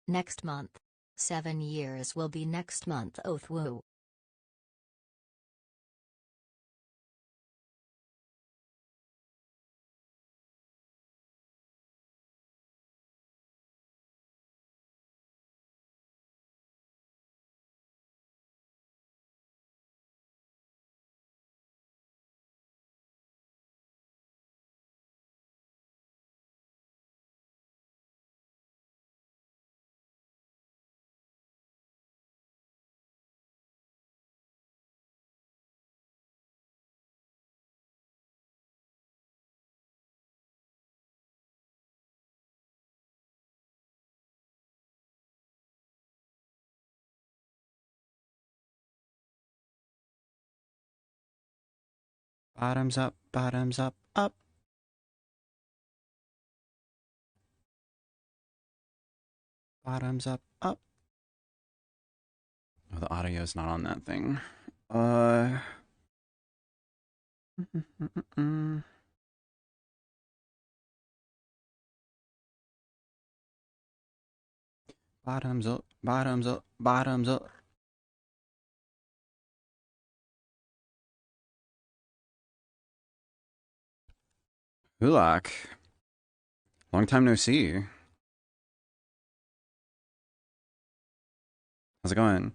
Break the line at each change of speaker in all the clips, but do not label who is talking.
Next month. 7 years will be next month. Oath woo.
Bottoms up, bottoms up, up. Bottoms up, up. Oh, the audio's not on that thing. Bottoms up, bottoms up, bottoms up. Hulak. Long time no see. How's it going?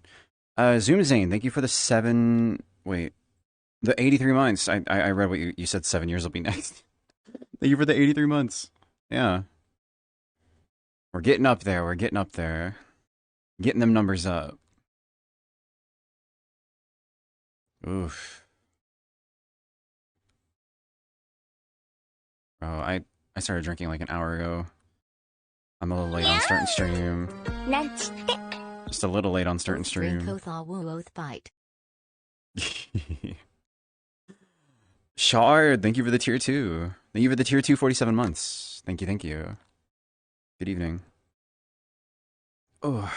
Zoom Zane, thank you for the 83 months. I read what you said 7 years will be next. Thank you for the 83 months. Yeah. We're getting up there. We're getting up there. Getting them numbers up. Oof. Bro, I started drinking like an hour ago. I'm a little late on starting stream. Just a little late on starting stream.
Fight.
Shard, thank you for the tier 2. Thank you for the tier 2 47 months. Thank you, thank you. Good evening. Oh.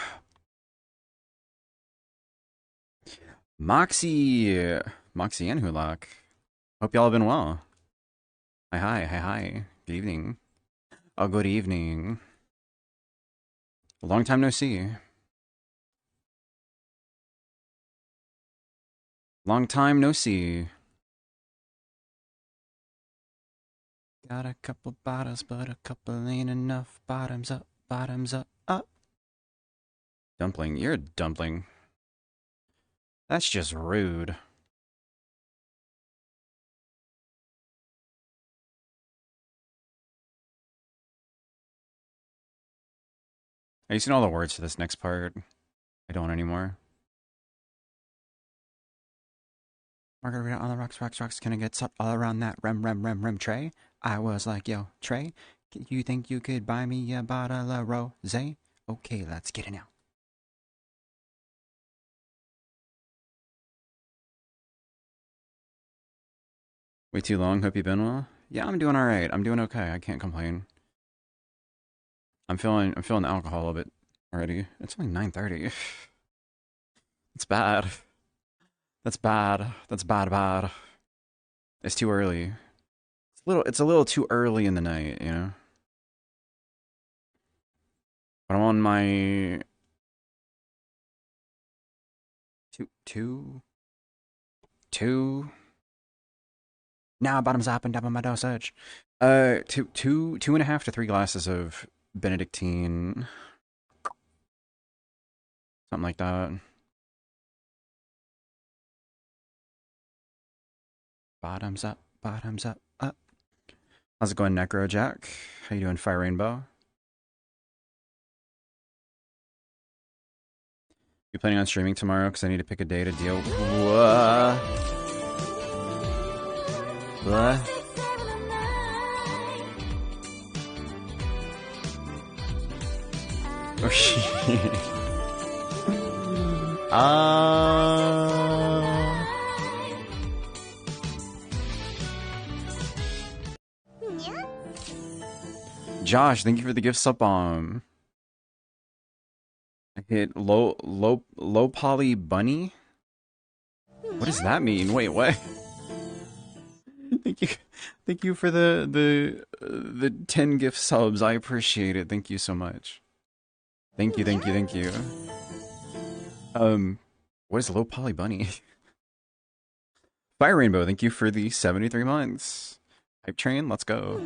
Moxie and Hulak. Hope y'all have been well. Hi. Good evening. Oh, good evening. A long time no see. Long time no see. Got a couple bottles, but a couple ain't enough. Bottoms up, up. Dumpling, you're a dumpling. That's just rude. I used to know all the words to this next part. I don't anymore. Margarita on the rocks. Can I get all around that rem tray? I was like, yo, Trey, you think you could buy me a bottle of rosé? Okay, let's get it now. Way too long. Hope you've been well. Yeah, I'm doing all right. I'm doing okay. I can't complain. I'm feeling the alcohol a bit already. It's only 9:30. It's bad. That's bad. That's bad. It's too early. It's a little too early in the night, you know. But I'm on my two. Now bottoms up and double my dosage. 2.5 to 3 glasses of Benedictine. Something like that. Bottoms up, up. How's it going, Necro Jack? How you doing, Fire Rainbow? You planning on streaming tomorrow? Because I need to pick a day to deal. What? Oh shit. Josh, thank you for the gift sub bomb. I hit low poly bunny. What does that mean? Wait, what? Thank you, thank you for the 10 gift subs. I appreciate it. Thank you so much. Thank you, thank you, thank you. What is low poly bunny? Fire Rainbow, thank you for the 73 months. Hype train, let's go.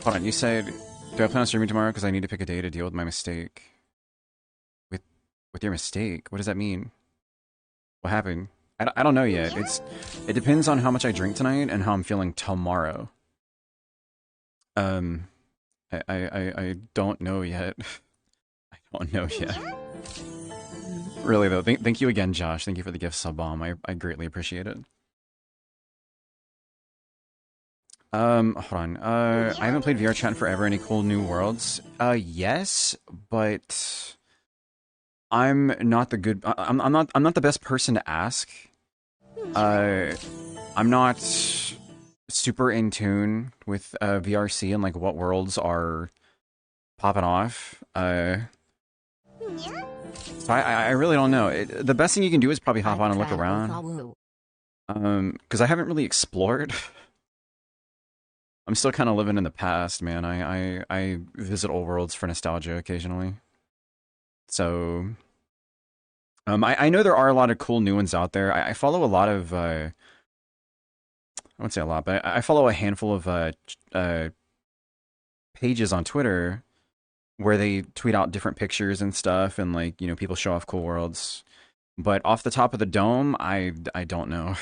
Hold on, you said, do I plan on streaming tomorrow because I need to pick a day to deal with my mistake? With with your mistake? What does that mean? What happened? I don't know yet. It depends on how much I drink tonight and how I'm feeling tomorrow. Um, I don't know yet. I don't know yet. Really though, thank you again, Josh. Thank you for the gift sub bomb. I greatly appreciate it. Hold on. I haven't played VR Chat in forever. Any cool new worlds? Yes, but I'm not the good. I'm not the best person to ask. I'm not super in tune with VRC and like what worlds are popping off. So I really don't know. The best thing you can do is probably hop on and look around. Because I haven't really explored. I'm still kind of living in the past, man. I visit old worlds for nostalgia occasionally. So, I know there are a lot of cool new ones out there. I follow a lot of, I won't say a lot, but I follow a handful of pages on Twitter where they tweet out different pictures and stuff, and like, you know, people show off cool worlds. But off the top of the dome, I don't know.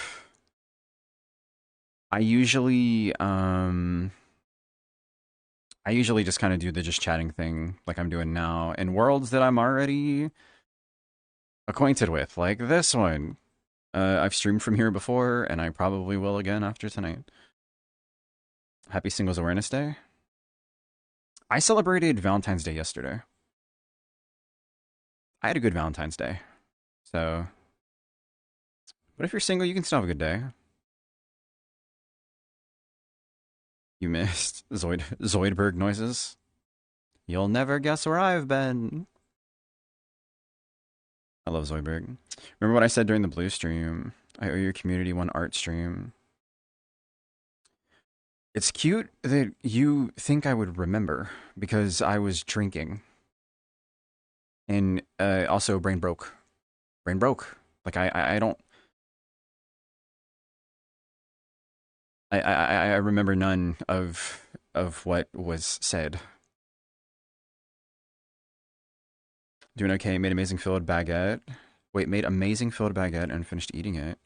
I usually just kind of do the just chatting thing like I'm doing now in worlds that I'm already acquainted with, like this one. I've streamed from here before, and I probably will again after tonight. Happy Singles Awareness Day. I celebrated Valentine's Day yesterday. I had a good Valentine's Day. So, but if you're single, you can still have a good day. You missed Zoidberg noises. You'll never guess where I've been. I love Zoidberg. Remember what I said during the Blue stream? I owe your community one art stream. It's cute that you think I would remember because I was drinking. And also brain broke. Brain broke. Like I don't I remember none of what was said. Doing okay, made amazing filled baguette. Wait, made amazing filled baguette and finished eating it.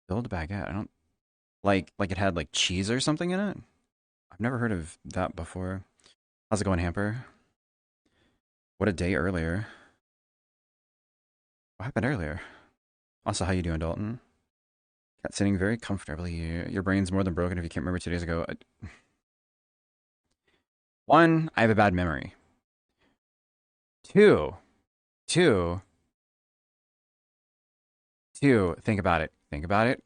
Filled baguette. I don't like it had like cheese or something in it. I've never heard of that before. How's it going, Hamper? What a day earlier. What happened earlier? Also, how you doing, Dalton? Cat sitting very comfortably. Your brain's more than broken if you can't remember 2 days ago. One, I have a bad memory. Two, think about it. Think about it.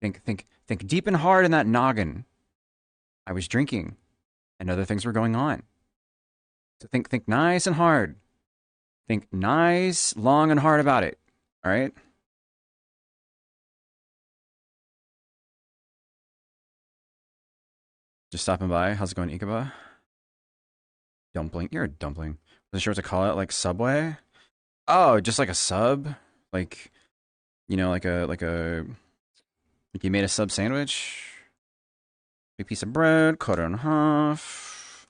Think deep and hard in that noggin. I was drinking, and other things were going on. So think nice and hard. Think nice, long, and hard about it. All right? Just stopping by. How's it going, Ikaba? Dumpling. You're a dumpling. Wasn't sure what to call it. Like Subway? Oh, just like a sub? Like, you know, like like you made a sub sandwich? Big piece of bread, cut it in half.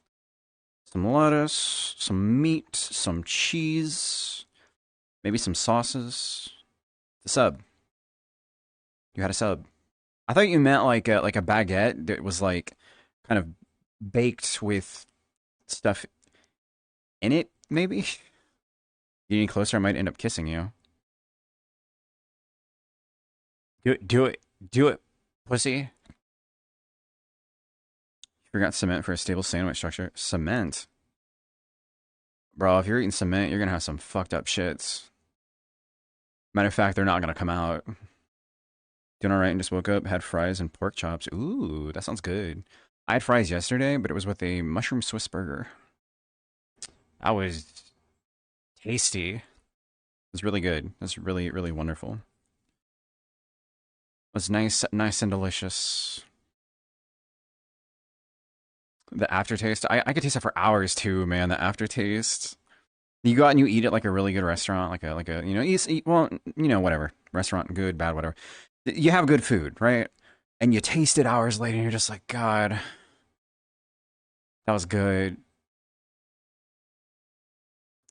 Some lettuce, some meat, some cheese, maybe some sauces. The sub. You had a sub. I thought you meant like a baguette that was like kind of baked with stuff in it, maybe? You need closer, I might end up kissing you. Do it, pussy. You forgot cement for a stable sandwich structure. Cement? Bro, if you're eating cement, you're gonna have some fucked up shits. Matter of fact, they're not gonna come out. Doing alright and just woke up, had fries and pork chops. Ooh, that sounds good. I had fries yesterday, but it was with a mushroom Swiss burger. That was tasty. It was really good. That's really, really wonderful. It was nice and delicious. The aftertaste, I could taste it for hours too, man. The aftertaste. You go out and you eat at like a really good restaurant, like a you know, eat well, you know, whatever. Restaurant, good, bad, whatever. You have good food, right? And you taste it hours later and you're just like, God, that was good.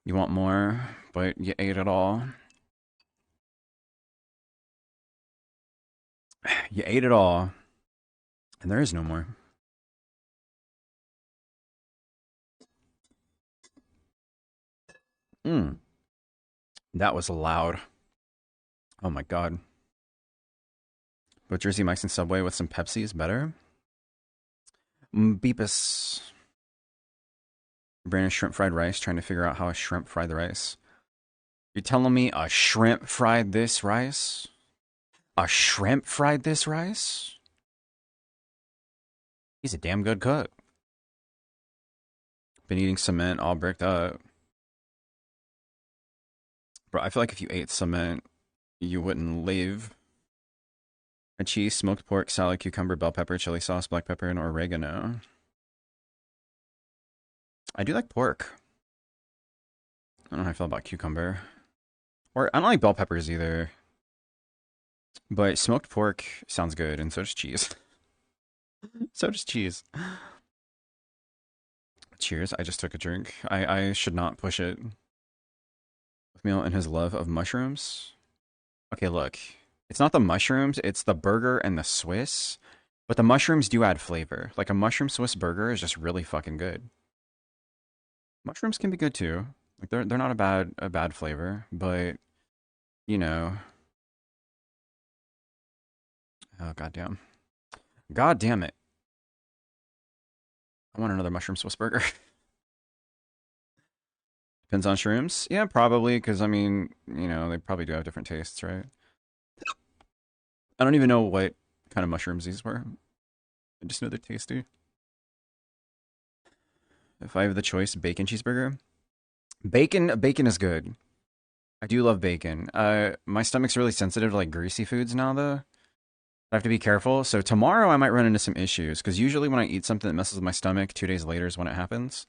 You want more, but you ate it all. You ate it all, and there is no more. Mm, that was loud. Oh my God. But Jersey Mike's and Subway with some Pepsi is better. Beepus. Brandon shrimp fried rice, trying to figure out how a shrimp fried the rice. You're telling me a shrimp fried this rice? A shrimp fried this rice? He's a damn good cook. Been eating cement all bricked up. Bro, I feel like if you ate cement, you wouldn't live. A cheese, smoked pork, salad, cucumber, bell pepper, chili sauce, black pepper, and oregano. I do like pork. I don't know how I feel about cucumber. Or I don't like bell peppers either. But smoked pork sounds good, and so does cheese. So does cheese. Cheers, I just took a drink. I should not push it. With Meal and his love of mushrooms. Okay, look. It's not the mushrooms, it's the burger and the Swiss. But the mushrooms do add flavor. Like a mushroom Swiss burger is just really fucking good. Mushrooms can be good too. Like they're not a bad flavor, but you know. Oh goddamn. God damn it. I want another mushroom Swiss burger. Depends on shrooms. Yeah, probably, because I mean, you know, they probably do have different tastes, right? I don't even know what kind of mushrooms these were. I just know they're tasty. If I have the choice, bacon cheeseburger. Bacon is good. I do love bacon. My stomach's really sensitive to like greasy foods now, though. I have to be careful. So tomorrow I might run into some issues because usually when I eat something that messes with my stomach, 2 days later is when it happens,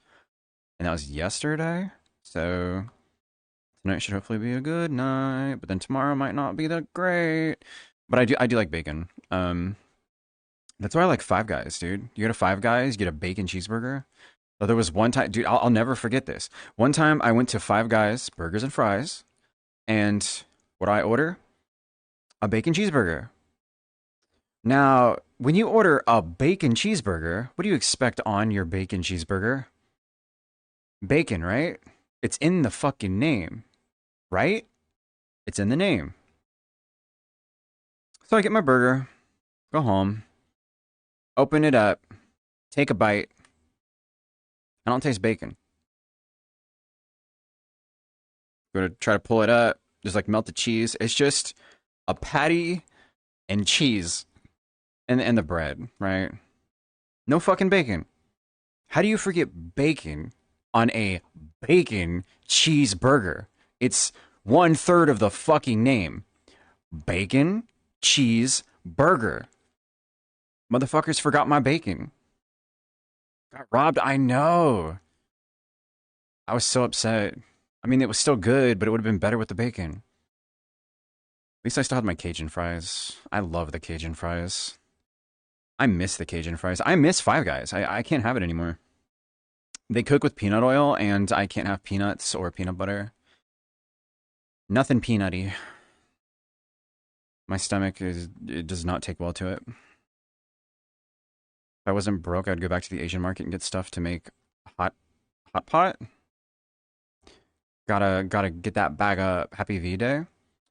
and that was yesterday. So tonight should hopefully be a good night, but then tomorrow might not be that great. But I do like bacon. That's why I like Five Guys, dude. You go to Five Guys, you get a bacon cheeseburger. Oh, there was one time, dude, I'll never forget this. One time I went to Five Guys, burgers and fries, and what do I order? A bacon cheeseburger. Now, when you order a bacon cheeseburger, what do you expect on your bacon cheeseburger? Bacon, right? It's in the fucking name, right? It's in the name. So I get my burger, go home, open it up, take a bite. I don't taste bacon. Go to try to pull it up, just like melt the cheese. It's just a patty and cheese and the bread, right? No fucking bacon. How do you forget bacon on a bacon cheeseburger? It's 1/3 of the fucking name. Bacon cheese burger. Motherfuckers forgot my bacon. Got robbed. I know. I was so upset. I mean, it was still good, but it would have been better with the bacon. At least I still had my Cajun fries. I love the Cajun fries. I miss the Cajun fries. I miss Five Guys. I can't have it anymore. They cook with peanut oil, and I can't have peanuts or peanut butter. Nothing peanutty. My stomach it does not take well to it. If I wasn't broke, I'd go back to the Asian market and get stuff to make hot pot. Gotta get that bag up. Happy V-Day.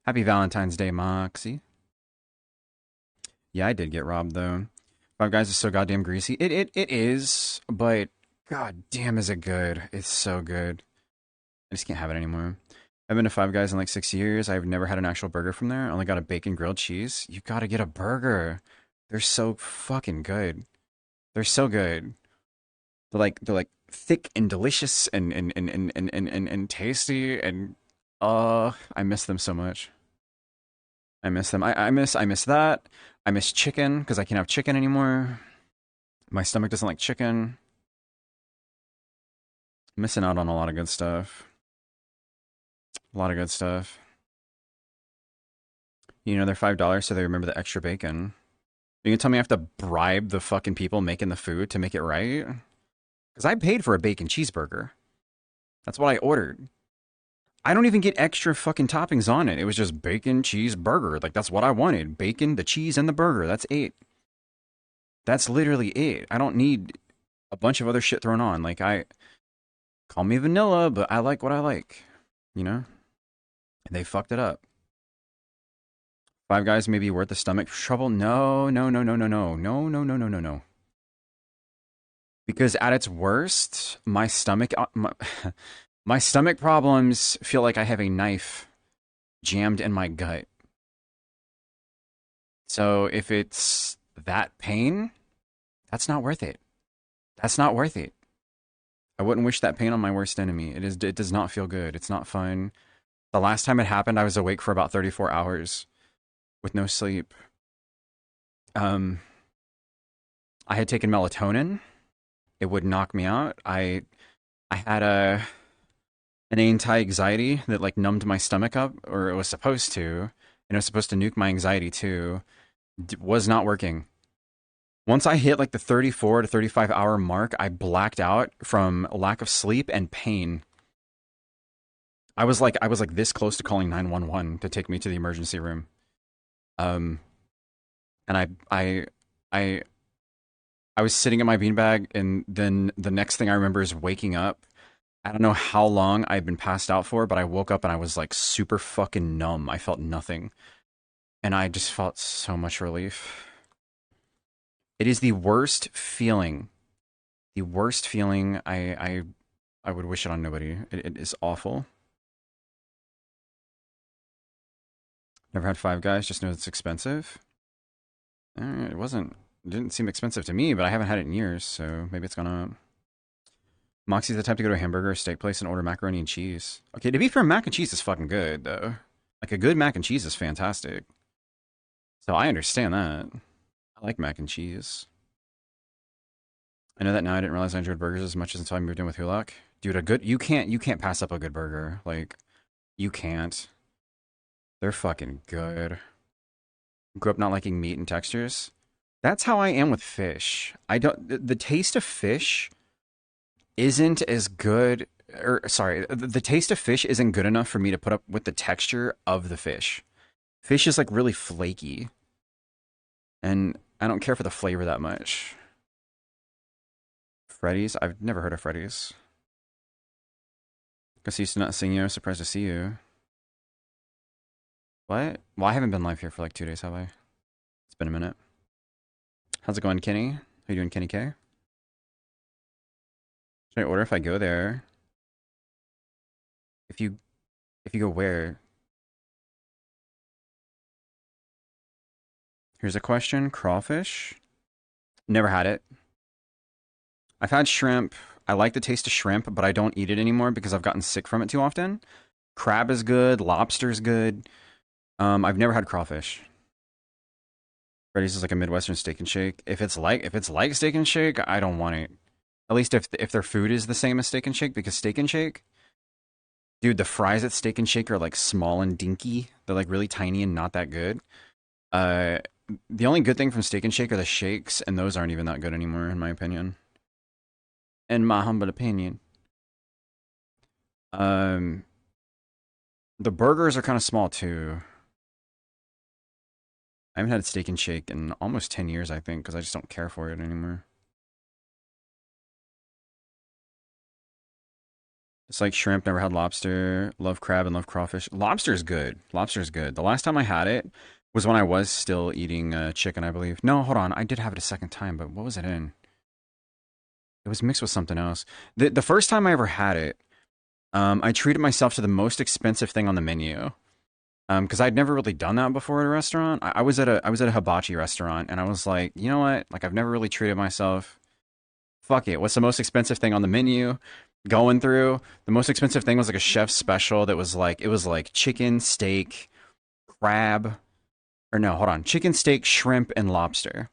Happy Valentine's Day, Moxie. Yeah, I did get robbed though. Five Guys is so goddamn greasy. It is, but god damn is it good. It's so good. I just can't have it anymore. I've been to Five Guys in like 6 years. I've never had an actual burger from there. I only got a bacon grilled cheese. You gotta get a burger. They're so fucking good. They're so good. They're like thick and delicious and tasty and I miss them so much. I miss them. I miss that. I miss chicken because I can't have chicken anymore. My stomach doesn't like chicken. Missing out on a lot of good stuff. A lot of good stuff. You know, they're $5, so they remember the extra bacon. You can tell me I have to bribe the fucking people making the food to make it right? Because I paid for a bacon cheeseburger. That's what I ordered. I don't even get extra fucking toppings on it. It was just bacon, cheeseburger. Like, that's what I wanted. Bacon, the cheese, and the burger. That's it. That's literally it. I don't need a bunch of other shit thrown on. Like, call me vanilla, but I like what I like. You know? And they fucked it up. Five Guys may be worth the stomach trouble. No. Because at its worst, my stomach problems feel like I have a knife jammed in my gut. So if it's that pain, that's not worth it. That's not worth it. I wouldn't wish that pain on my worst enemy. It does not feel good. It's not fun. The last time it happened, I was awake for about 34 hours with no sleep. I had taken melatonin. It would knock me out. I had an anti-anxiety that like numbed my stomach up, or it was supposed to, and it was supposed to nuke my anxiety too. Was not working. Once I hit like the 34 to 35 hour mark, I blacked out from lack of sleep and pain. I was like this close to calling 911 to take me to the emergency room. And I was sitting in my beanbag, and then the next thing I remember is waking up. I don't know how long I'd been passed out for, but I woke up and I was like super fucking numb. I felt nothing. And I just felt so much relief. It is the worst feeling. The worst feeling. I would wish it on nobody. It is awful. Never had Five Guys, just know it's expensive. It didn't seem expensive to me, but I haven't had it in years, so maybe it's gone up. Moxie's the type to go to a hamburger or steak place and order macaroni and cheese. Okay, to be fair, mac and cheese is fucking good, though. Like, a good mac and cheese is fantastic. So I understand that. I like mac and cheese. I know that now. I didn't realize I enjoyed burgers as much as until I moved in with Hulak. Dude, you can't pass up a good burger. Like, you can't. They're fucking good. Grew up not liking meat and textures. That's how I am with fish. The taste of fish isn't as good, or sorry, the taste of fish isn't good enough for me to put up with the texture of the fish. Fish is like really flaky, and I don't care for the flavor that much. Freddy's? I've never heard of Freddy's. Guess used to not seeing you. Surprised to see you. What? Well, I haven't been live here for like 2 days, have I? It's been a minute. How's it going, Kenny? How you doing, Kenny K? Should I order if I go there? If you go where? Here's a question. Crawfish? Never had it. I've had shrimp. I like the taste of shrimp, but I don't eat it anymore because I've gotten sick from it too often. Crab is good. Lobster's good. I've never had crawfish. Freddy's is like a Midwestern steak and shake. If it's like steak and shake, I don't want it. At least if their food is the same as steak and shake, because steak and shake, dude, the fries at steak and shake are like small and dinky. They're like really tiny and not that good. The only good thing from steak and shake are the shakes, and those aren't even that good anymore, in my opinion. In my humble opinion. The burgers are kind of small too. I haven't had steak and shake in almost 10 years, I think, because I just don't care for it anymore. It's like shrimp, never had lobster. Love crab and love crawfish. Lobster's good. Lobster's good. The last time I had it was when I was still eating chicken, I believe. No, hold on. I did have it a second time, but what was it in? It was mixed with something else. The first time I ever had it, I treated myself to the most expensive thing on the menu. Because I'd never really done that before at a restaurant. I was at a hibachi restaurant, and I was like, you know what? Like, I've never really treated myself. Fuck it. What's the most expensive thing on the menu? Going through, the most expensive thing was like a chef's special that was like, it was like chicken, steak, crab, or no, hold on, chicken, steak, shrimp, and lobster,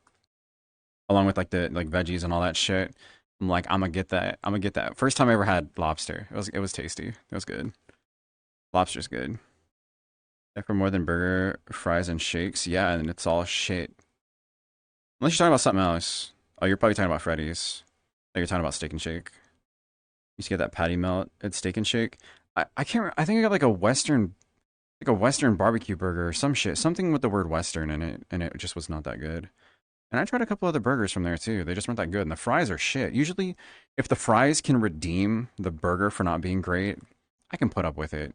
along with like the veggies and all that shit. I'm like, I'm gonna get that. I'm gonna get that. First time I ever had lobster. It was tasty. It was good. Lobster's good. Yeah, for more than burger, fries, and shakes. Yeah, and it's all shit. Unless you're talking about something else. Oh, you're probably talking about Freddy's. Oh, you're talking about Steak and Shake. You used to get that patty melt at Steak and Shake. I can't. I think I got like a Western barbecue burger or some shit. Something with the word Western in it, and it just was not that good. And I tried a couple other burgers from there too. They just weren't that good. And the fries are shit. Usually, if the fries can redeem the burger for not being great, I can put up with it.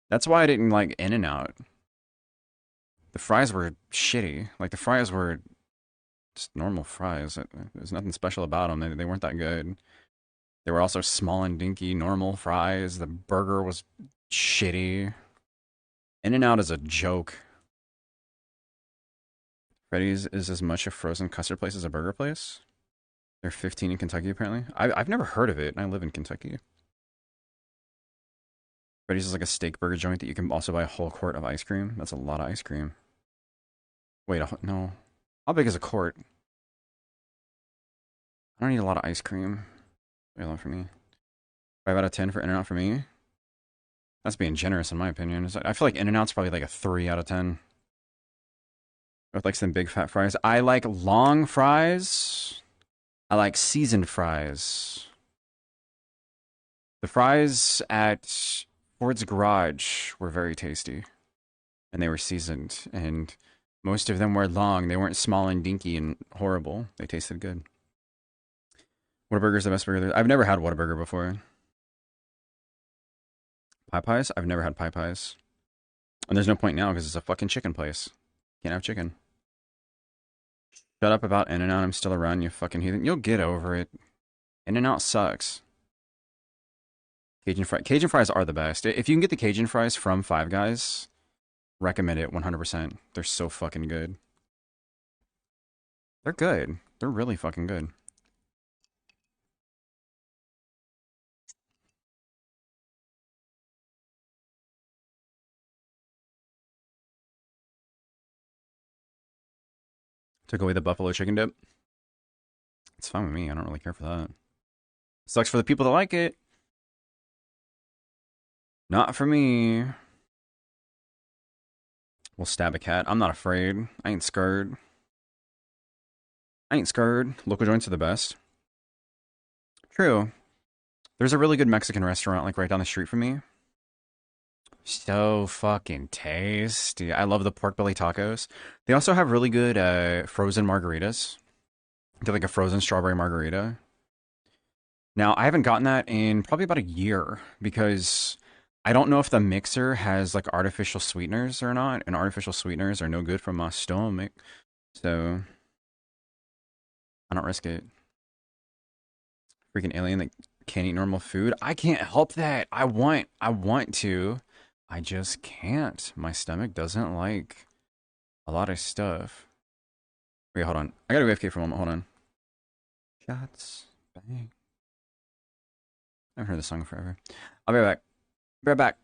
That's why I didn't like In-N-Out. The fries were shitty. Like the fries were just normal fries. There's nothing special about them. They weren't that good. They were also small and dinky, normal fries. The burger was shitty. In-N-Out is a joke. Freddy's is as much a frozen custard place as a burger place. They're 15 in Kentucky, apparently. I've never heard of it, and I live in Kentucky. Freddy's is like a steak burger joint that you can also buy a whole quart of ice cream. That's a lot of ice cream. Wait, no. How big is a quart? I don't need a lot of ice cream. Wait, hold on for me. 5 out of 10 for In-N-Out for me. That's being generous in my opinion. I feel like In-N-Out's probably like a 3 out of 10. With like some big fat fries. I like long fries. I like seasoned fries. The fries at Ford's Garage were very tasty. And they were seasoned. And most of them were long. They weren't small and dinky and horrible. They tasted good. Whataburger's the best burger there. I've never had Whataburger before. Pie Pies? I've never had Pie Pies. And there's no point now because it's a fucking chicken place. Can't have chicken. Shut up about In-N-Out. I'm still around, you fucking heathen. You'll get over it. In-N-Out sucks. Cajun fries are the best. If you can get the Cajun fries from Five Guys, recommend it 100%. They're so fucking good. They're good. They're really fucking good. Took away the buffalo chicken dip. It's fine with me. I don't really care for that. Sucks for the people that like it. Not for me. We'll stab a cat. I'm not afraid. I ain't scared. I ain't scared. Local joints are the best. True. There's a really good Mexican restaurant like right down the street from me. So fucking tasty. I love the pork belly tacos. They also have really good frozen margaritas. They're like a frozen strawberry margarita. Now, I haven't gotten that in probably about a year because I don't know if the mixer has like artificial sweeteners or not, and artificial sweeteners are no good for my stomach. So I don't risk it. Freaking alien that can't eat normal food. I can't help that. I want to. I just can't. My stomach doesn't like a lot of stuff. Wait, hold on. I gotta go AFK for a moment. Hold on. Shots. Bang. I haven't heard this song in forever. I'll be right back. Be right back.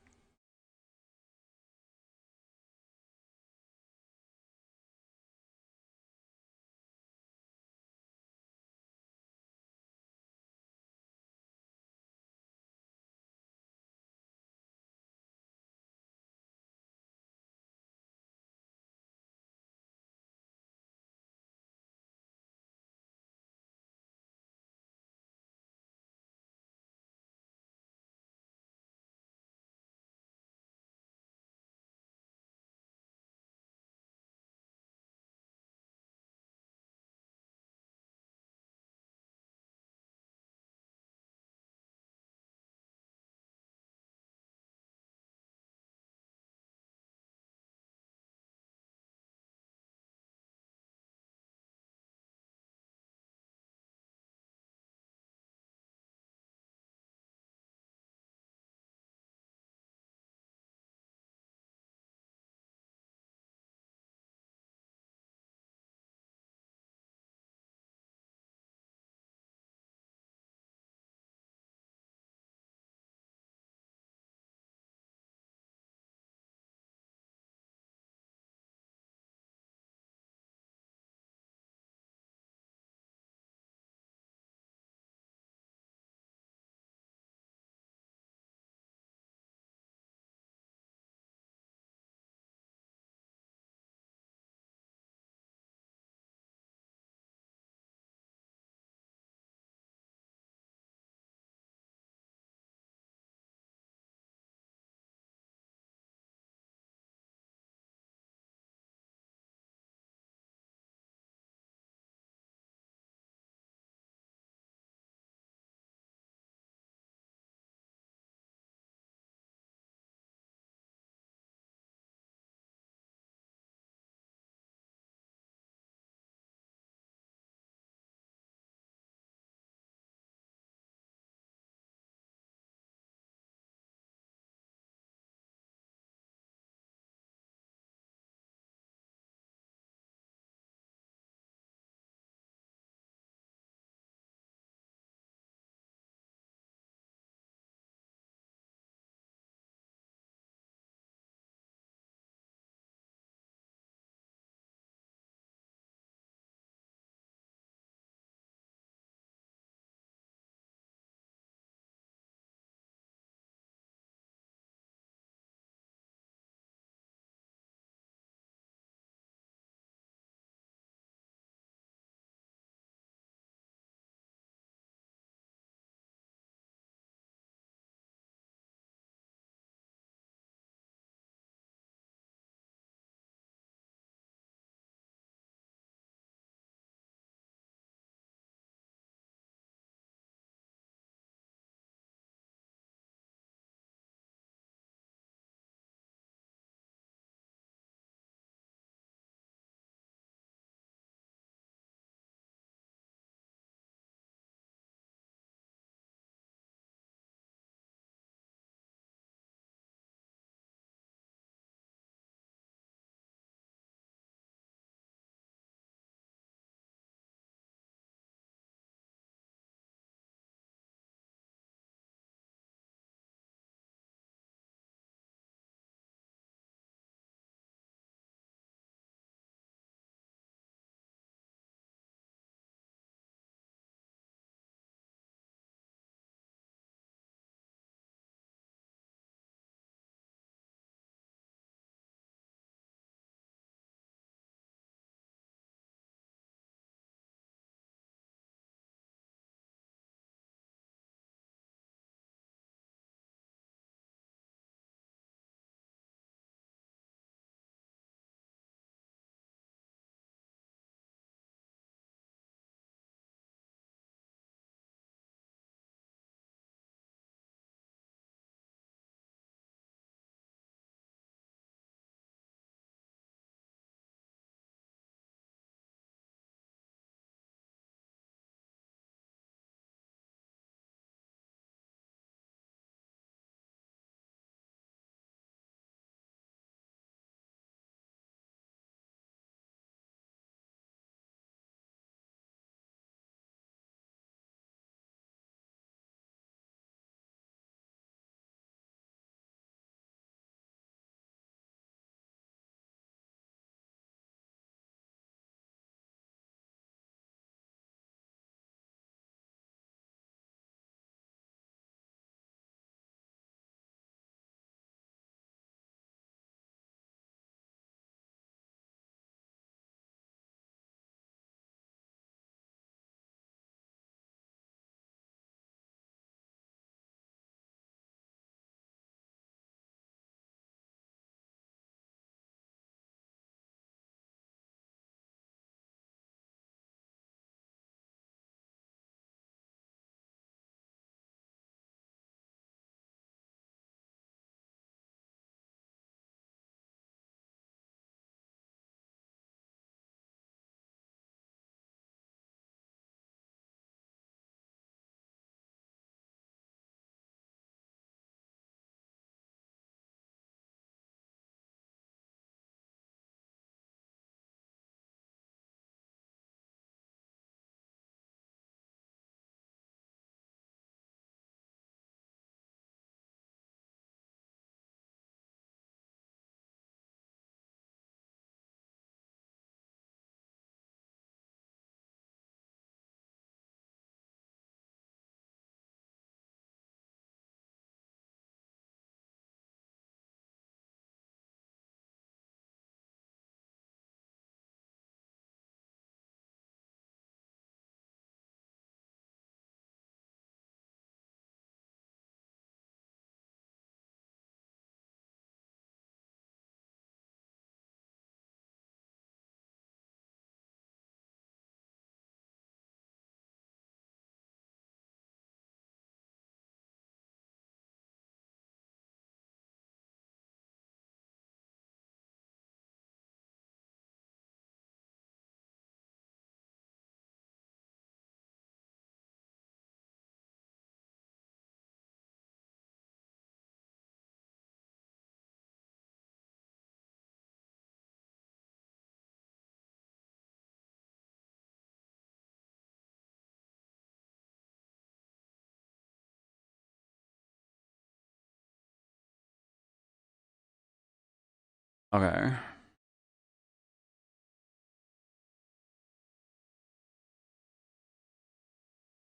Okay.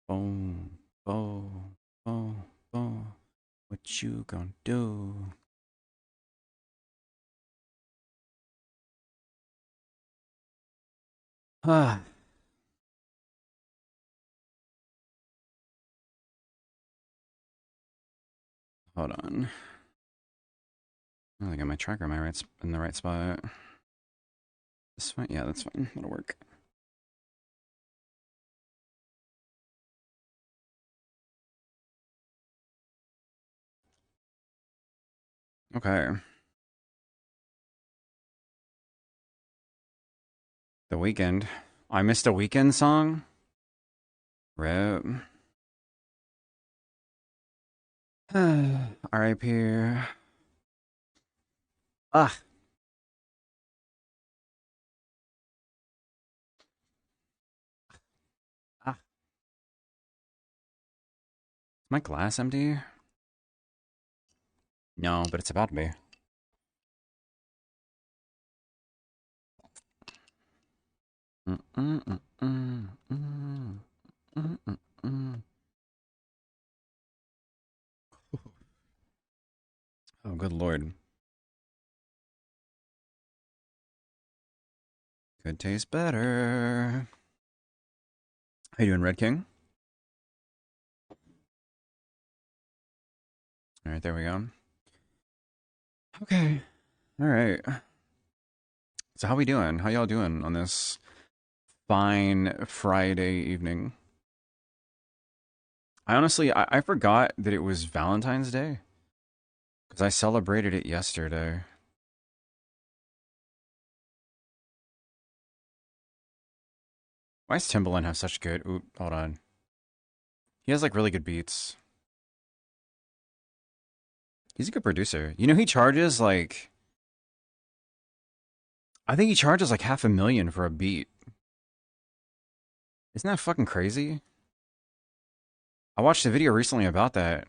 Boom, boom, boom, boom. What you gonna do? Ah, hold on. I got my tracker in my in the right spot. That's fine. Yeah, that's fine. That'll work. Okay. The Weekend. I missed a Weekend song. Rip. R.I.P. Ah, ah. Is my glass empty? No, but it's about to be. Mm, mm, mm, mm, mm, mm, mm, mm. Oh, good lord. Could taste better. How you doing, Red King? All right, there we go. Okay. All right. So how we doing? How y'all doing on this fine Friday evening? I honestly, I forgot that it was Valentine's Day because I celebrated it yesterday. Why does Timbaland have such good? Oop, hold on. He has like really good beats. He's a good producer. You know, he charges like I think he charges like 500,000 for a beat. Isn't that fucking crazy? I watched a video recently about that,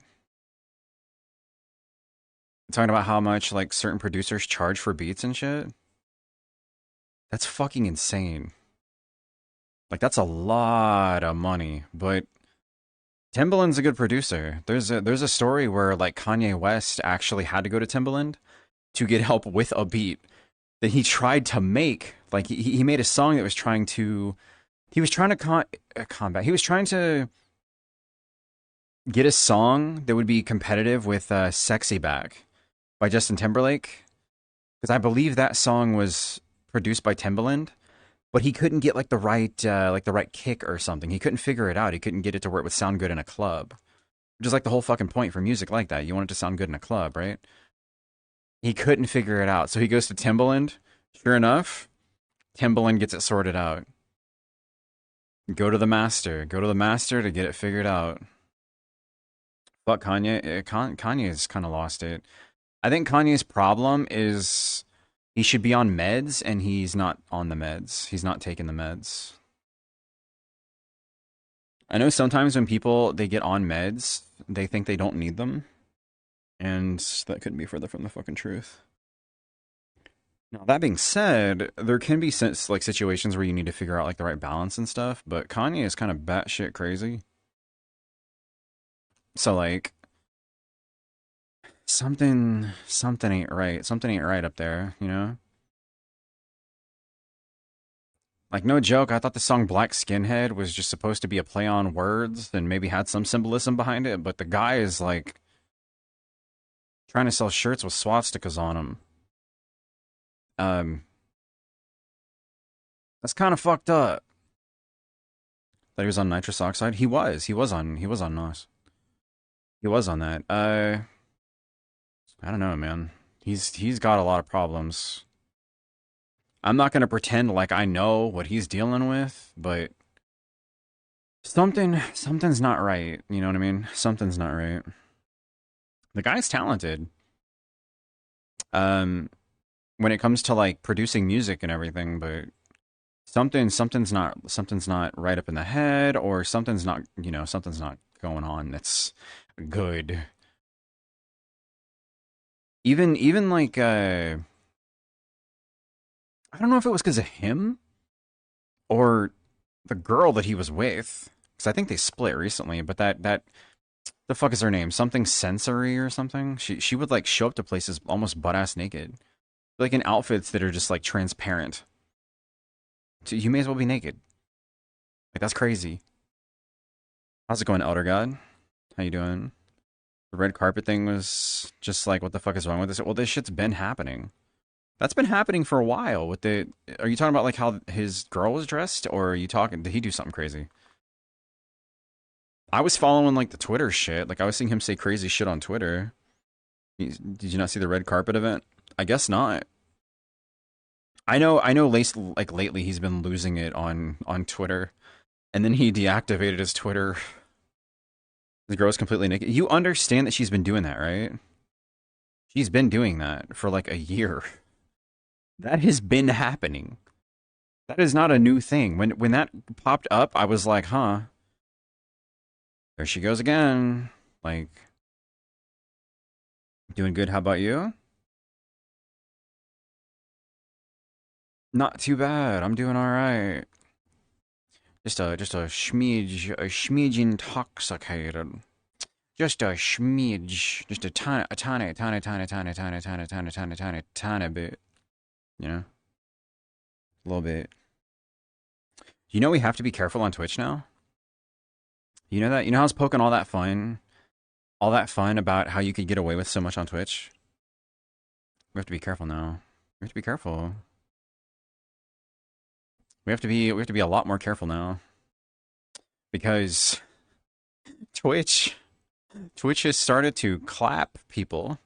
talking about how much like certain producers charge for beats and shit. That's fucking insane. Like that's a lot of money, but Timbaland's a good producer. There's a story where like Kanye West actually had to go to Timbaland to get help with a beat that he tried to make. Like he made a song that was trying to he was trying to combat. He was trying to get a song that would be competitive with "Sexy Back" by Justin Timberlake, because I believe that song was produced by Timbaland, but he couldn't get like the right kick or something. He couldn't figure it out. He couldn't get it to where it would sound good in a club. Which is like the whole fucking point for music like that. You want it to sound good in a club, right? He couldn't figure it out. So he goes to Timbaland. Sure enough, Timbaland gets it sorted out. Go to the master. Go to the master to get it figured out. Fuck Kanye. Kanye's kind of lost it. I think Kanye's problem is he should be on meds and he's not on the meds. He's not taking the meds. I know sometimes when people they get on meds, they think they don't need them, and that couldn't be further from the fucking truth. Now that being said, there can be like situations where you need to figure out like the right balance and stuff, but Kanye is kind of batshit crazy. So like something ain't right. Something ain't right up there, you know? Like no joke, I thought the song Black Skinhead was just supposed to be a play on words and maybe had some symbolism behind it, but the guy is like trying to sell shirts with swastikas on them. Um that's kind of fucked up. That he was on nitrous oxide. He was on NOS. He was on that. I don't know, man. He's got a lot of problems. I'm not gonna pretend like I know what he's dealing with, but something's not right. You know what I mean? Something's not right. The guy's talented. Um, when it comes to like producing music and everything, but something's not right up in the head, or something's not going on that's good. Even like I don't know if it was because of him or the girl that he was with. Because I think they split recently, but that the fuck is her name? Something sensory or something? She would like show up to places almost butt ass naked. Like in outfits that are just like transparent. So you may as well be naked. Like that's crazy. How's it going, Elder God? How you doing? The red carpet thing was just like, what the fuck is wrong with this? Well, this shit's been happening. That's been happening for a while. With the, are you talking about like how his girl was dressed, or are you talking? Did he do something crazy? I was following like the Twitter shit. Like I was seeing him say crazy shit on Twitter. Did you not see the red carpet event? I guess not. I know. Like lately, he's been losing it on Twitter, and then he deactivated his Twitter. The girl's completely naked. You understand that she's been doing that, right? She's been doing that for like a year. That has been happening. That is not a new thing. When that popped up, I was like, huh. There she goes again. Like, doing good. How about you? Not too bad. I'm doing all right. Just a smidge intoxicated. Just a smidge, just a tiny bit. You know, a little bit. You know we have to be careful on Twitch now. You know that? You know how I was poking all that fun about how you could get away with so much on Twitch. We have to be careful now. We have to be careful. We have to be a lot more careful now because Twitch has started to clap people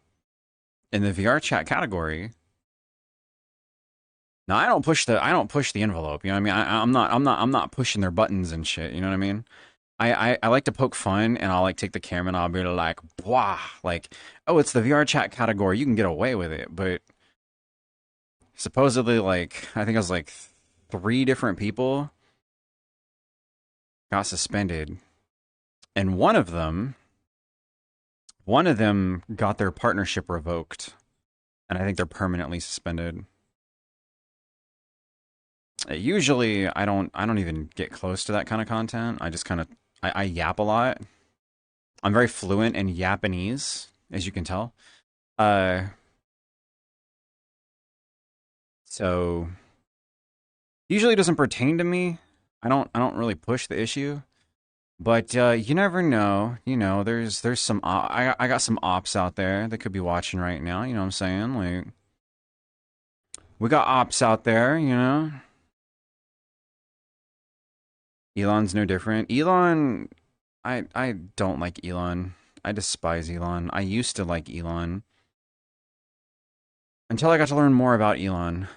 in the VR chat category. Now I don't push the envelope. You know what I mean? I'm not pushing their buttons and shit. You know what I mean? I like to poke fun, and I'll like take the camera and I'll be like, "Wow!" Like, oh, it's the VR chat category. You can get away with it, but supposedly, like, I think it was like 3 different people got suspended, and one of them got their partnership revoked, and I think they're permanently suspended. Usually, I don't even get close to that kind of content. I just kind of I yap a lot. I'm very fluent in Japanese, as you can tell. Uh, so usually it doesn't pertain to me. I don't really push the issue, but you never know. You know, there's some I got some ops out there that could be watching right now. You know what I'm saying? Like we got ops out there. You know, Elon's no different. I don't like Elon. I despise Elon. I used to like Elon until I got to learn more about Elon.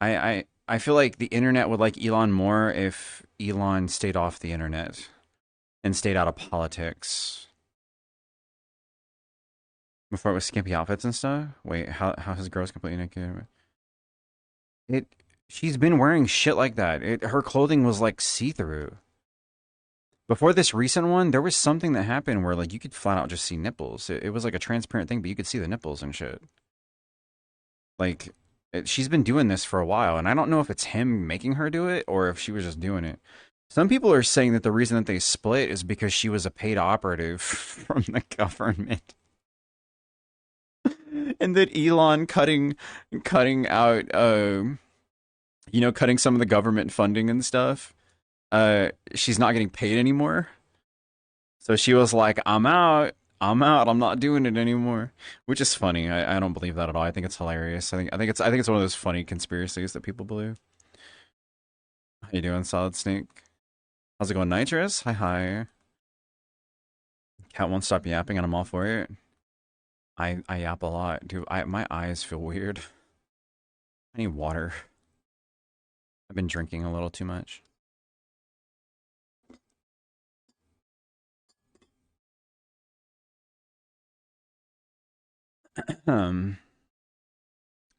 I feel like the internet would like Elon more if Elon stayed off the internet and stayed out of politics. Before it was skimpy outfits and stuff. Wait, how his girl's completely naked? It she's been wearing shit like that. Her clothing was like see through. Before this recent one, there was something that happened where like you could flat out just see nipples. It was like a transparent thing, but you could see the nipples and shit. Like she's been doing this for a while, and I don't know if it's him making her do it or if she was just doing it. Some people are saying that the reason that they split is because she was a paid operative from the government. And that Elon cutting out cutting some of the government funding and stuff. She's not getting paid anymore. So she was like, I'm out. I'm not doing it anymore. Which is funny. I don't believe that at all. I think it's hilarious. I think it's one of those funny conspiracies that people believe. How you doing, Solid Snake? How's it going, Nitrous? Hi. Cat won't stop yapping and I'm all for it. I yap a lot, dude. My eyes feel weird. I need water. I've been drinking a little too much. Um,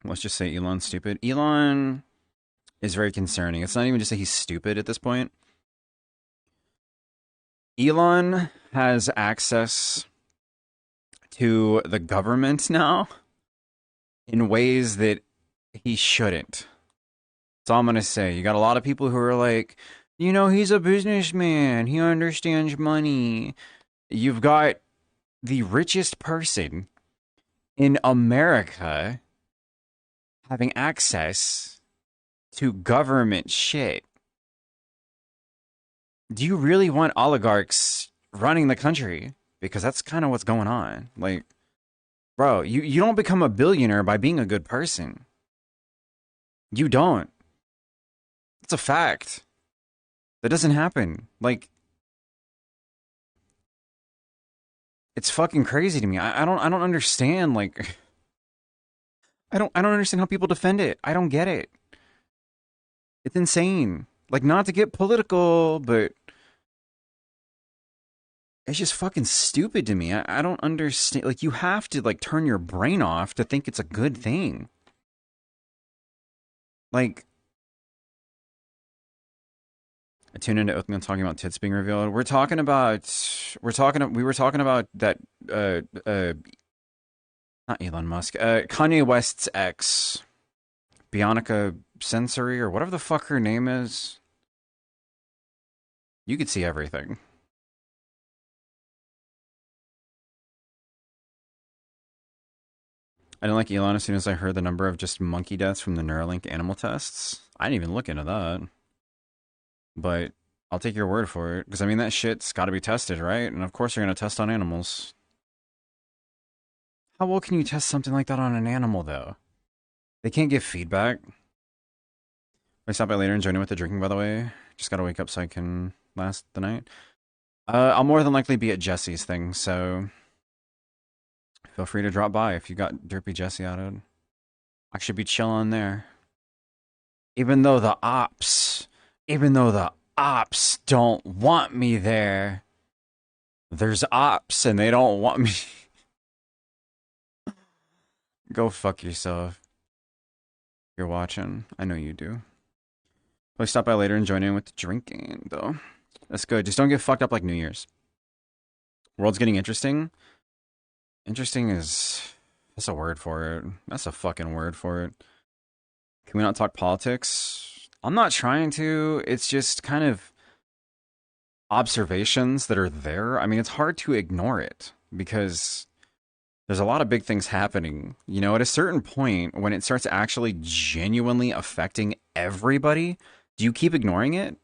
let's just say Elon's stupid. Elon is very concerning. It's not even just that he's stupid at this point. Elon has access to the government now in ways that he shouldn't. That's all I'm gonna say. You got a lot of people who are like, he's a businessman. He understands money. You've got the richest person in America having access to government shit. Do you really want oligarchs running the country? Because that's kind of what's going on. Like, bro, you don't become a billionaire by being a good person. You don't. It's a fact. That doesn't happen. Like, it's fucking crazy to me. I don't understand. Like, I don't understand how people defend it. I don't get it. It's insane. Like, not to get political, but it's just fucking stupid to me. I don't understand. Like, you have to like turn your brain off to think it's a good thing. Like, I tuned into Oatmeal talking about tits being revealed. We were talking about that not Elon Musk, Kanye West's ex, Bionica Sensory or whatever the fuck her name is. You could see everything. I didn't like Elon as soon as I heard the number of just monkey deaths from the Neuralink animal tests. I didn't even look into that. But I'll take your word for it. Because, I mean, that shit's got to be tested, right? And of course you're going to test on animals. How well can you test something like that on an animal, though? They can't give feedback. I stop by later and join in with the drinking, by the way. Just got to wake up so I can last the night. I'll more than likely be at Jesse's thing, so feel free to drop by if you got Derpy Jesse added. I should be chilling there. Even though the ops don't want me there, there's ops and they don't want me. Go fuck yourself. You're watching. I know you do. I'll stop by later and join in with the drinking, though. That's good. Just don't get fucked up like New Year's. World's getting interesting. Interesting is... That's a word for it. That's a fucking word for it. Can we not talk politics? I'm not trying to. It's just kind of observations that are there. I mean, it's hard to ignore it because there's a lot of big things happening. You know, at a certain point, when it starts actually genuinely affecting everybody, do you keep ignoring it?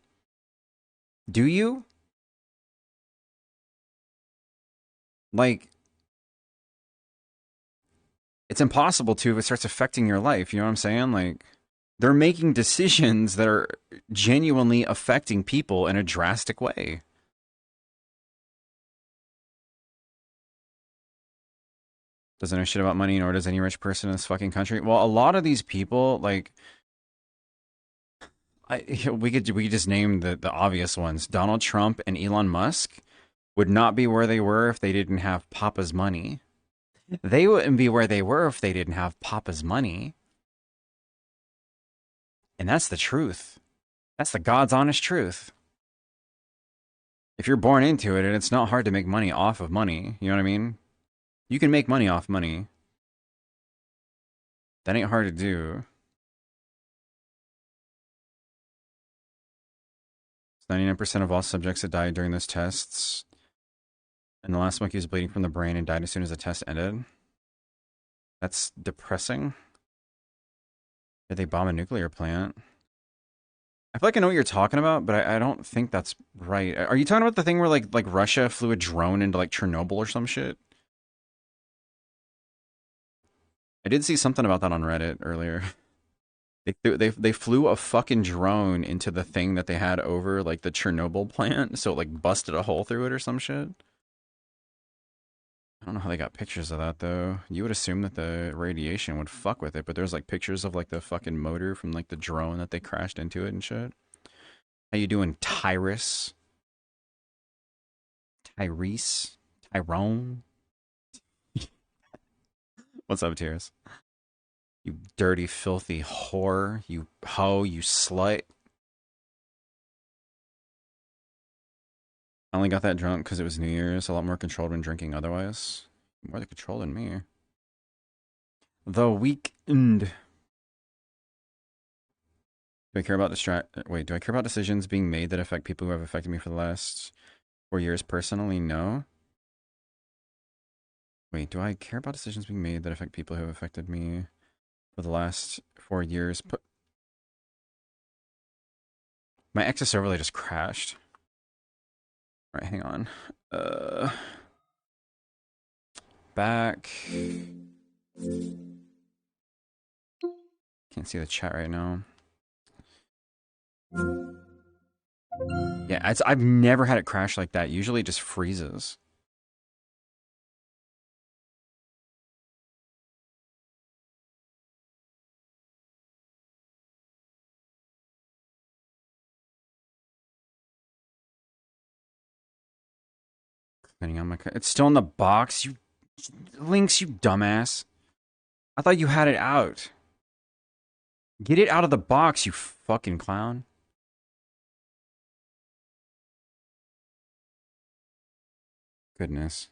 Do you? Like, it's impossible to if it starts affecting your life. You know what I'm saying? Like, they're making decisions that are genuinely affecting people in a drastic way. Doesn't know shit about money, nor does any rich person in this fucking country. Well, a lot of these people, like, we could just name the obvious ones. Donald Trump and Elon Musk would not be where they were if they didn't have Papa's money. They wouldn't be where they were if they didn't have Papa's money. And that's the truth. That's the God's honest truth. If you're born into it, and it's not hard to make money off of money, you know what I mean? You can make money off money. That ain't hard to do. 99% of all subjects that died during those tests. And the last monkey was bleeding from the brain and died as soon as the test ended. That's depressing. Did they bomb a nuclear plant? I feel like I know what you're talking about, but I don't think that's right. Are you talking about the thing where like Russia flew a drone into like Chernobyl or some shit? I did see something about that on Reddit earlier. They flew a fucking drone into the thing that they had over like the Chernobyl plant, so it like busted a hole through it or some shit. I don't know how they got pictures of that though. You would assume that the radiation would fuck with it, but there's like pictures of like the fucking motor from like the drone that they crashed into it and shit. How you doing, Tyrese? Tyrese? Tyrone? What's up, Tears? You dirty, filthy whore. You hoe, you slut. I only got that drunk because it was New Year's. A lot more controlled when drinking otherwise. More than controlled than me. The weekend. Do I care about do I care about decisions being made that affect people who have affected me for the last 4 years personally? No. Wait, do I care about decisions being made that affect people who have affected me for the last 4 years? My Access overlay just crashed. All right, hang on. Back. Can't see the chat right now. Yeah, I've never had it crash like that. Usually it just freezes. Depending on my, it's still in the box. You Lynx, you dumbass. I thought you had it out. Get it out of the box, you fucking clown. Goodness.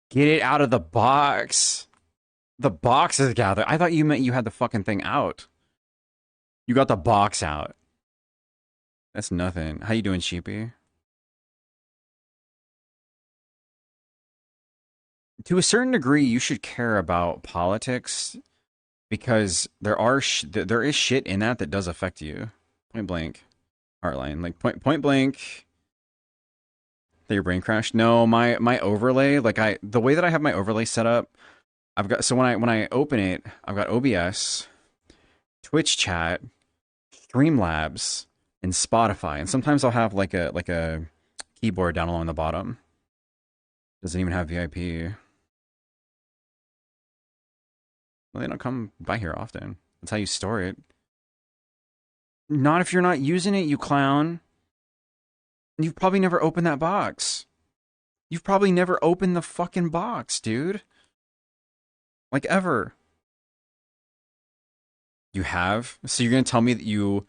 Get it out of the box. The box is gathered. I thought you meant you had the fucking thing out. You got the box out. That's nothing. How you doing, Sheepy? To a certain degree, you should care about politics because there is shit in that does affect you. Point blank. Heartline. Like point blank. That your brain crashed? No, my overlay, like the way that I have my overlay set up, I've got, so when I open it, I've got OBS, Twitch chat, Streamlabs, and Spotify. And sometimes I'll have like a keyboard down along the bottom. Doesn't even have VIP. Well, they don't come by here often. That's how you store it. Not if you're not using it, you clown. You've probably never opened that box. You've probably never opened the fucking box, dude. Like, ever. You have? So you're gonna tell me that you,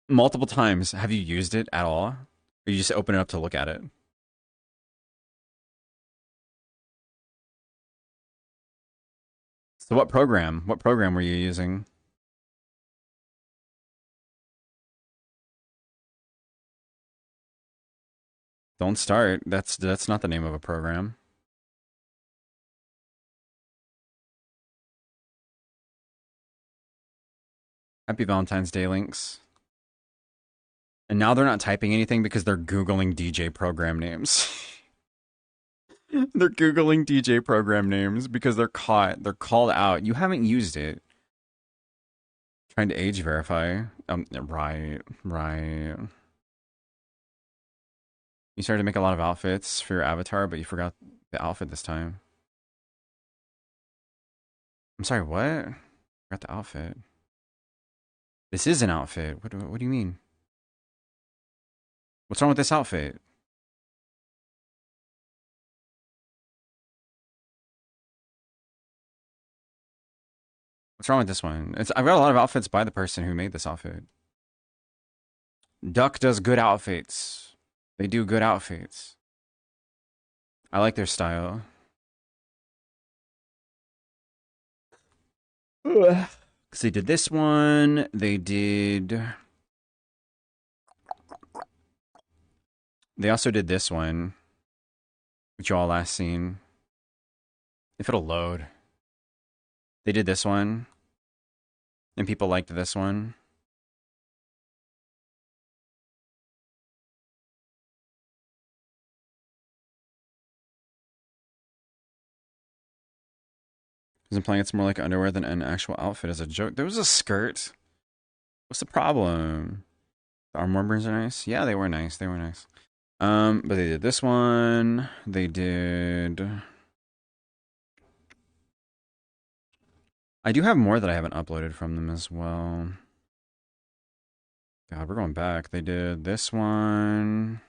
multiple times, have you used it at all? Or you just open it up to look at it? So what program? What program were you using? Don't start. That's not the name of a program. Happy Valentine's Day, Links. And now they're not typing anything because they're Googling DJ program names. They're Googling DJ program names because they're caught. They're called out. You haven't used it. Trying to age verify. Right. You started to make a lot of outfits for your avatar, but you forgot the outfit this time. I'm sorry, what? Forgot the outfit. This is an outfit. What do you mean? What's wrong with this outfit? What's wrong with this one? I've got a lot of outfits by the person who made this outfit. Duck does good outfits. They do good outfits. I like their style. Because they did this one. They also did this one, which you all last seen. If it'll load. They did this one. And people liked this one. Because implying it's more like underwear than an actual outfit as a joke. There was a skirt. What's the problem? The arm warmers are nice. Yeah, they were nice. They were nice. But they did this one. They did. I do have more that I haven't uploaded from them as well. God, we're going back. They did this one.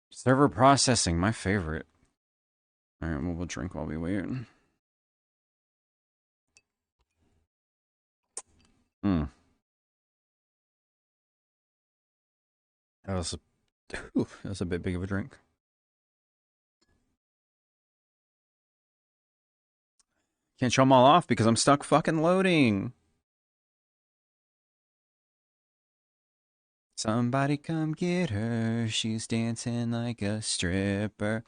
Server processing, my favorite. All right, well, we'll drink while we wait. That was Ooh, that's a bit big of a drink. Can't show them all off because I'm stuck fucking loading. Somebody come get her. She's dancing like a stripper.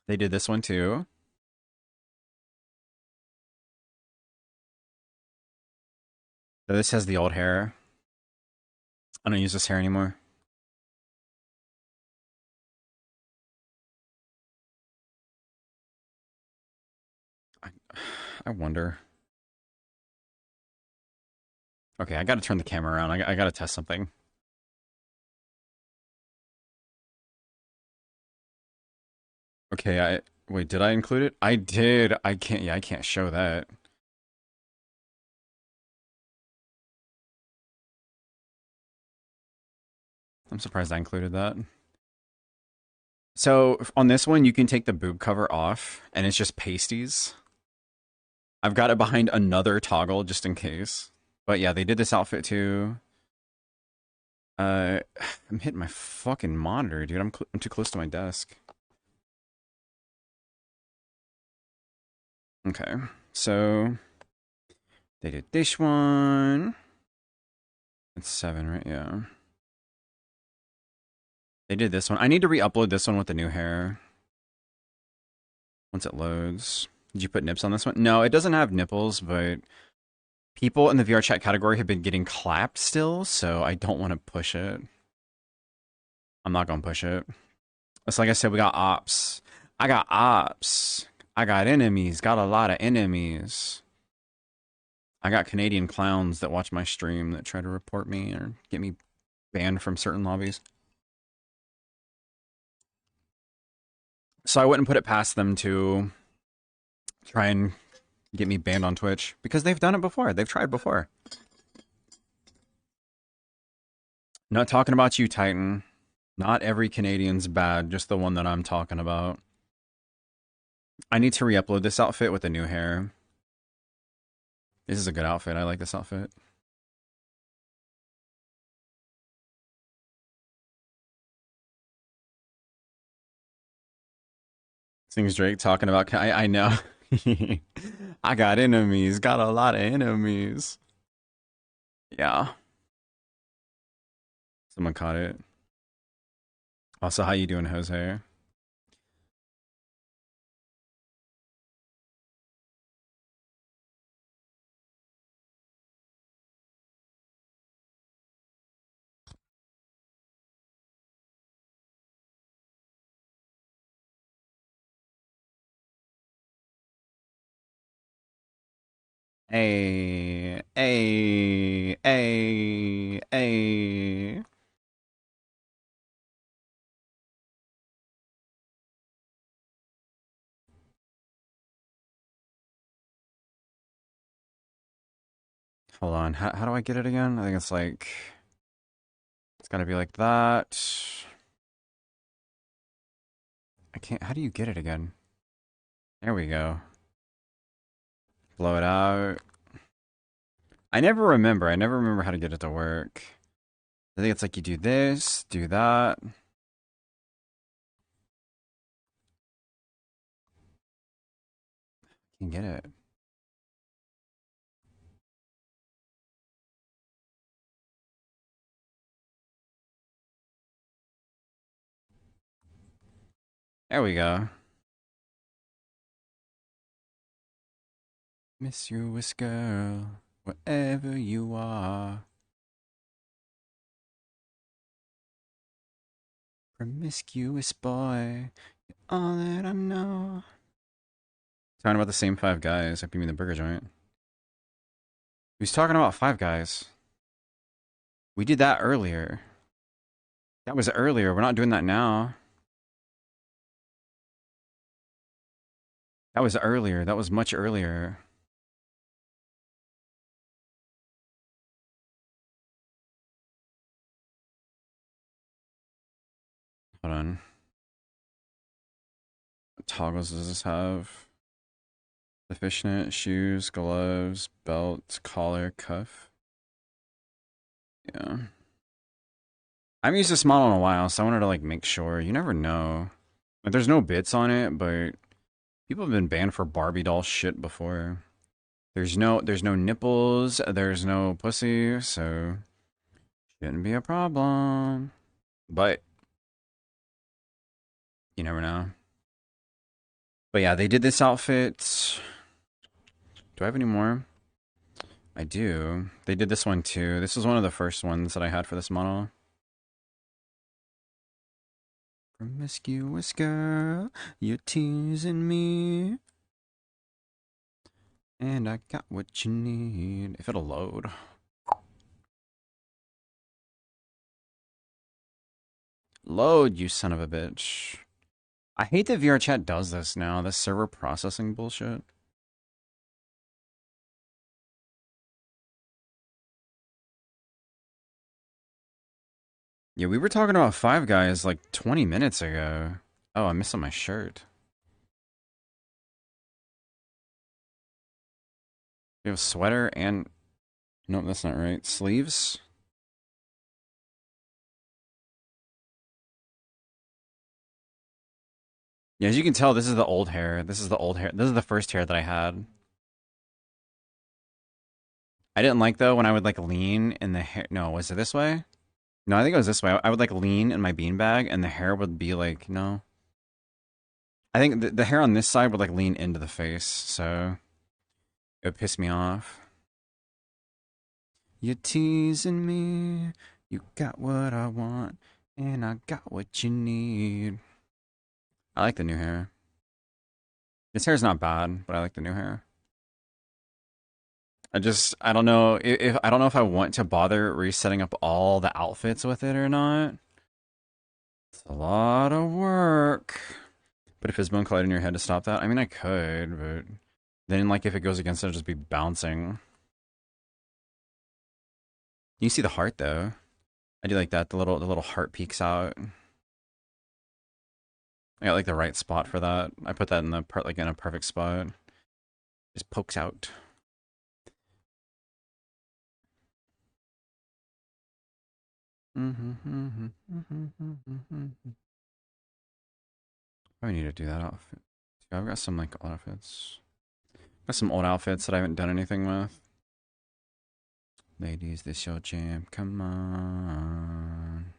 They did this one too. So this has the old hair. I don't use this hair anymore. I, I wonder. Okay, I gotta turn the camera around. I gotta test something. Okay, wait, did I include it? I did. I can't, yeah, I can't show that. I'm surprised I included that. So on this one, you can take the boob cover off, and it's just pasties. I've got it behind another toggle just in case. But yeah, they did this outfit too. I'm hitting my fucking monitor, dude. I'm too close to my desk. Okay, so they did this one. It's 7, right? Yeah. They did this one. I need to re-upload this one with the new hair. Once it loads. Did you put nips on this one? No, it doesn't have nipples, but people in the VR chat category have been getting clapped still, so I don't want to push it. I'm not going to push it. It's like I said, we got ops. I got ops. I got enemies. Got a lot of enemies. I got Canadian clowns that watch my stream that try to report me or get me banned from certain lobbies. So I wouldn't put it past them to try and get me banned on Twitch because they've done it before. They've tried before. Not talking about you, Titan. Not every Canadian's bad, just the one that I'm talking about. I need to re-upload this outfit with the new hair. This is a good outfit. I like this outfit. Sings Drake talking about. I know. I got enemies. Got a lot of enemies. Yeah. Someone caught it. Also, how you doing, Jose? Hey, hey, hey, hey. Hold on. How do I get it again? I think it's like, it's gotta be like that. I can't, how do you get it again? There we go. Blow it out. I never remember. I never remember how to get it to work. I think it's like you do this, do that. You can get it. There we go. Mischievous girl, wherever you are. Promiscuous boy, all that I know. Talking about the same 5 guys. Hope you mean the burger joint. Who's talking about 5 guys? We did that earlier. That was earlier. We're not doing that now. That was earlier. That was much earlier. Hold on. What toggles does this have? The fishnet, shoes, gloves, belt, collar, cuff. Yeah. I haven't used this model in a while, so I wanted to like make sure. You never know. Like, there's no bits on it, but people have been banned for Barbie doll shit before. There's no nipples, there's no pussy, so shouldn't be a problem. But you never know. But yeah, they did this outfit. Do I have any more? I do. They did this one too. This was one of the first ones that I had for this model. Promiscuous girl, you're teasing me. And I got what you need. If it'll load. Load, you son of a bitch. I hate that VRChat does this now, this server processing bullshit. Yeah, we were talking about Five Guys like 20 minutes ago. Oh, I'm missing my shirt. You have a sweater and... Nope, that's not right. Sleeves? Yeah, as you can tell, this is the old hair. This is the old hair. This is the first hair that I had. I didn't like, though, when I would, like, lean in the hair. No, was it this way? No, I think it was this way. I would, like, lean in my beanbag, and the hair would be, like, no. I think the hair on this side would, like, lean into the face, so... It would piss me off. You're teasing me. You got what I want, and I got what you need. I like the new hair. This hair's not bad, but I like the new hair. I don't know if I don't know if I want to bother resetting up all the outfits with it or not. It's a lot of work. But if Fizbone collided in your head to stop that, I mean I could, but then like if it goes against it, it'll just be bouncing. You see the heart though. I do like that. The little heart peeks out. I got like the right spot for that. I put that in the part like in a perfect spot. Just pokes out. I need to do that outfit. I've got some like old outfits. Got some old outfits that I haven't done anything with. Ladies, this your jam. Come on.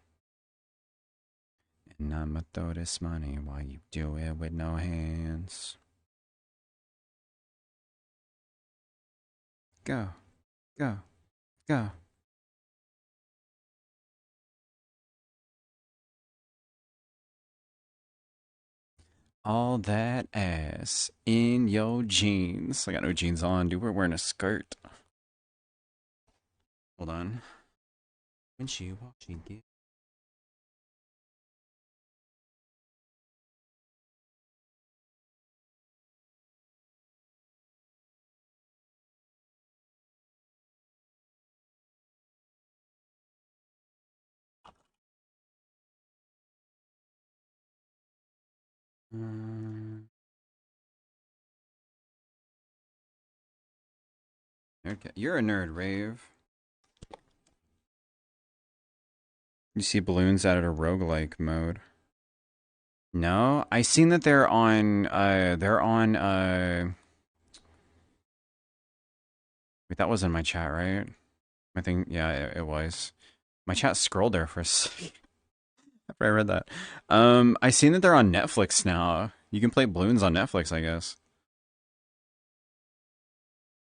And I'ma throw this money while you do it with no hands. Go, go, go. All that ass in your jeans. I got no jeans on, dude. We're wearing a skirt. Hold on. When she walks, she get. Okay. You're a nerd, Rave. You see balloons out of a roguelike mode. No, I seen that they're on wait, that was in my chat, right? I think yeah, it was. My chat scrolled there for a second after I read that. I seen that they're on Netflix now. You can play balloons on Netflix, I guess.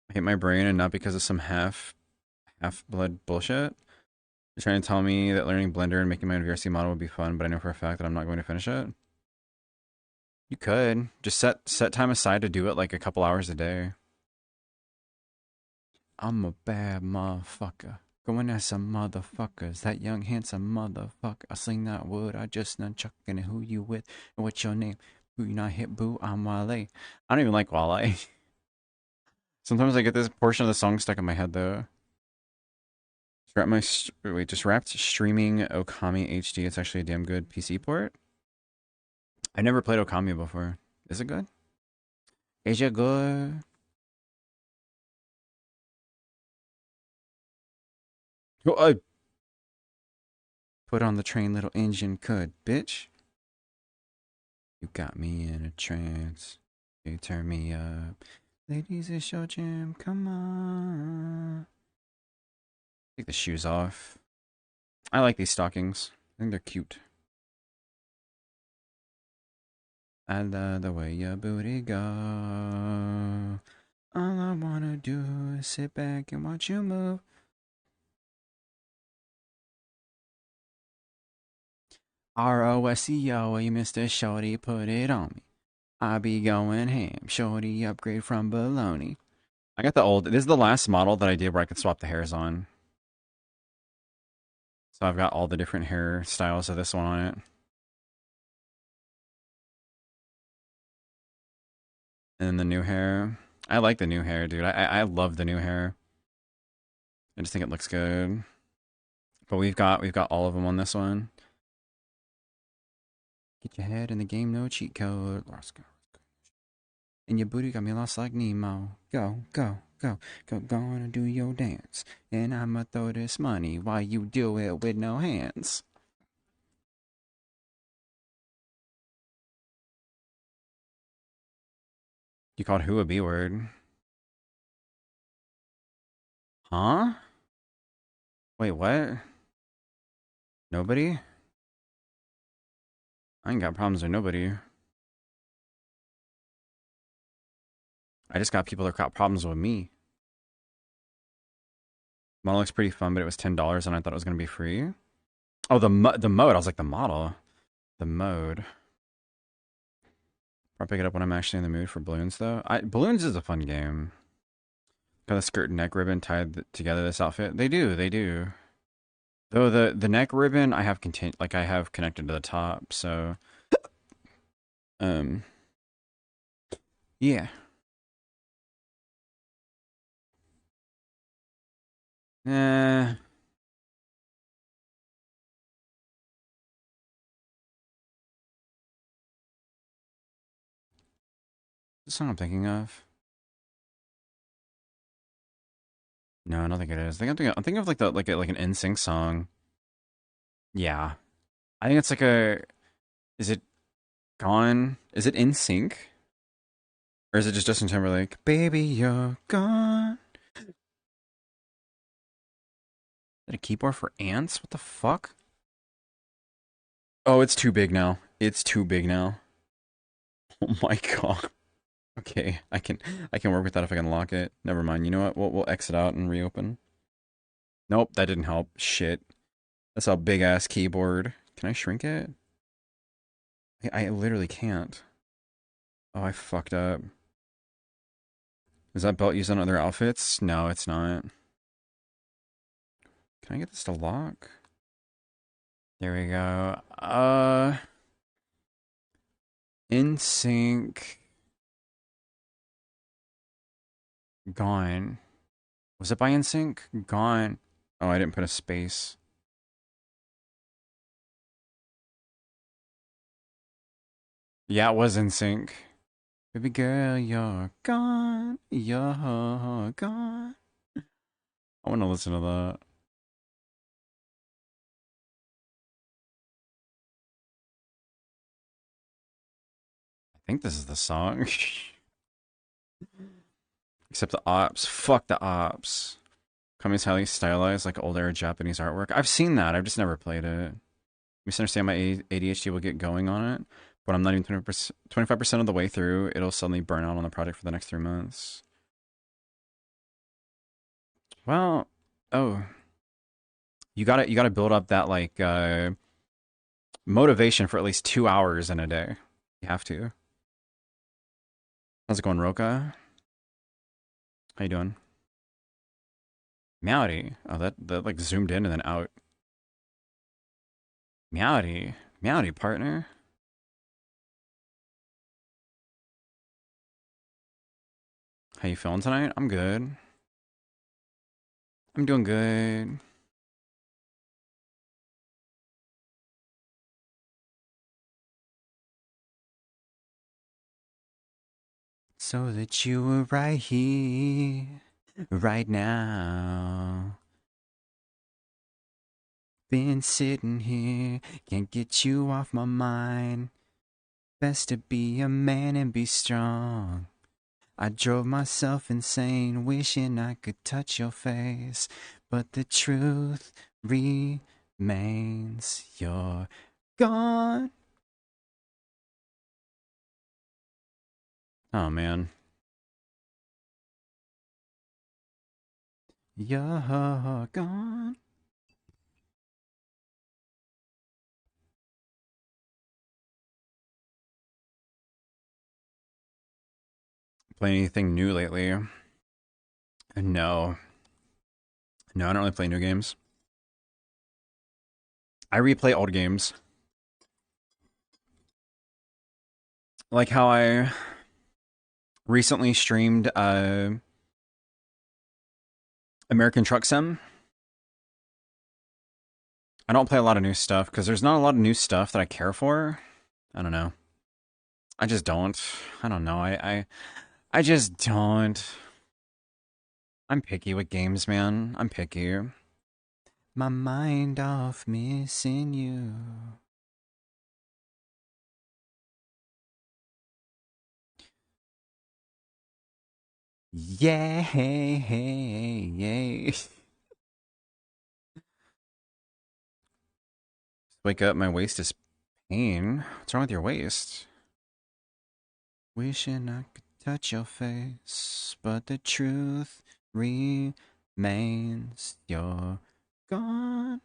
I hate my brain and not because of some half blood bullshit. You're trying to tell me that learning Blender and making my own VRC model would be fun, but I know for a fact that I'm not going to finish it. You could just set time aside to do it like a couple hours a day. I'm a bad motherfucker. Going at some motherfuckers. That young handsome motherfucker. I sling that wood. I just nunchucking it. Who you with? And what's your name? Who you not hit boo? I'm Wale. I don't even like Wale. Sometimes I get this portion of the song stuck in my head though. Just wrapped streaming Okami HD. It's actually a damn good PC port. I never played Okami before. Is it good? Is it good? Oh, Put on the train, little engine could, bitch. You got me in a trance. You turn me up. Ladies, it's your jam. Come on. Take the shoes off. I like these stockings. I think they're cute. I love the way your booty go. All I wanna do is sit back and watch you move. ROSEO, you Mr. Shorty, put it on me. I be going ham. Shorty, upgrade from baloney. I got the old. This is the last model that I did where I could swap the hairs on. So I've got all the different hairstyles of this one on it. And then the new hair. I like the new hair, dude. I love the new hair. I just think it looks good. But we've got all of them on this one. Get your head in the game, no cheat code. And your booty got me lost like Nemo. Go, go, go, go, gonna do your dance. And I'ma throw this money while you do it with no hands. You called who a B word? Huh? Wait, what? Nobody? I ain't got problems with nobody. I just got people that got problems with me. Model looks pretty fun, but it was $10 and I thought it was going to be free. Oh, the mode. I was like, the model. The mode. I'll pick it up when I'm actually in the mood for balloons, though. Balloons is a fun game. Got the skirt and neck ribbon tied together this outfit. They do, they do. Though the neck ribbon I have I have connected to the top, so yeah. Eh. The song I'm thinking of. No, I don't think it is. I'm thinking of like like an NSYNC song. Yeah. I think it's like a is it Gone? Is it NSYNC? Or is it just Justin Timberlake? Baby, you're gone. Is that a keyboard for ants? What the fuck? Oh, it's too big now. It's too big now. Oh my god. Okay, I can work with that if I can lock it. Never mind. You know what? We'll exit out and reopen. Nope, that didn't help. Shit. That's a big ass keyboard. Can I shrink it? I literally can't. Oh, I fucked up. Is that belt used on other outfits? No, it's not. Can I get this to lock? There we go. NSYNC. Gone. Was it by NSYNC? Gone. Oh, I didn't put a space. Yeah, it was NSYNC. Baby girl, you're gone. You're gone. I want to listen to that. I think this is the song. Except the ops. Fuck the ops. Kami's highly stylized like old era Japanese artwork. I've seen that. I've just never played it. Misunderstand my ADHD will get going on it, but I'm not even 25% of the way through. It'll suddenly burn out on the project for the next 3 months. Well, oh, you gotta build up that like motivation for at least 2 hours in a day. You have to. How's it going, Roka? How you doing? Meowdy. Oh, that like zoomed in and then out. Meowdy. Meowdy, partner. How you feeling tonight? I'm good. I'm doing good. So that you were right here, right now. Been sitting here, can't get you off my mind. Best to be a man and be strong. I drove myself insane, wishing I could touch your face. But the truth remains, you're gone. Oh man. You're gone. Play anything new lately? No. No, I don't really play new games. I replay old games. Like how I recently streamed American Truck Sim. I don't play a lot of new stuff because there's not a lot of new stuff that I care for. I don't know. I just don't. I don't know. I just don't. I'm picky with games, man. I'm picky. My mind off missing you. Yay. Wake up, my waist is pain. What's wrong with your waist? Wishing I could touch your face, but the truth remains, you're gone.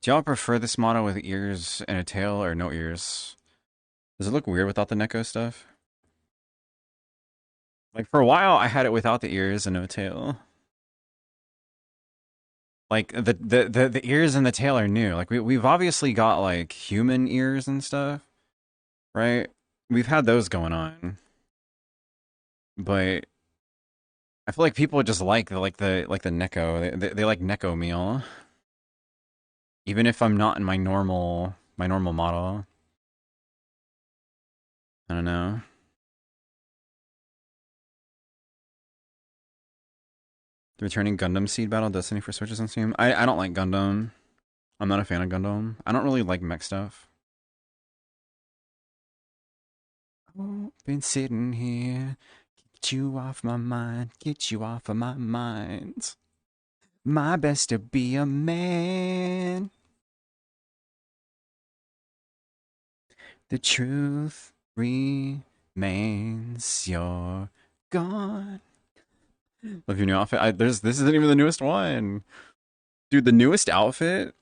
Do y'all prefer this model with ears and a tail or no ears? Does it look weird without the Neko stuff? Like for a while I had it without the ears and no tail. Like the ears and the tail are new. Like we've obviously got like human ears and stuff, right? We've had those going on. But I feel like people just like the Neko. They like Neko meal. Even if I'm not in my normal model. I don't know. The returning Gundam Seed Battle Destiny for Switches on Steam. I don't like Gundam. I'm not a fan of Gundam. I don't really like mech stuff. Oh, been sitting here, get you off my mind, get you off of my mind. My best to be a man. The truth remains, you're gone. Love your new outfit. This isn't even the newest one. Dude, the newest outfit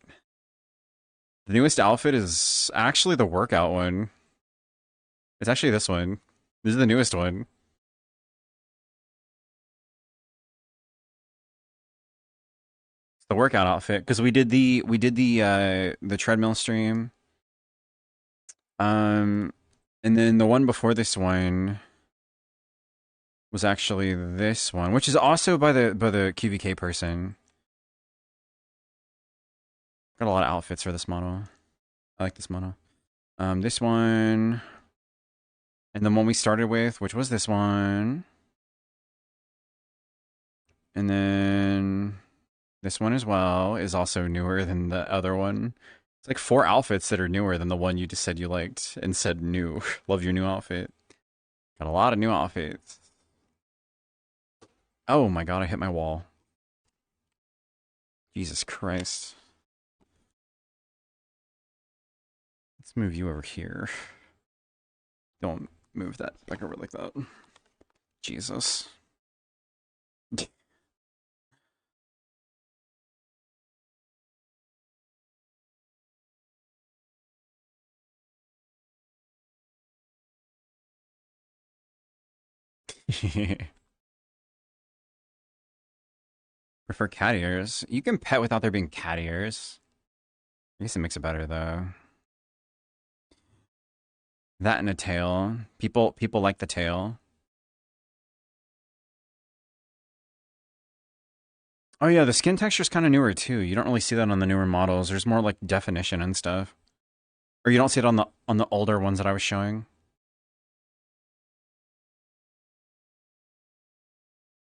is actually the workout one. It's actually this one. This is the newest one. It's the workout outfit because we did the treadmill stream. And then the one before this one was actually this one, which is also by the QVK person. Got a lot of outfits for this model. I like this model. This one, and the one we started with, which was this one, and then this one as well is also newer than the other one. It's like 4 outfits that are newer than the one you just said you liked and said new. Love your new outfit. Got a lot of new outfits. Oh my god, I hit my wall. Jesus Christ. Let's move you over here. Don't move that back over like that. Jesus. Prefer cat ears. You can pet without there being cat ears. I guess it makes it better though. That and a tail. People like the tail. Oh yeah, the skin texture is kind of newer too. You don't really see that on the newer models. There's more like definition and stuff. Or you don't see it on the older ones that I was showing.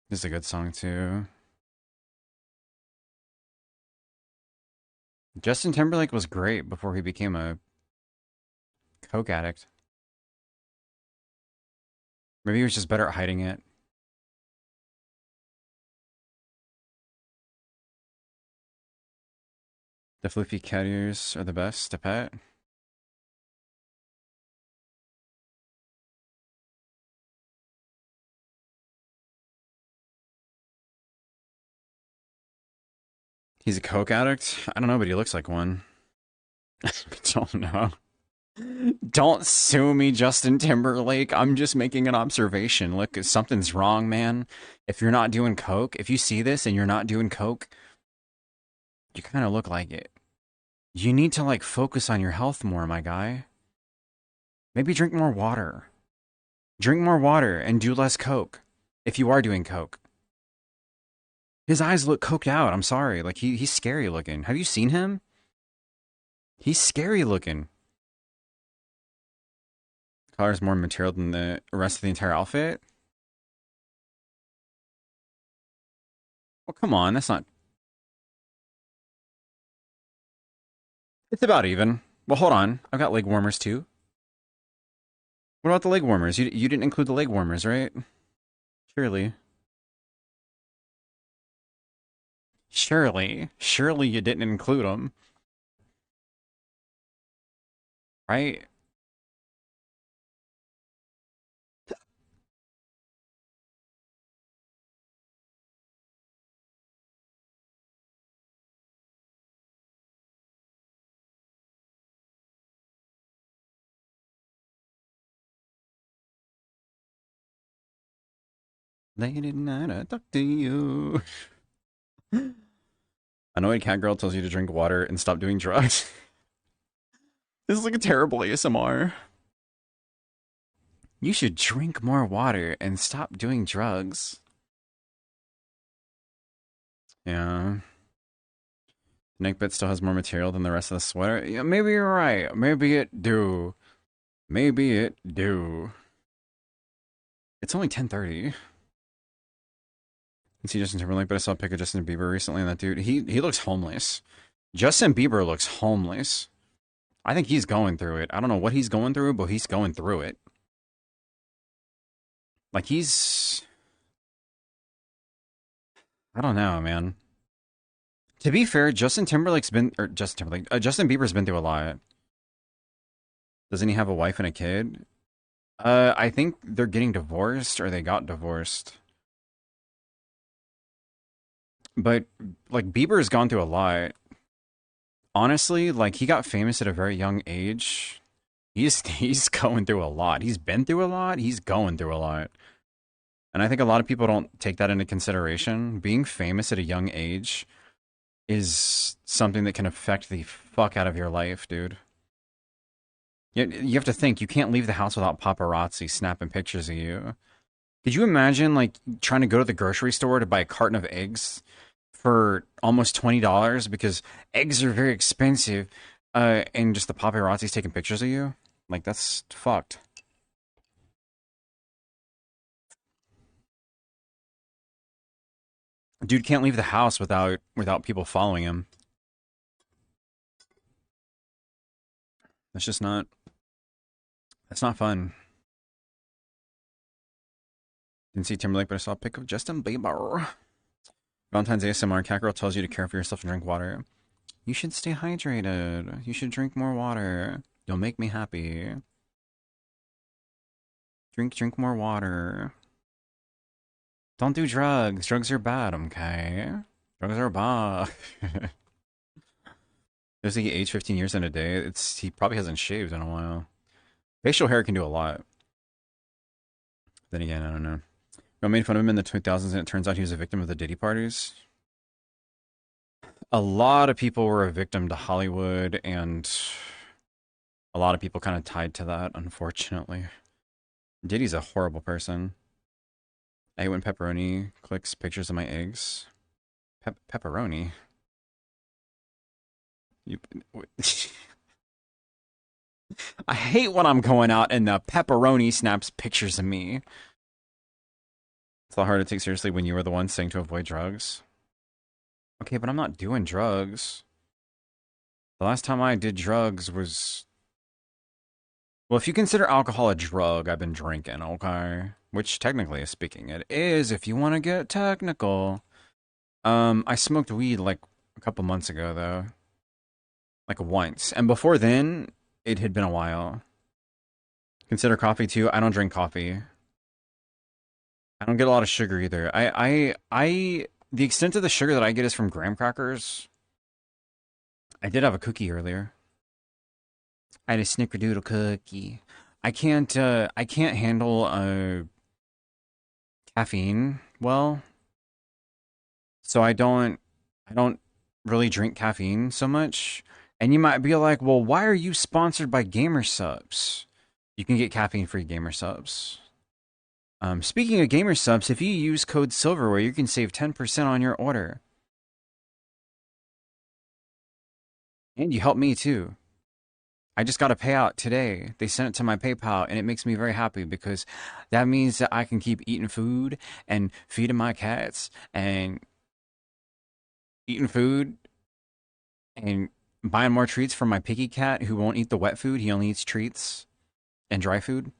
This is a good song too. Justin Timberlake was great before he became a coke addict. Maybe he was just better at hiding it. The floofy cat ears are the best to pet. He's a coke addict? I don't know, but he looks like one. I don't know. Don't sue me, Justin Timberlake. I'm just making an observation. Look, something's wrong, man. If you're not doing coke, if you see this and you're not doing coke, you kind of look like it. You need to, like, focus on your health more, my guy. Maybe drink more water. Drink more water and do less coke if you are doing coke. His eyes look coked out. I'm sorry. Like, he's scary looking. Have you seen him? He's scary looking. Color's more material than the rest of the entire outfit. Well, come on. That's not... It's about even. Well, hold on. I've got leg warmers, too. What about the leg warmers? You didn't include the leg warmers, right? Surely. Surely you didn't include them. Right? Late at night, I talk to you. Annoyed cat girl tells you to drink water and stop doing drugs. This is like a terrible ASMR. You should drink more water and stop doing drugs. Yeah. Neckbit still has more material than the rest of the sweater. Yeah, maybe you're right. Maybe it do. Maybe it do. It's only 10:30. I see Justin Timberlake, but I saw a pic of Justin Bieber recently, and that dude, he looks homeless. Justin Bieber looks homeless. I think he's going through it. I don't know what he's going through, but he's going through it. Like, he's... I don't know, man. To be fair, Justin Bieber's been through a lot. Doesn't he have a wife and a kid? I think they're getting divorced, or they got divorced. But, like, Bieber's gone through a lot. Honestly, like, he got famous at a very young age. He's going through a lot. He's been through a lot. He's going through a lot. And I think a lot of people don't take that into consideration. Being famous at a young age is something that can affect the fuck out of your life, dude. You have to think, you can't leave the house without paparazzi snapping pictures of you. Could you imagine, like, trying to go to the grocery store to buy a carton of eggs for almost $20 because eggs are very expensive, and just the paparazzi's taking pictures of you? Like, that's fucked. Dude can't leave the house without people following him. That's just not... That's not fun. Didn't see Timberlake, but I saw a pic of Justin Bieber. Valentine's ASMR. Cat girl tells you to care for yourself and drink water. You should stay hydrated. You should drink more water. You'll make me happy. Drink more water. Don't do drugs. Drugs are bad, okay? Drugs are bad. There's like he aged 15 years in a day. He probably hasn't shaved in a while. Facial hair can do a lot. Then again, I don't know. I made fun of him in the 2000s, and it turns out he was a victim of the Diddy parties. A lot of people were a victim to Hollywood, and a lot of people kind of tied to that, unfortunately. Diddy's a horrible person. I hate when Pepperoni clicks pictures of my eggs. Pepperoni? I hate when I'm going out and the Pepperoni snaps pictures of me. It's a lot hard to take seriously when you were the one saying to avoid drugs. Okay, but I'm not doing drugs. The last time I did drugs was, well, if you consider alcohol a drug, I've been drinking, okay? Which technically speaking it is, if you want to get technical. I smoked weed like a couple months ago though. Like once. And before then, it had been a while. Consider coffee too. I don't drink coffee. I don't get a lot of sugar either. The extent of the sugar that I get is from graham crackers. I did have a cookie earlier. I had a snickerdoodle cookie. I can't handle, caffeine well. So I don't really drink caffeine so much. And you might be like, well, why are you sponsored by Gamer Subs? You can get caffeine-free Gamer Subs. Speaking of Gamer Subs, if you use code Silverware, you can save 10% on your order. And you help me too. I just got a payout today. They sent it to my PayPal, and it makes me very happy because that means that I can keep eating food and feeding my cats and eating food and buying more treats for my picky cat who won't eat the wet food. He only eats treats and dry food.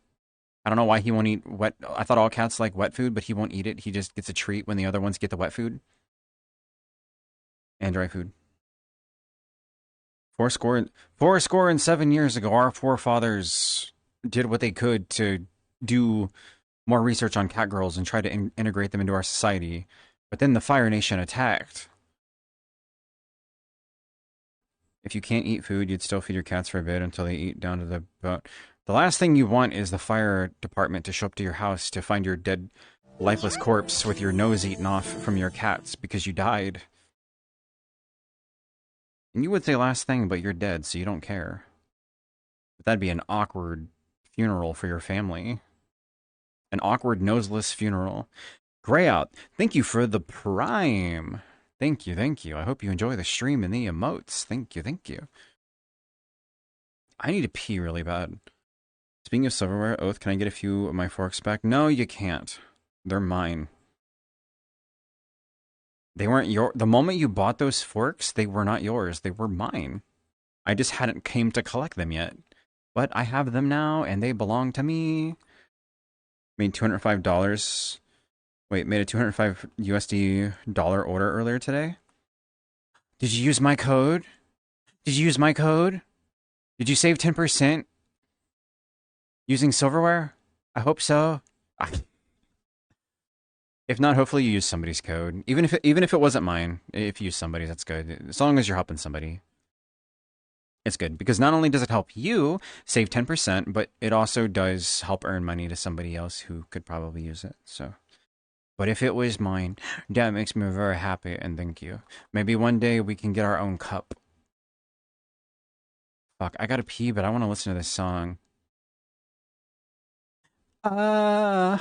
I don't know why he won't eat wet. I thought all cats like wet food, but he won't eat it. He just gets a treat when the other ones get the wet food and dry food. Four score and 7 years ago, our forefathers did what they could to do more research on cat girls and try to integrate them into our society. But then the Fire Nation attacked. If you can't eat food, you'd still feed your cats for a bit until they eat down to the bone. The last thing you want is the fire department to show up to your house to find your dead, lifeless corpse with your nose eaten off from your cats because you died. And you would say last thing, but you're dead, so you don't care. But that'd be an awkward funeral for your family. An awkward, noseless funeral. Greyout, thank you for the prime. Thank you, thank you. I hope you enjoy the stream and the emotes. Thank you, thank you. I need to pee really bad. Speaking of silverware, Oath, can I get a few of my forks back? No, you can't. They're mine. They weren't your. The moment you bought those forks, they were not yours. They were mine. I just hadn't came to collect them yet. But I have them now, and they belong to me. Made $205. Wait, made a 205 USD dollar order earlier today. Did you use my code? Did you use my code? Did you save 10% using silverware? I hope so. If not, hopefully you use somebody's code. Even if it wasn't mine, if you use somebody's, that's good. As long as you're helping somebody. It's good because not only does it help you save 10%, but it also does help earn money to somebody else who could probably use it. So, but if it was mine, that makes me very happy and thank you. Maybe one day we can get our own cup. Fuck, I gotta pee, but I want to listen to this song. Oh,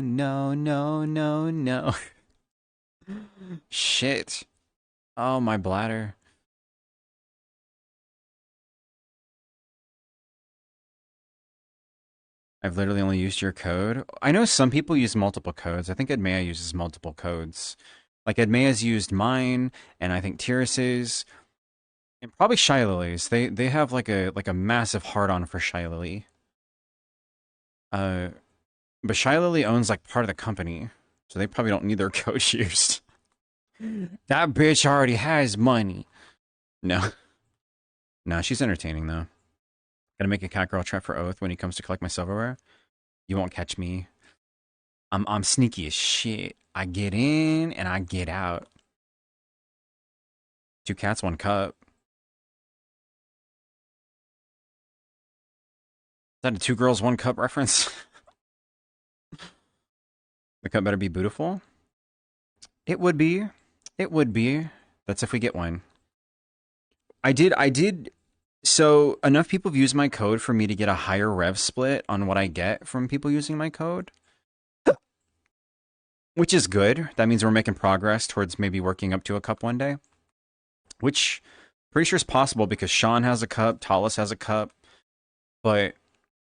no, no, no, no. Shit. Oh, my bladder. I've literally only used your code. I know some people use multiple codes. I think Edmea uses multiple codes. Like Edmea's used mine, and I think Tyrus's, and probably Shylili's. They have like a massive hard-on for Shylily. But Shylily owns like part of the company, so they probably don't need their code used. That bitch already has money. No. No, she's entertaining though. Gotta make a cat girl trap for Oath when he comes to collect my silverware. You won't catch me. I'm sneaky as shit. I get in and I get out. 2 cats, 1 cup. Is that a 2 girls, 1 cup reference? The cup better be beautiful. It would be. It would be. That's if we get one. I did. So enough people have used my code for me to get a higher rev split on what I get from people using my code. Which is good. That means we're making progress towards maybe working up to a cup one day. Which pretty sure is possible because Sean has a cup, Talus has a cup. But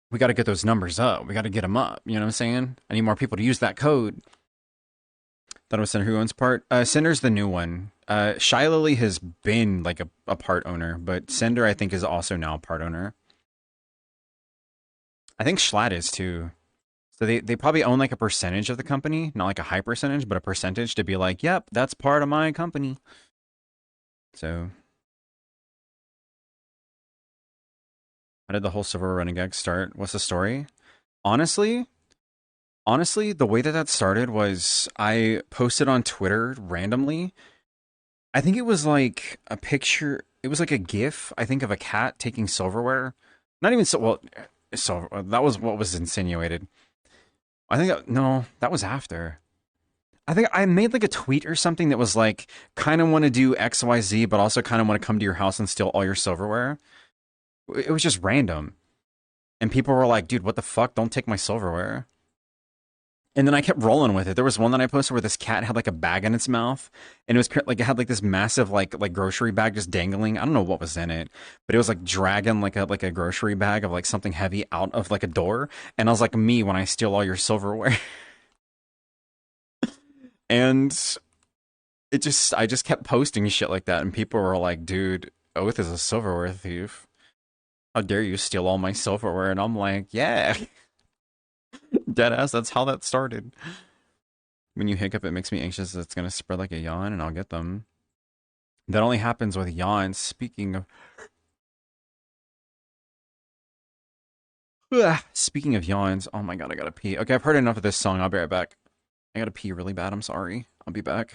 we got to get those numbers up. We got to get them up. You know what I'm saying? I need more people to use that code. That was Cinder who owns part. Cinder's the new one. Shy Lily has been like a part owner, but Cinder I think is also now a part owner. I think Schlatt is too. So they probably own like a percentage of the company, not like a high percentage, but a percentage to be like, yep, that's part of my company. So how did the whole Silver Renegade start? What's the story? Honestly, honestly, the way that that started was I posted on Twitter randomly. I think it was like a picture. It was like a GIF. I think of a cat taking silverware. Not even so well. So that was what was insinuated. I think no, that was after. I think I made like a tweet or something that was like, kind of want to do X, Y, Z, but also kind of want to come to your house and steal all your silverware. It was just random, and people were like, "Dude, what the fuck? Don't take my silverware." And then I kept rolling with it. There was one that I posted where this cat had like a bag in its mouth, and it was like it had like this massive like grocery bag just dangling. I don't know what was in it, but it was like dragging like a grocery bag of like something heavy out of like a door. And I was like, me when I steal all your silverware. And I just kept posting shit like that, and people were like, "Dude, Oath is a silverware thief. How dare you steal all my silverware?" And I'm like, "Yeah, dead ass. That's how that started." When you hiccup, it makes me anxious. It's gonna spread like a yawn, and I'll get them. That only happens with yawns. Speaking of yawns, oh my god, I gotta pee. Okay, I've heard enough of this song. I'll be right back. I gotta pee really bad. I'm sorry. I'll be back.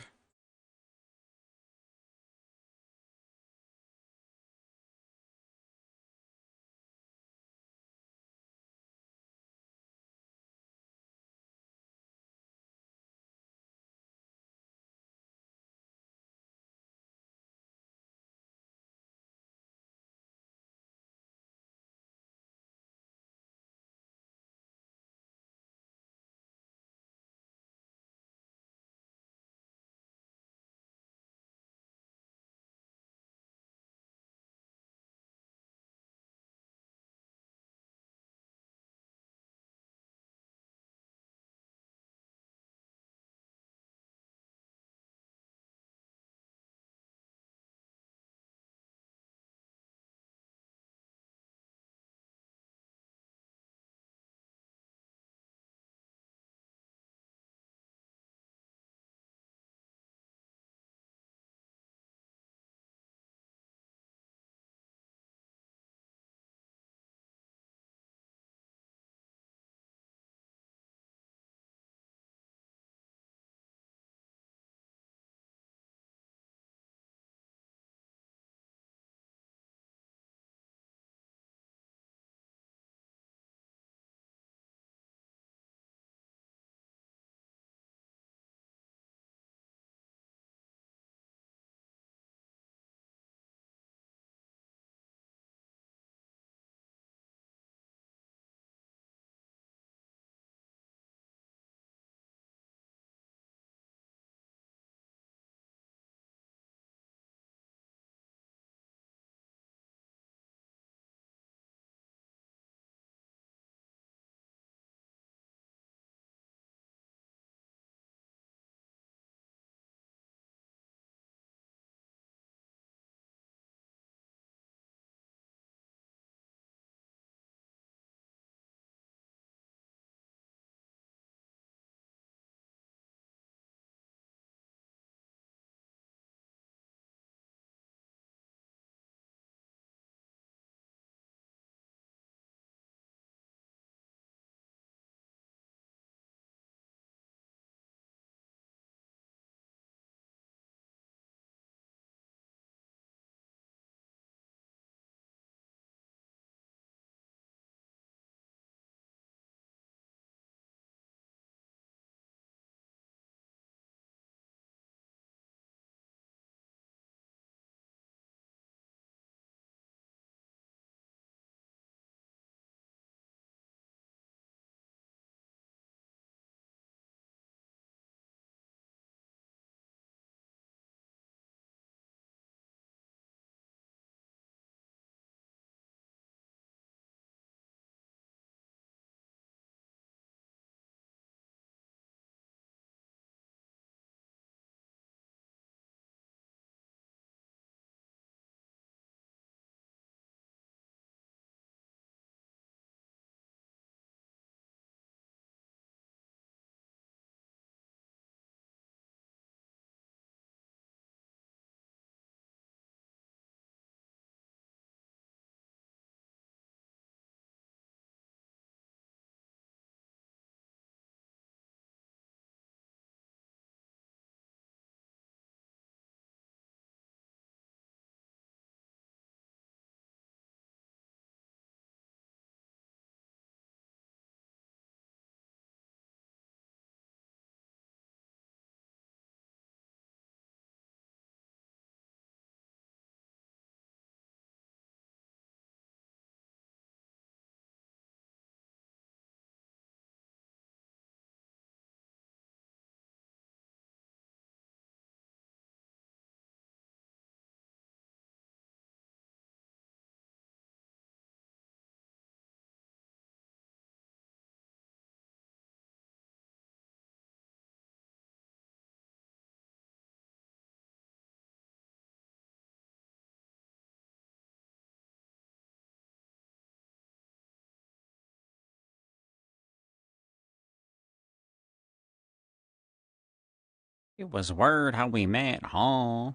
It was word how we met, huh?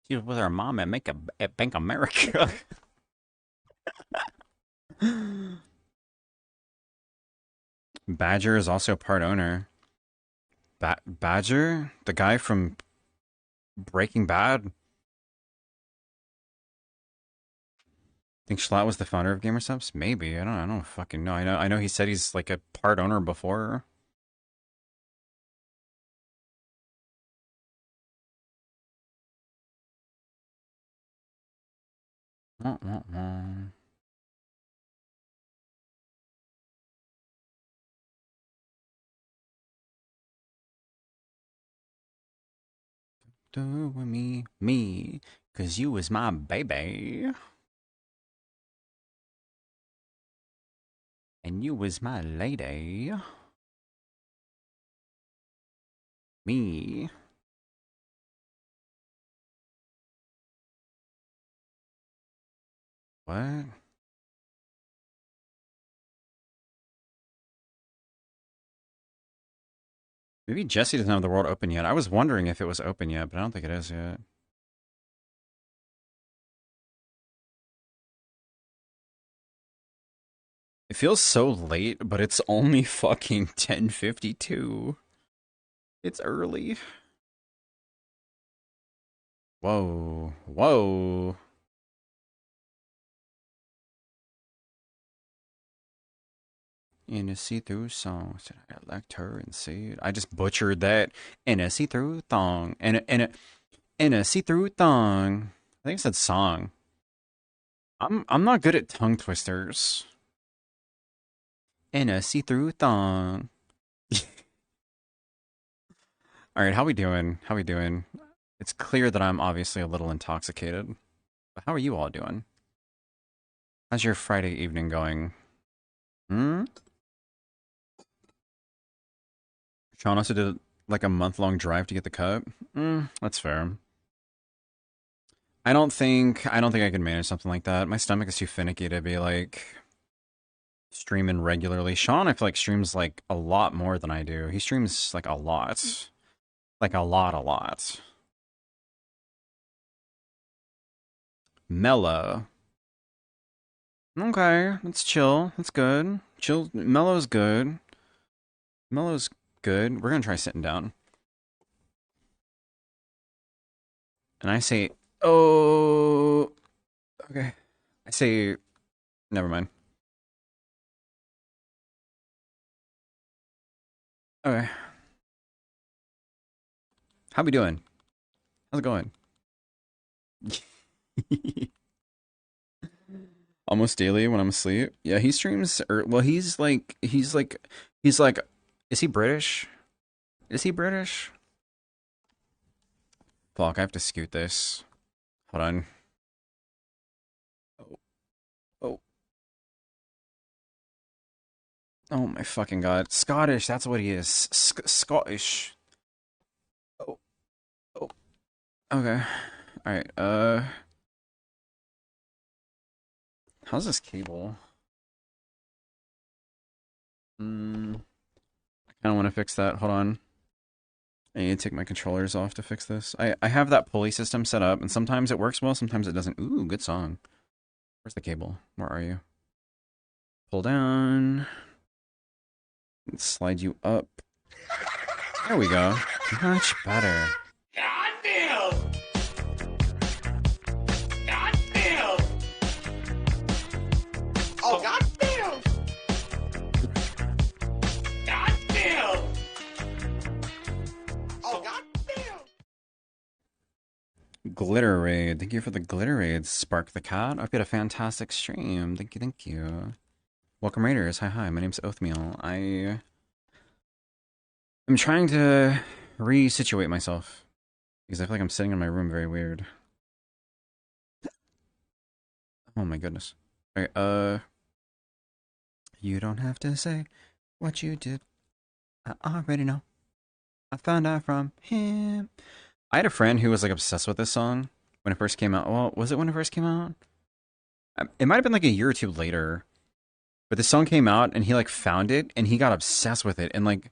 She was with her mom at Bank America. Badger is also part owner. Badger? The guy from Breaking Bad? Think Schlatt was the founder of GamerSubs? Maybe. I don't fucking know. I know he said he's like a part owner before. Wah, wah, wah. Do with me, 'cause you was my baby. And you was my lady. Me. What? Maybe Jesse doesn't have the world open yet. I was wondering if it was open yet, but I don't think it is yet. It feels so late, but it's only fucking 10:52. It's early. Whoa. Whoa. In a see-through song, said I elect her and said I just butchered that. In a see-through thong. In a see-through thong. I think it said song. I'm not good at tongue twisters. In a see-through thong. Alright, how we doing? How we doing? It's clear that I'm obviously a little intoxicated. But how are you all doing? How's your Friday evening going? Hmm? Sean also did like a month-long drive to get the cut. That's fair. I don't think I can manage something like that. My stomach is too finicky to be like streaming regularly. Sean, I feel like streams like a lot more than I do. He streams like a lot. Like a lot. Mellow. Okay, that's chill. That's good. Chill. Mellow's good. Mellow's good. We're gonna try sitting down. And I say, oh, okay. I say, never mind. Okay. How we doing? How's it going? Almost daily when I'm asleep. Yeah, he streams. Well, he's like. Is he British? Is he British? Fuck, I have to scoot this. Hold on. Oh, oh, oh my fucking god! Scottish. That's what he is. Scottish. Oh, oh. Okay. All right. How's this cable? I kind of want to fix that. Hold on. I need to take my controllers off to fix this. I have that pulley system set up, and sometimes it works well, sometimes it doesn't. Ooh, good song. Where's the cable? Where are you? Pull down. Slide you up. There we go. Much better.
Goddamn! Goddamn! Oh, goddamn! Goddamn! Oh, goddamn!
Glitter Raid. Thank you for the Glitter Raid. Spark the Cat. I've got a fantastic stream. Thank you, thank you. Welcome, Raiders. Hi. My name's Oathmeal. I'm trying to resituate myself because I feel like I'm sitting in my room very weird. Oh my goodness. Okay, you don't have to say what you did. I already know. I found out from him. I had a friend who was like obsessed with this song when it first came out. Well, was it when it first came out? It might have been like a year or two later. But the song came out and he like found it and he got obsessed with it. And like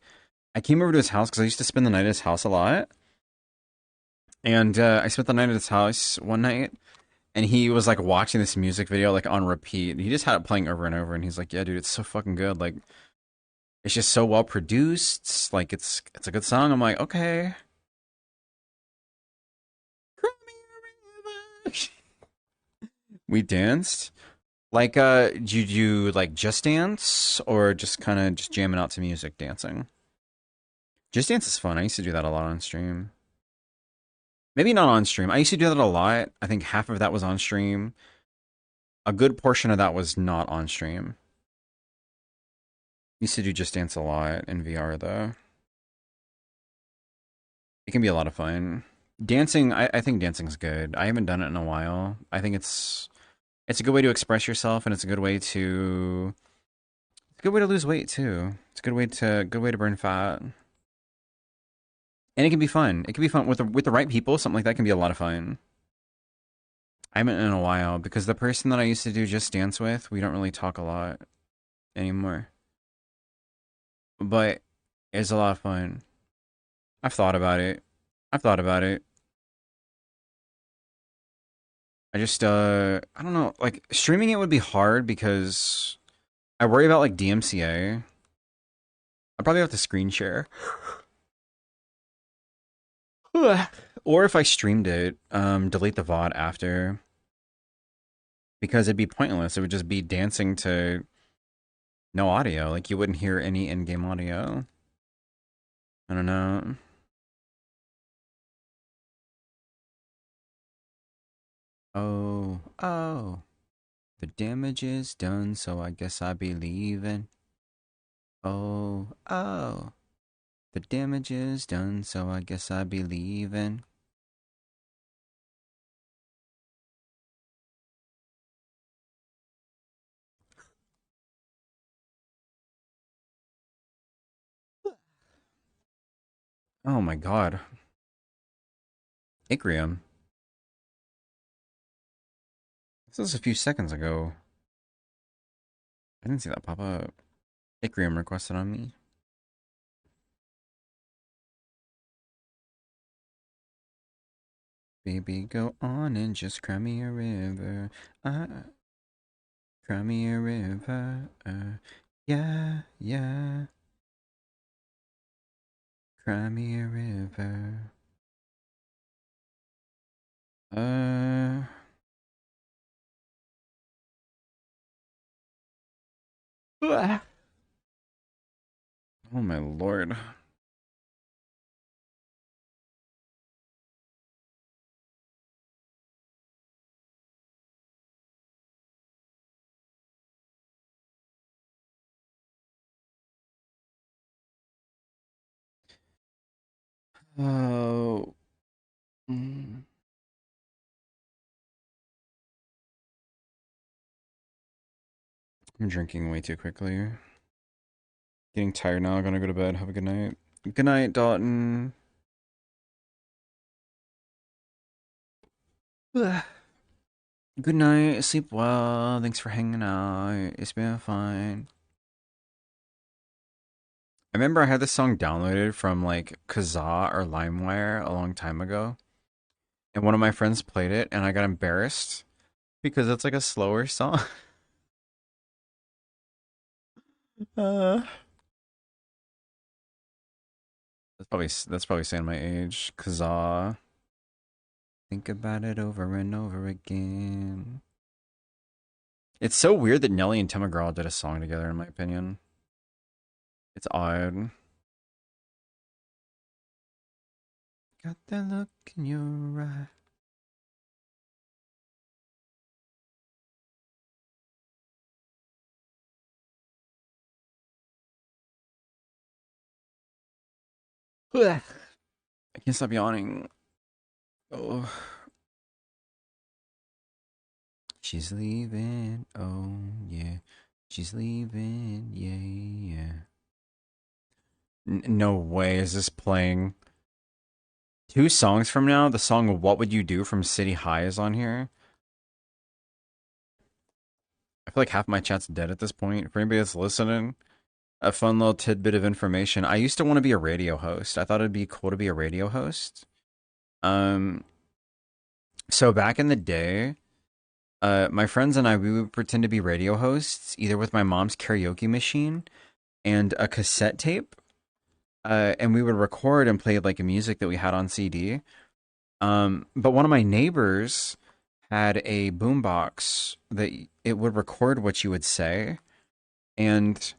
I came over to his house because I used to spend the night at his house a lot. And I spent the night at his house one night, and he was like watching this music video like on repeat. He just had it playing over and over, and he's like, "Yeah, dude, it's so fucking good. Like, it's just so well produced. Like, it's a good song." I'm like, "Okay." We danced. Like, did you do like just dance or just kind of just jamming out to music dancing? Just dance is fun. I used to do that a lot on stream. Maybe not on stream. I used to do that a lot. I think half of that was on stream. A good portion of that was not on stream. Used to do just dance a lot in VR though. It can be a lot of fun. Dancing, I think dancing's good. I haven't done it in a while. I think it's a good way to express yourself, and it's a good way to lose weight too. It's a good way to burn fat. And it can be fun. It can be fun with the right people. Something like that can be a lot of fun. I haven't in a while because the person that I used to do just dance with, we don't really talk a lot anymore. But it's a lot of fun. I've thought about it. I've thought about it. I just I don't know, like streaming it would be hard because I worry about like DMCA. I'd probably have to screen share. Or if I streamed it, delete the VOD after. Because it'd be pointless. It would just be dancing to no audio. Like you wouldn't hear any in-game audio. I don't know. Oh, oh. The damage is done, so I guess I be leaving. Oh, oh. The damage is done, so I guess I be leaving. Oh my god. Icrium. This was a few seconds ago. I didn't see that pop up. Icrium requested on me. Baby, go on and just cry me a river. Cry me a river. Yeah, yeah. Cry me a river. Oh my lord. Oh. Mm. I'm drinking way too quickly. Getting tired now. Gonna go to bed. Have a good night. Good night, Dalton. Ugh. Good night. Sleep well. Thanks for hanging out. It's been fun. I remember I had this song downloaded from like Kazaa or LimeWire a long time ago. And one of my friends played it and I got embarrassed because it's like a slower song. uh, that's probably saying my age. Kazaa. Think about it over and over again. It's so weird that Nelly and Tim McGraw did a song together, in my opinion. It's odd. Got that look in your eye. Ugh. I can't stop yawning. Oh. She's leaving. Oh, yeah. She's leaving. Yeah, yeah. No way is this playing. 2 songs from now, the song What Would You Do from City High is on here. I feel like half my chat's dead at this point. For anybody that's listening, a fun little tidbit of information. I used to want to be a radio host. I thought it'd be cool to be a radio host. Um, so back in the day, my friends and I, we would pretend to be radio hosts, either with my mom's karaoke machine and a cassette tape. And we would record and play like music that we had on CD. But one of my neighbors had a boombox that it would record what you would say. And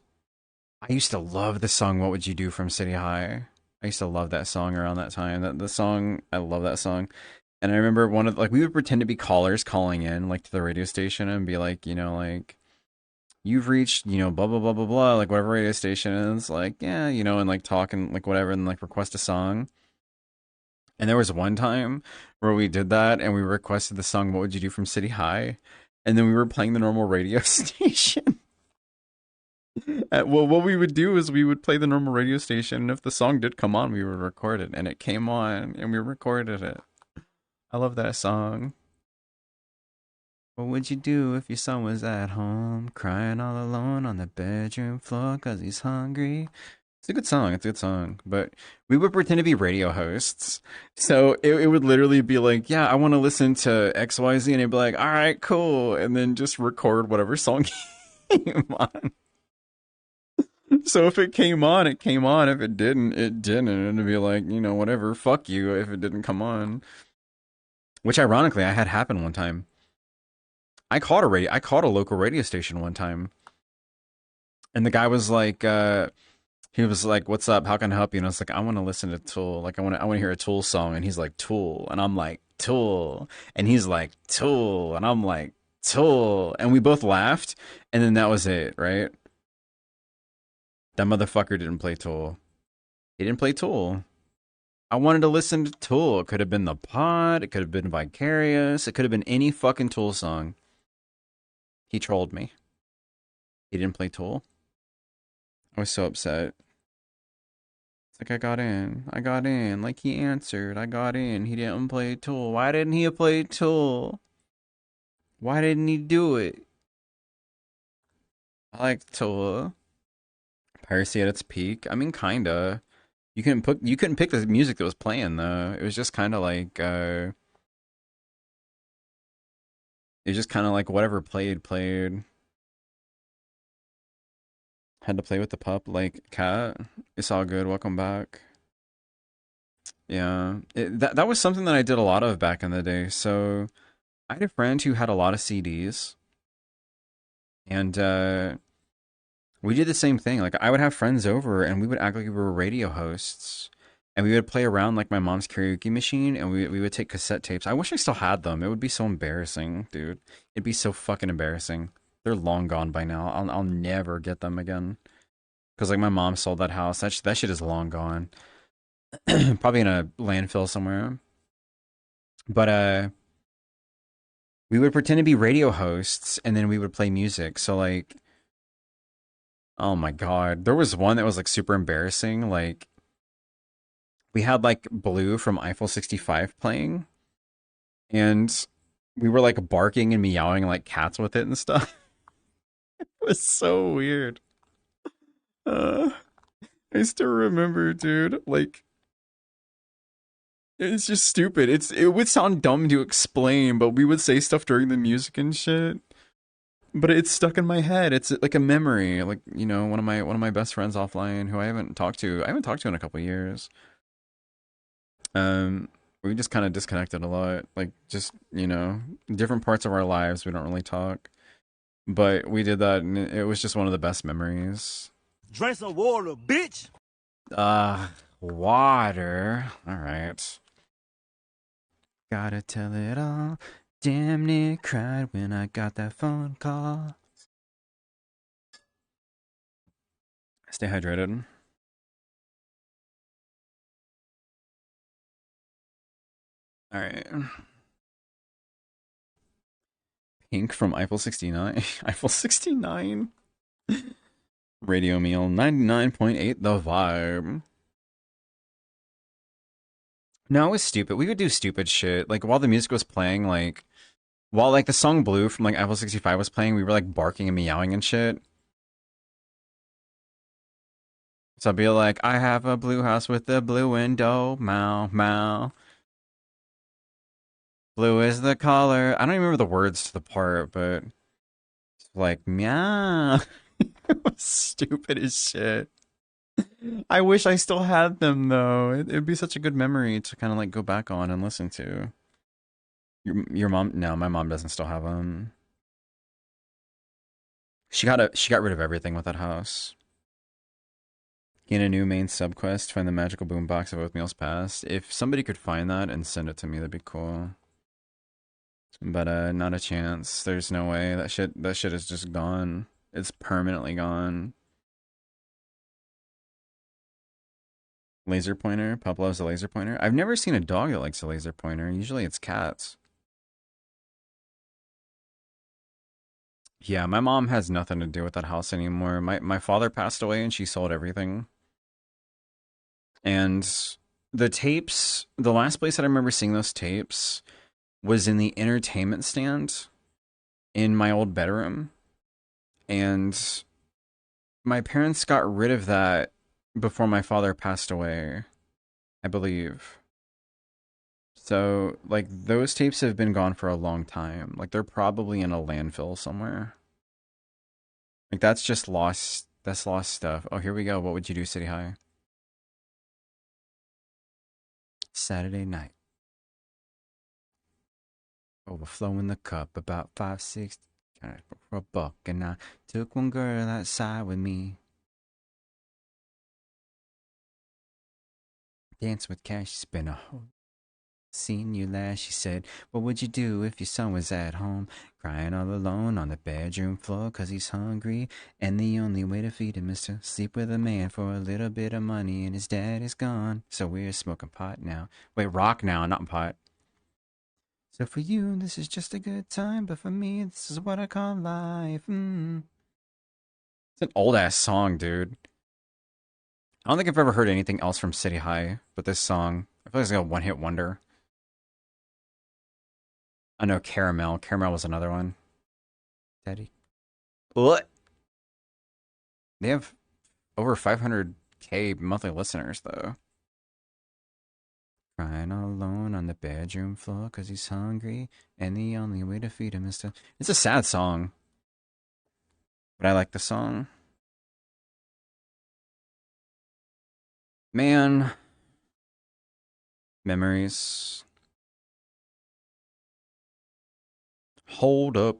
I used to love the song "What Would You Do" from City High. I used to love that song around that time. That the song, I love that song. And I remember one of like we would pretend to be callers calling in like to the radio station and be like, like you've reached, blah blah blah blah blah, like whatever radio station is, like yeah, and like talking like whatever and like request a song. And there was one time where we did that and we requested the song "What Would You Do" from City High, and then we were playing the normal radio station. Well, what we would do is we would play the normal radio station, and if the song did come on, we would record it, and it came on, and we recorded it. I love that song. What would you do if your son was at home, crying all alone on the bedroom floor because he's hungry? It's a good song. It's a good song. But we would pretend to be radio hosts. So it would literally be like, yeah, I want to listen to XYZ. And it'd be like, all right, cool. And then just record whatever song came on. So if it came on, it came on. If it didn't, it didn't. And it'd be like, whatever, fuck you if it didn't come on. Which ironically, I had happen one time. I called a local radio station one time. And the guy was like, he was like, "What's up? How can I help you?" And I was like, "I want to listen to Tool. Like, I want to hear a Tool song." And he's like, "Tool," and I'm like, "Tool," and he's like, "Tool," and I'm like, "Tool," and we both laughed, and then that was it, right? That motherfucker didn't play Tool. He didn't play Tool. I wanted to listen to Tool. It could have been The Pod. It could have been Vicarious. It could have been any fucking Tool song. He trolled me. He didn't play Tool. I was so upset. It's like I got in. Like he answered. I got in. He didn't play Tool. Why didn't he play Tool? Why didn't he do it? I like Tool. Piracy at its peak. I mean, kinda. You couldn't pick the music that was playing though. It was just kind of like it was just kind of like whatever played. Had to play with the pup like cat. It's all good. Welcome back. Yeah, that was something that I did a lot of back in the day. So I had a friend who had a lot of CDs, and we did the same thing. Like I would have friends over, and we would act like we were radio hosts, and we would play around like my mom's karaoke machine, and we would take cassette tapes. I wish I still had them. It would be so embarrassing, dude. It'd be so fucking embarrassing. They're long gone by now. I'll never get them again. Because like my mom sold that house. That shit is long gone. Probably in a landfill somewhere. But we would pretend to be radio hosts and then we would play music. So like oh my god. There was one that was like super embarrassing. Like we had like Blue from Eiffel 65 playing and we were like barking and meowing like cats with it and stuff. It was so weird. Uh, I still remember, dude. Like it's just stupid. It would sound dumb to explain, but we would say stuff during the music and shit. But it's stuck in my head. It's like a memory. Like, one of my best friends offline who I haven't talked to. I haven't talked to in a couple years. Um we just kind of disconnected a lot. Like just, different parts of our lives we don't really talk. But we did that and it was just one of the best memories.
Drink some water, bitch.
Water. All right. Gotta tell it all. Damn near cried when I got that phone call. Stay hydrated. All right. Pink from Eiffel 69. Eiffel 69. Radio Meal 99.8 The Vibe. No, it was stupid. We would do stupid shit. Like while the music was playing, like while like the song Blue from like Eiffel 65 was playing, we were like barking and meowing and shit. So I'd be like, I have a blue house with a blue window, meow, meow. Blue is the color. I don't even remember the words to the part, but it's like meow. It was stupid as shit. I wish I still had them though. It'd be such a good memory to kind of like go back on and listen to. Your mom? No, my mom doesn't still have them. She got rid of everything with that house. Gain a new main subquest. Find the magical boombox of Oathmeal's past. If somebody could find that and send it to me, that'd be cool. But not a chance. There's no way. That shit is just gone. It's permanently gone. Laser pointer. Pup loves a laser pointer. I've never seen a dog that likes a laser pointer. Usually it's cats. Yeah, my mom has nothing to do with that house anymore. My father passed away and she sold everything. And the tapes, the last place that I remember seeing those tapes was in the entertainment stand in my old bedroom. And my parents got rid of that before my father passed away, I believe. So, like, those tapes have been gone for a long time. Like, they're probably in a landfill somewhere. Like, that's just lost. That's lost stuff. Oh, here we go. What would you do, City High? Saturday night. Overflowing the cup about 5, 6 for a buck, and I took one girl outside with me. Dance with cash, spent a whole. Seen you last, she said. What would you do if your son was at home, crying all alone on the bedroom floor 'cause he's hungry? And the only way to feed him is to sleep with a man for a little bit of money, and his dad is gone. So we're smoking pot now. Wait, rock now, not pot. So for you, this is just a good time, but for me, this is what I call life. It's an old ass song, dude. I don't think I've ever heard anything else from City High but this song. I feel like it's like a one hit wonder. I know Caramel. Caramel was another one. Daddy. What? They have over 500K monthly listeners, though. Crying all alone on the bedroom floor 'cause he's hungry, and the only way to feed him is to. It's a sad song, but I like the song. Man, memories. Hold up.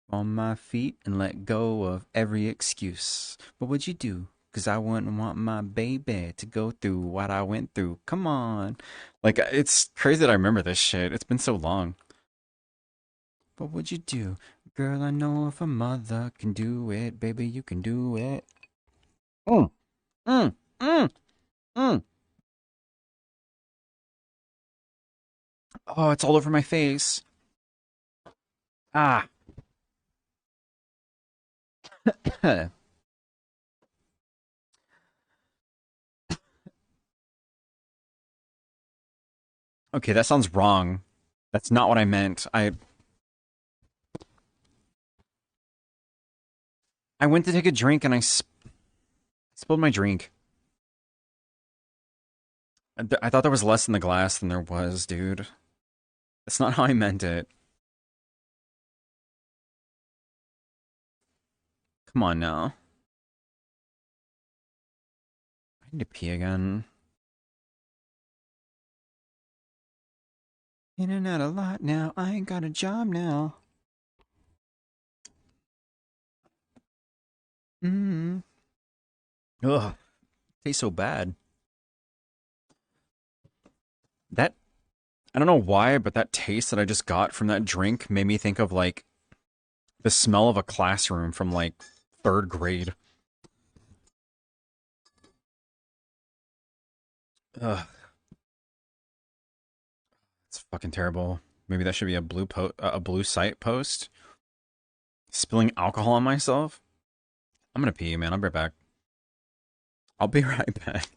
On my feet and let go of every excuse. What would you do? 'Cause I wouldn't want my baby to go through what I went through. Come on. Like, it's crazy that I remember this shit. It's been so long. What would you do? Girl, I know if a mother can do it, baby, you can do it. Mm, mm, mm, mm. Oh, it's all over my face. Ah. Okay, that sounds wrong. That's not what I meant. I went to take a drink and I spilled my drink. I thought there was less in the glass than there was, dude. That's not how I meant it. Come on now. I need to pee again. In and out a lot now. I ain't got a job now. Mm. Ugh. Tastes so bad. That I don't know why, but that taste that I just got from that drink made me think of like the smell of a classroom from like third grade. Ugh, it's fucking terrible. Maybe that should be a a blue site post. Spilling alcohol on myself. I'm gonna pee, man. I'll be right back. I'll be right back.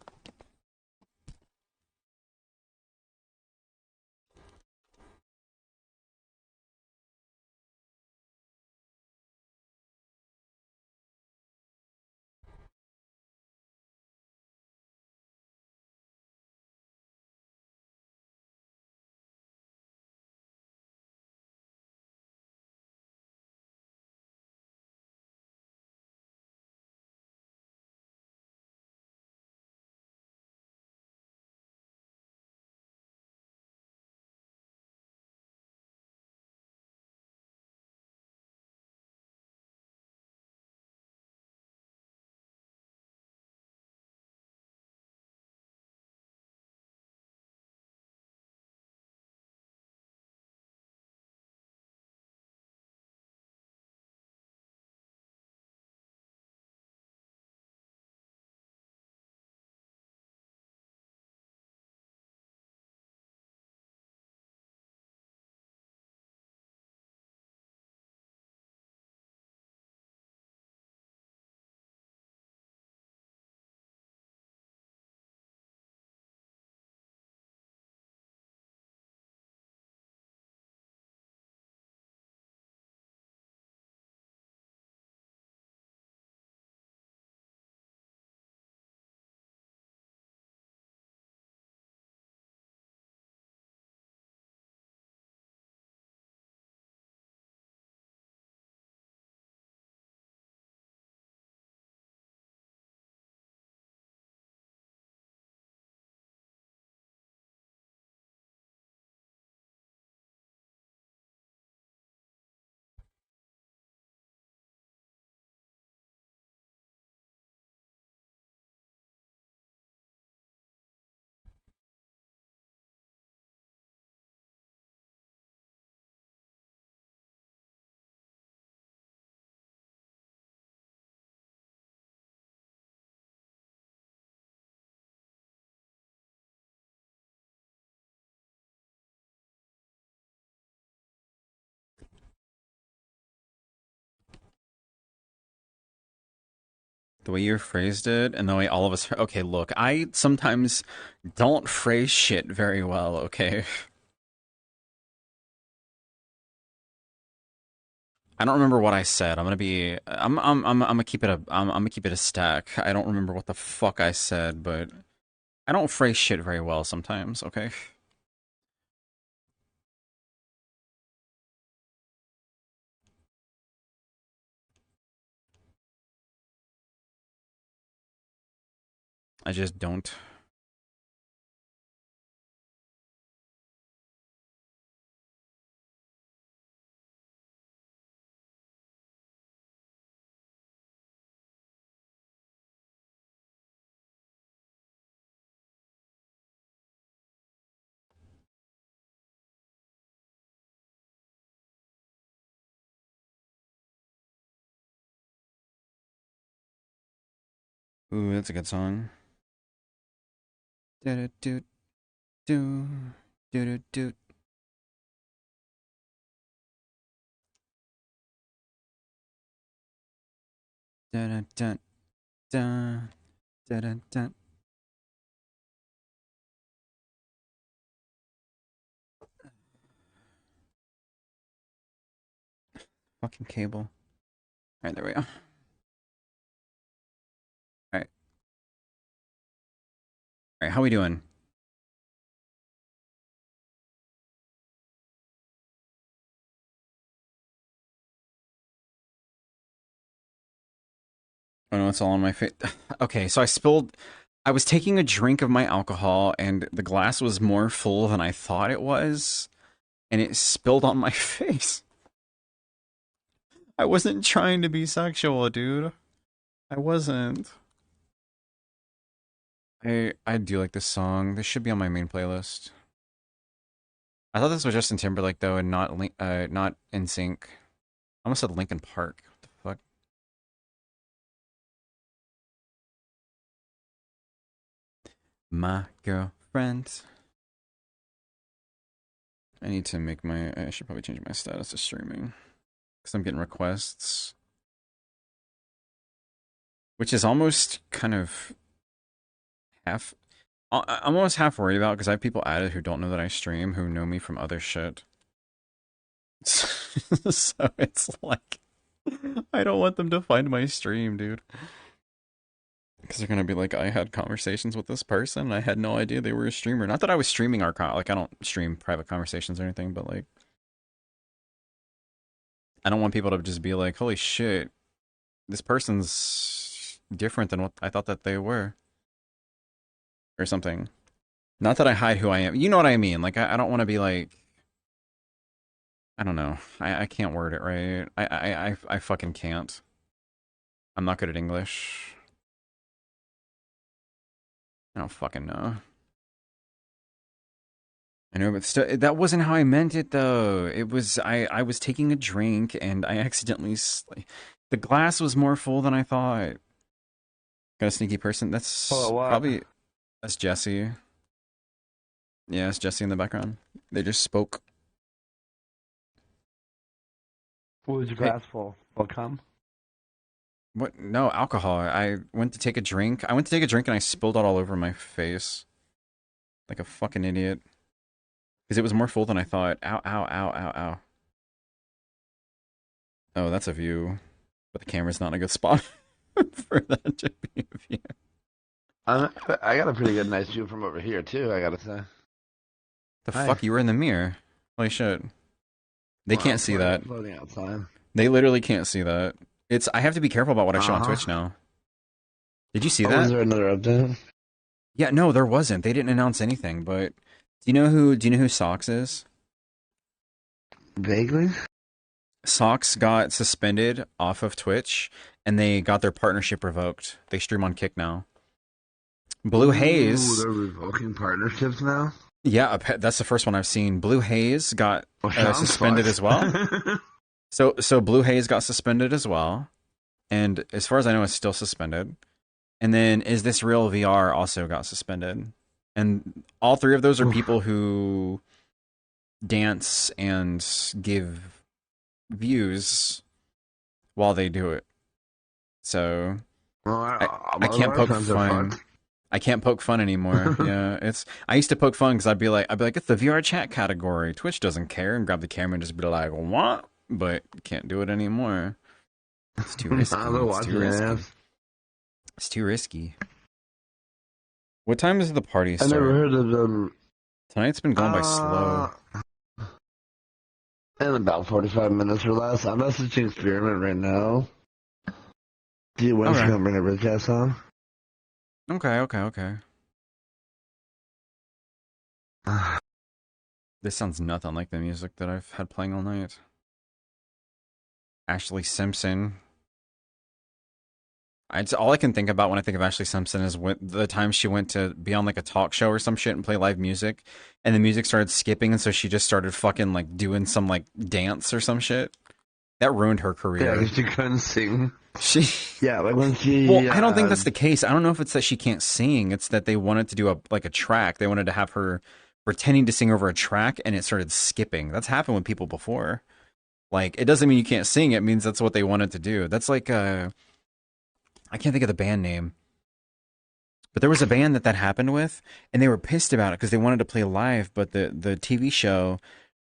The way you phrased it, and the way all of us. Okay, look, I sometimes don't phrase shit very well. Okay, I don't remember what I said. I'm gonna be. I'm gonna keep it a. I'm gonna keep it a stack. I don't remember what the fuck I said, but I don't phrase shit very well sometimes. Okay. I just don't. Ooh, that's a good song. Do do do do do do. Dun dun dun dun dun dun. Fucking cable. All right, there we go. All right, all right. How we doing? Oh no, it's all on my face. Okay, so I spilled. I was taking a drink of my alcohol, and the glass was more full than I thought it was, and it spilled on my face. I wasn't trying to be sexual, dude. I wasn't. I do like this song. This should be on my main playlist. I thought this was Justin Timberlake though, and not NSYNC. I almost said Linkin Park. What the fuck? My girlfriend. I need to make my. I should probably change my status to streaming because I'm getting requests, which is almost kind of half. I'm almost half worried about because I have people added who don't know that I stream, who know me from other shit. So it's like I don't want them to find my stream, dude. Because they're gonna be like, I had conversations with this person. I had no idea they were a streamer. Not that I was streaming our like I don't stream private conversations or anything, but like I don't want people to just be like, holy shit, this person's different than what I thought that they were, or something. Not that I hide who I am. You know what I mean? Like I don't want to be like, I don't know. I can't word it right. I fucking can't. I'm not good at English. I don't fucking know. I know, but that wasn't how I meant it, though. It was I was taking a drink and I accidentally the glass was more full than I thought. Got a sneaky person. That's probably that's Jesse. Yeah, it's Jesse in the background. They just spoke.
What was your glass full? What cum?
What? No, alcohol. I went to take a drink. I went to take a drink and I spilled it all over my face. Like a fucking idiot. Because it was more full than I thought. Ow, ow, ow, ow, ow. Oh, that's a view. But the camera's not in a good spot for that to be a view.
I got a pretty good nice view from over here, too, I gotta say.
The fuck? You were in the mirror. Holy shit. They can't see that.
Floating outside.
They literally can't see that. I have to be careful about what I show on Twitch now. Did you see that?
Was there another update?
Yeah, no, there wasn't. They didn't announce anything, but do you know who Socks is?
Vaguely.
Socks got suspended off of Twitch and they got their partnership revoked. They stream on Kick now. Blue Haze.
They're revoking partnerships now?
Yeah, that's the first one I've seen. Blue Haze got suspended as well. So Blue Haze got suspended as well. And as far as I know, it's still suspended. And then Is This Real VR also got suspended. And all three of those are people who dance and give views while they do it. So
Well,
I can't poke fun. I can't poke fun anymore. Yeah, I used to poke fun because I'd be like, it's the VR chat category. Twitch doesn't care, and grab the camera and just be like, what? But can't do it anymore. It's too risky. It's too risky. It's too risky. What time is the party start?
I never heard of them.
Tonight's been going by slow.
In about 45 minutes or less. I'm messaging Experiment right now. Do you want to come bring a Ridgecast song?
Okay. This sounds nothing like the music that I've had playing all night. Ashley Simpson. All I can think about when I think of Ashley Simpson is the time she went to be on like a talk show or some shit and play live music, and the music started skipping, and so she just started fucking like doing some like dance or some shit. That ruined her career.
Yeah, she couldn't sing.
Like when she. Well, I don't think that's the case. I don't know if it's that she can't sing. It's that they wanted to do a track. They wanted to have her pretending to sing over a track, and it started skipping. That's happened with people before. Like, it doesn't mean you can't sing. It means that's what they wanted to do. That's like I can't think of the band name, but there was a band that happened with, and they were pissed about it because they wanted to play live, but the TV show,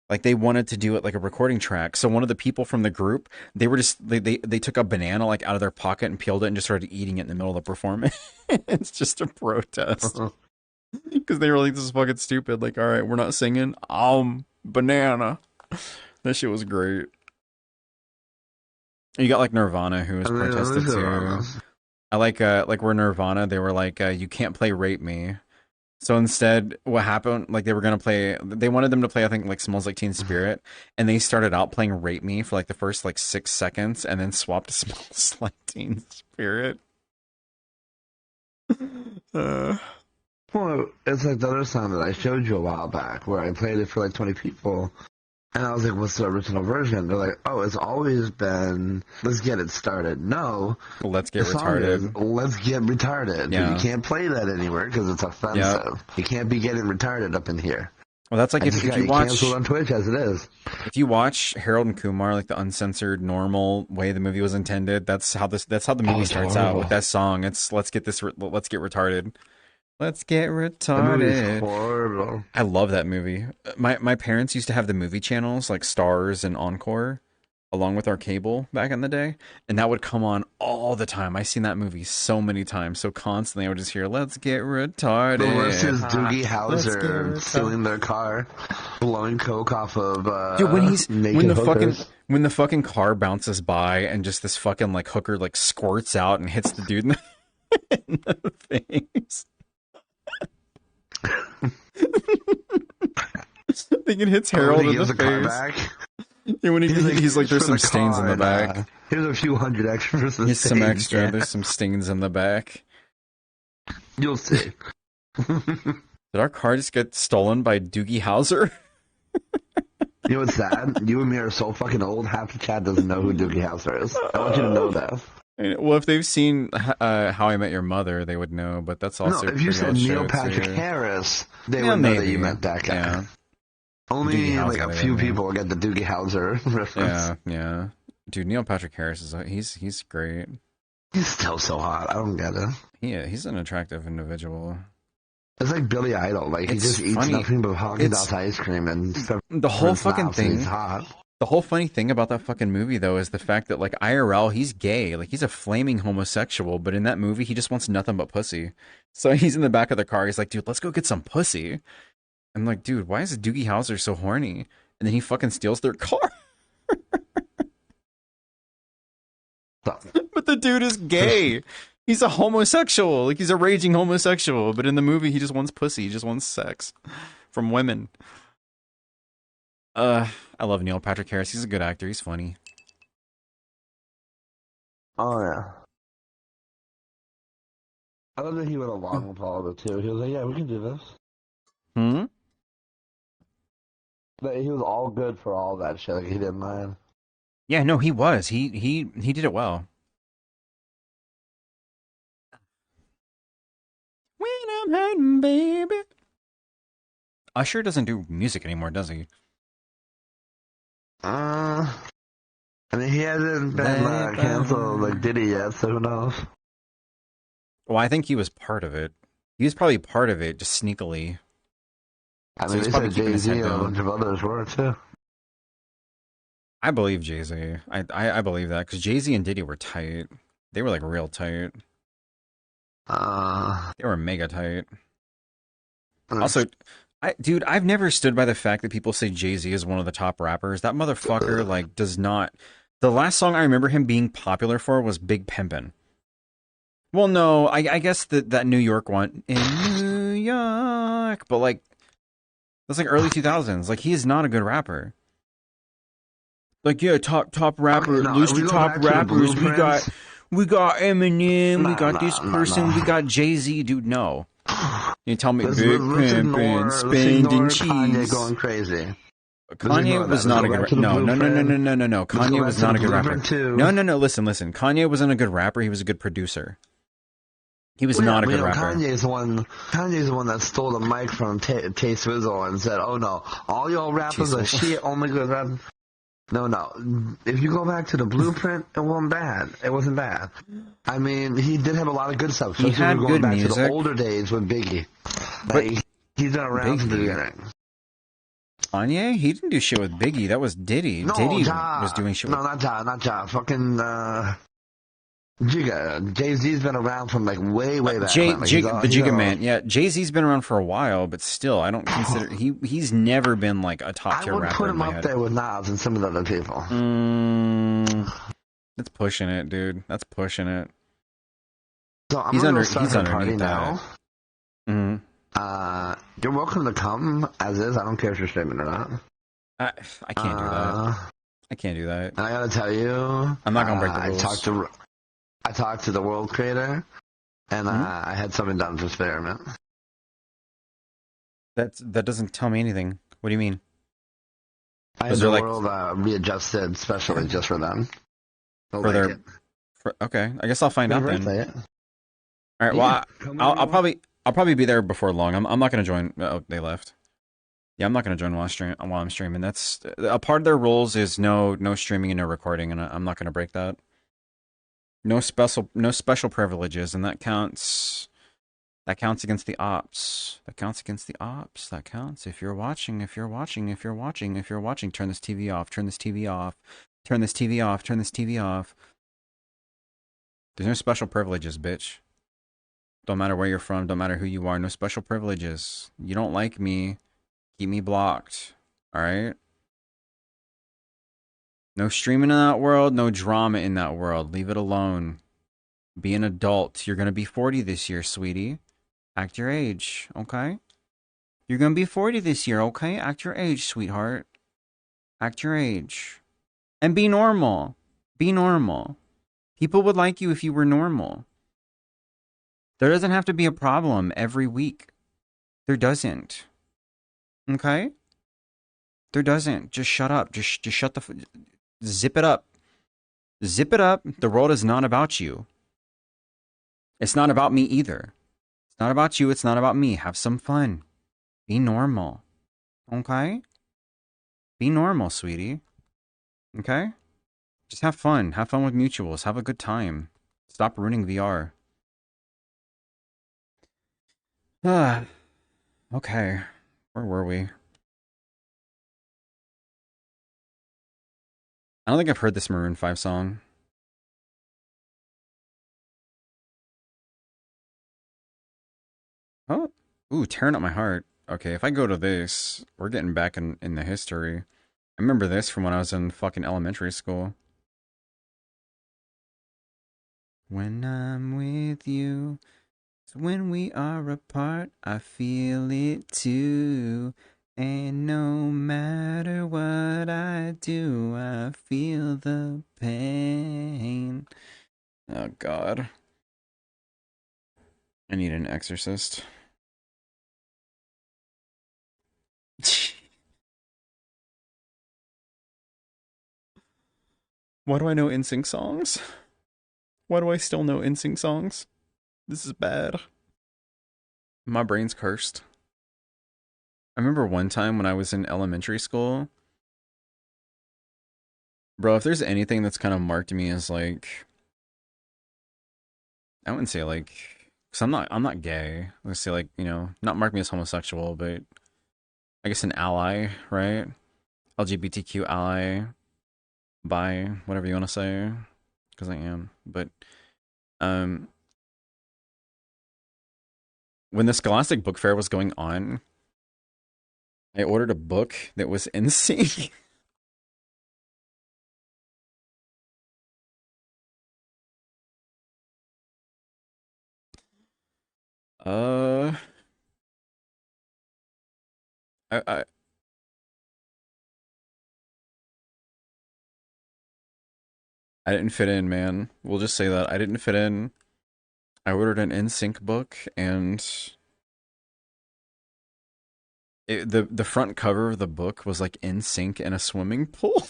like, they wanted to do it like a recording track. So one of the people from the group, they took a banana like out of their pocket and peeled it and just started eating it in the middle of the performance. It's just a protest because they were like, this is fucking stupid. Like, all right, we're not singing. Banana. That shit was great. You got like Nirvana, who was protested too. I like where Nirvana, they were like, you can't play Rape Me. So instead, what happened, like they wanted them to play, I think, like Smells Like Teen Spirit, and they started out playing Rape Me for like the first like 6 seconds, and then swapped to Smells Like Teen Spirit.
Well, it's like the other song that I showed you a while back, where I played it for like 20 people. And I was like, what's the original version? They're like, oh, it's always been, let's get it started. No.
Let's get retarded.
Let's get retarded.
Yeah.
You can't play that anywhere because it's offensive. Yep. You can't be getting retarded up in here.
Well, that's like if you watch...
canceled on Twitch as it is.
If you watch Harold and Kumar, like the uncensored, normal way the movie was intended, that's how the movie starts out with that song. It's let's get retarded. Let's get retarded.
Horrible.
I love that movie. My parents used to have the movie channels like Stars and Encore, along with our cable back in the day, and that would come on all the time. I've seen that movie so many times, so constantly I would just hear "Let's get retarded."
The worst is Doogie Howser stealing their car, blowing coke off of.
Dude, when the fucking car bounces by and just this fucking like hooker like squirts out and hits the dude in the face. I think it hits Harold in the face. Yeah, when he's like, there's some stains in the back.
Here's a few hundred extra.
Here's some extra. Yeah. There's some stains in the back.
You'll see.
Did our car just get stolen by Doogie Howser?
You know what's sad? You and me are so fucking old. Half the chat doesn't know who Doogie Howser is. I want you to know that.
Well, if they've seen How I Met Your Mother, they would know, but that's also...
No, if you said Neil Patrick Harris, they would know that you meant that guy. Yeah. Only like a few people get the Doogie Howser reference.
Yeah. Dude, Neil Patrick Harris, he's great.
He's still so hot. I don't get it.
Yeah, he's an attractive individual.
It's like Billy Idol. Like, he just eats nothing but Haagen-Dazs ice cream and stuff.
The whole fucking thing...
He's hot.
The whole funny thing about that fucking movie, though, is the fact that, like, IRL, he's gay. Like, he's a flaming homosexual, but in that movie, he just wants nothing but pussy. So he's in the back of the car. He's like, dude, let's go get some pussy. I'm like, dude, why is Doogie Howser so horny? And then he fucking steals their car. But the dude is gay. He's a homosexual. Like, he's a raging homosexual. But in the movie, he just wants pussy. He just wants sex from women. I love Neil Patrick Harris. He's a good actor. He's funny.
Oh, yeah. I love that he went along with all of it, too. He was like, yeah, we can do this. But he was all good for all that shit. Like, he didn't mind.
Yeah, no, he was. He did it well. When I'm hurting, baby. Usher doesn't do music anymore, does he?
I mean, he hasn't been canceled like Diddy yet, so who knows?
Well, I think he was part of it. He was probably part of it, just sneakily.
I
So
mean,
he's
they
probably
said
keeping his
Jay-Z
head
and a
down.
bunch of others were, too.
I believe Jay-Z. I believe that because Jay-Z and Diddy were tight. They were like real tight.
Uh,
They were mega tight. Also, dude, I've never stood by the fact that people say Jay-Z is one of the top rappers. That motherfucker like does not. The last song I remember him being popular for was Big Pimpin'. Well, no, I guess that New York one in New York, but like that's like early 2000s. Like he is not a good rapper. Like yeah, top rapper,
okay, no,
list
if we
of
go
top
back to the
rappers.
blueprints,
We got Eminem, we
nah,
got this
nah, nah,
person,
nah.
we got Jay-Z, dude. No, you tell me
Let's,
Big
let's
Pimpin',
ignore
spending
Kanye
cheese.
going crazy.
Kanye was not a good rapper. No. Kanye was not a good rapper. No. Listen. Kanye wasn't a good rapper. He was a good producer. He was not a good rapper.
Kanye's the one that stole the mic from Tay Swizzle and said, "Oh no, all y'all rappers are shit. Only good rap." No. If you go back to the blueprint, it wasn't bad. It wasn't bad. I mean, he did have a lot of good stuff.
He had
going
good
back
music.
to the older days with Biggie.
But
Like, he's been around from the beginning.
Kanye, he didn't do shit with Biggie. That was Diddy.
No,
Diddy
Ja.
was doing shit.
No, not Ja. Fucking Jigga. Jay-Z's been around from like way back.
The Jigga Man. Yeah, Jay-Z's been around for a while, but still, I don't consider he's never been like a top tier rapper.
I would put him
in my
up
head.
there with Nas and some of the other people.
That's pushing it, dude. That's pushing it.
So I'm
he's
gonna
underneath
party
that.
Mm-hmm. You're welcome to come as is. I don't care if you're streaming or not.
I can't do that. I can't do that.
And I gotta tell you,
I'm not gonna break the rules.
I talked to the world creator, and I had something done for experiment.
That doesn't tell me anything. What do you mean?
I had the world readjusted specially just for them.
Okay, I guess I'll find out then. All right.
Yeah,
well, I'll probably be there before long. I'm not gonna join. Oh, they left. Yeah, I'm not gonna join while I'm streaming. That's a part of their rules is no streaming and no recording, and I'm not gonna break that. No special privileges, and that counts. That counts against the ops. That counts against the ops. That counts. If you're watching, turn this TV off. Turn this TV off. Turn this TV off. Turn this TV off. There's no special privileges, bitch. Don't matter where you're from. Don't matter who you are. No special privileges. You don't like me. Keep me blocked. All right? No streaming in that world. No drama in that world. Leave it alone. Be an adult. You're going to be 40 this year, sweetie. Act your age, okay? You're going to be 40 this year, okay? Act your age, sweetheart. Act your age. And be normal. Be normal. People would like you if you were normal. There doesn't have to be a problem every week. There doesn't. Okay? There doesn't. Just shut up. Just shut the... Zip it up. Zip it up. The world is not about you. It's not about me either. It's not about you. It's not about me. Have some fun. Be normal. Okay? Be normal, sweetie. Okay? Just have fun. Have fun with mutuals. Have a good time. Stop ruining VR. Okay. Where were we? I don't think I've heard this Maroon 5 song. Oh, ooh, tearing up my heart. Okay, if I go to this, we're getting back in the history. I remember this from when I was in fucking elementary school. When I'm with you, it's when we are apart, I feel it too. And no matter what I do, I feel the pain. Oh, God. I need an exorcist. Why do I know NSYNC songs? Why do I still know NSYNC songs? This is bad. My brain's cursed. I remember one time when I was in elementary school. Bro, if there's anything that's kind of marked me as like... I wouldn't say like because I'm not gay. Let's say, like, not mark me as homosexual, but I guess an ally, right? LGBTQ ally, bi, whatever you want to say, because I am. But um, when the Scholastic Book Fair was going on, I ordered a book that was NSYNC. uh, I I didn't fit in, man. We'll just say that I didn't fit in. I ordered an NSYNC book, and the front cover of the book was like NSYNC in a swimming pool.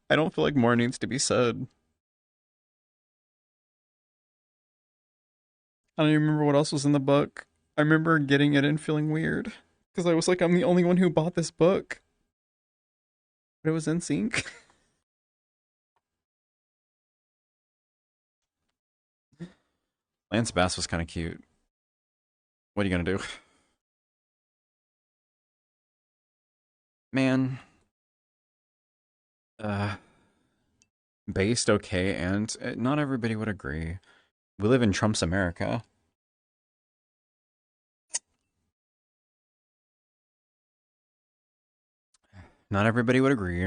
I don't feel like more needs to be said. I don't even remember what else was in the book. I remember getting it and feeling weird because I was like, I'm the only one who bought this book, but it was NSYNC. Lance Bass was kind of cute. What are you gonna do, man? Uh, Based okay, and not everybody would agree. We live in Trump's America. Not everybody would agree.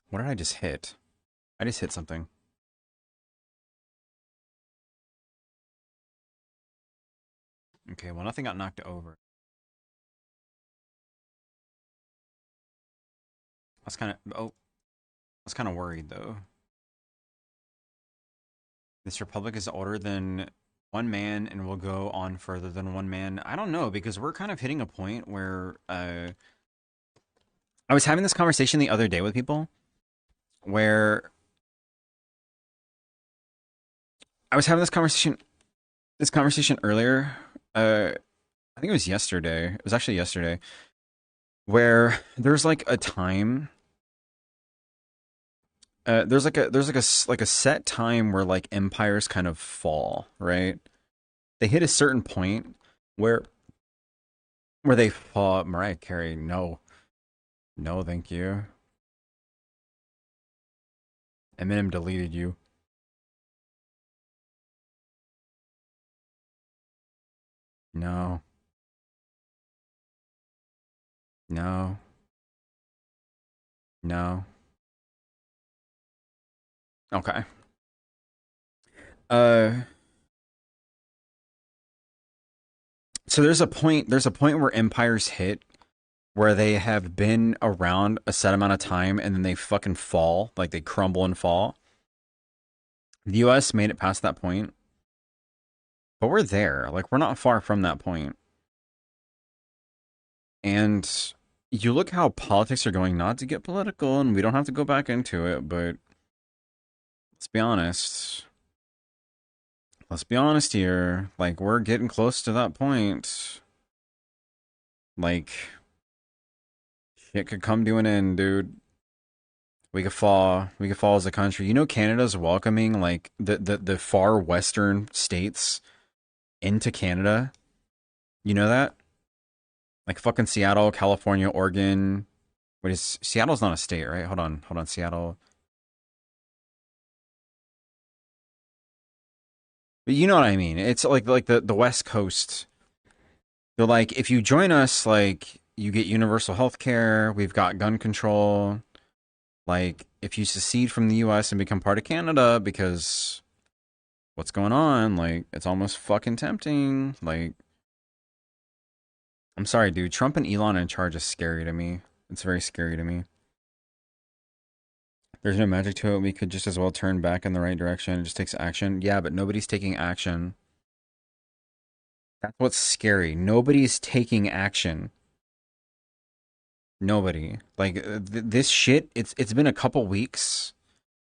What did I just hit? I just hit something. Okay, well, nothing got knocked over. I was kind of worried though. This republic is older than one man and will go on further than one man. I don't know, because we're kind of hitting a point where I was having this conversation the other day with people where I was having this conversation earlier. I think it was yesterday. It was actually yesterday, where there's like a time. There's like a set time where like empires kind of fall, right? They hit a certain point where they fall. Mariah Carey, no, no, thank you. Eminem deleted you. No, no, no. Okay. Uh, so there's a point where empires hit where they have been around a set amount of time and then they fucking fall, like they crumble and fall. The US made it past that point, but we're there. Like, we're not far from that point. And you look how politics are going, not to get political, and we don't have to go back into it, but let's be honest. Let's be honest here. Like, we're getting close to that point. Like, shit could come to an end, dude. We could fall. We could fall as a country. You know, Canada's welcoming like the far western states into Canada. You know that? Like fucking Seattle, California, Oregon. Wait, Seattle's not a state, right? Hold on, Seattle. But you know what I mean? It's like the West Coast. They're like, if you join us, like you get universal health care. We've got gun control. Like, if you secede from the US and become part of Canada, because what's going on? Like, it's almost fucking tempting. Like, I'm sorry, dude. Trump and Elon in charge is scary to me. It's very scary to me. There's no magic to it. We could just as well turn back in the right direction. It just takes action. Yeah, but nobody's taking action. That's what's scary. Nobody's taking action. Nobody. Like, this shit, it's been a couple weeks,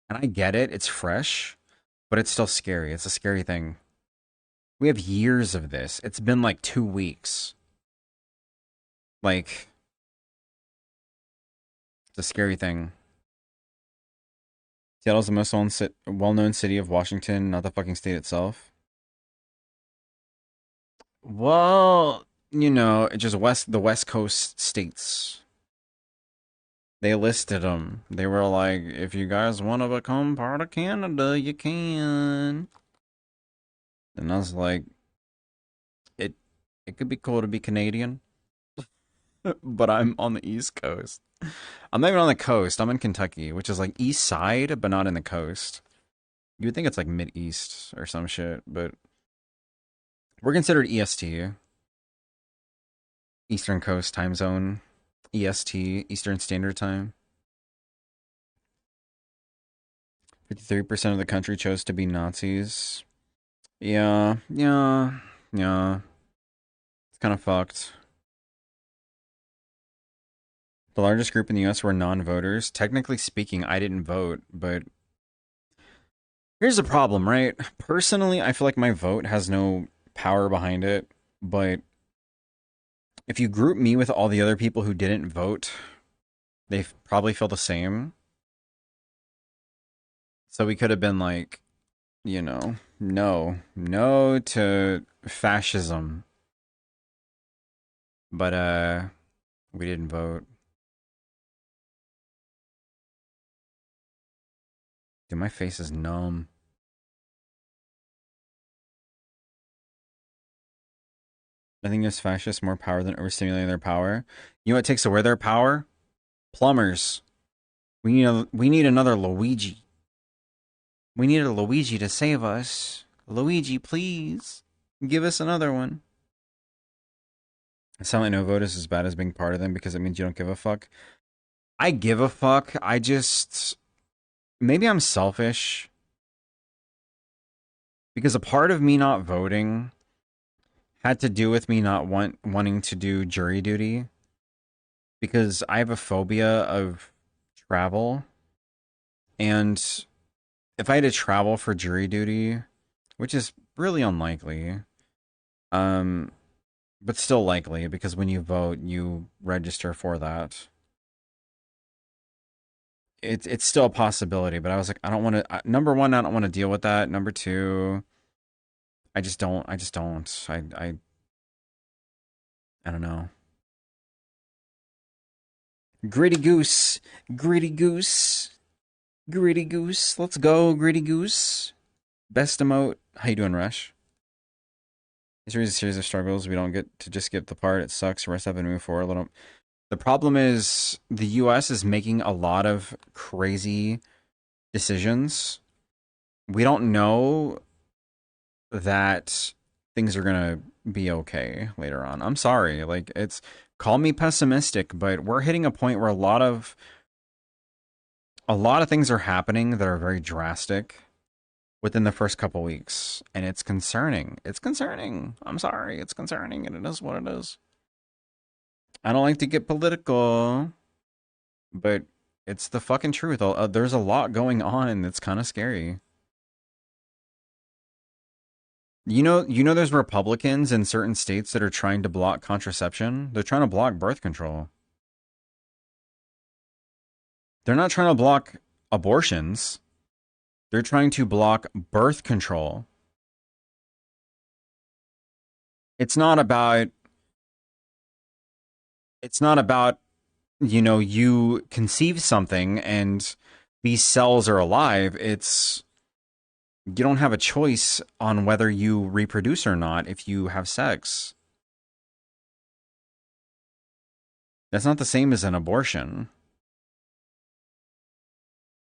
and I get it. It's fresh, but it's still scary. It's a scary thing. We have years of this. It's been like 2 weeks. Like, it's a scary thing. Seattle's the most well-known city of Washington, not the fucking state itself. Well, you know, it just the West Coast states. They listed them. They were like, if you guys want to become part of Canada, you can. And I was like, it could be cool to be Canadian, but I'm on the East Coast. I'm not even on the coast. I'm in Kentucky, which is like East Side, but not in the coast. You would think it's like Mid-East or some shit, but we're considered EST. Eastern Coast Time Zone. EST, Eastern Standard Time. 53% of the country chose to be Nazis. Yeah. It's kind of fucked. The largest group in the US were non-voters. Technically speaking, I didn't vote, but here's the problem, right? Personally, I feel like my vote has no power behind it, but if you group me with all the other people who didn't vote, they probably feel the same. So we could have been like, you know, no to fascism. But we didn't vote. Dude, my face is numb. I think gives fascists more power than overstimulating their power. You know what takes away their power? Plumbers. We need another Luigi. We need a Luigi to save us. Luigi, please. Give us another one. I sound like no vote is as bad as being part of them because it means you don't give a fuck. I give a fuck. I just... Maybe I'm selfish. Because a part of me not voting had to do with me not wanting to do jury duty. Because I have a phobia of travel. And if I had to travel for jury duty, which is really unlikely, but still likely, because when you vote, you register for that. It's still a possibility, but I was like, I don't want to. Number one, I don't want to deal with that. Number two, I just don't. I don't know. Gritty goose, gritty goose, gritty goose. Let's go, gritty goose. Best emote. How you doing, Rush? This is a series of struggles. We don't get to just skip the part. It sucks. Rest up and move forward a little. The problem is the US is making a lot of crazy decisions. We don't know that things are going to be okay later on. I'm sorry. Like, call me pessimistic, but we're hitting a point where a lot of things are happening that are very drastic within the first couple weeks, and it's concerning. It's concerning. I'm sorry. It's concerning, and it is what it is. I don't like to get political, but it's the fucking truth. There's a lot going on that's kind of scary. You know, there's Republicans in certain states that are trying to block contraception. They're trying to block birth control. They're not trying to block abortions. They're trying to block birth control. It's not about, you know, you conceive something and these cells are alive. You don't have a choice on whether you reproduce or not if you have sex. That's not the same as an abortion.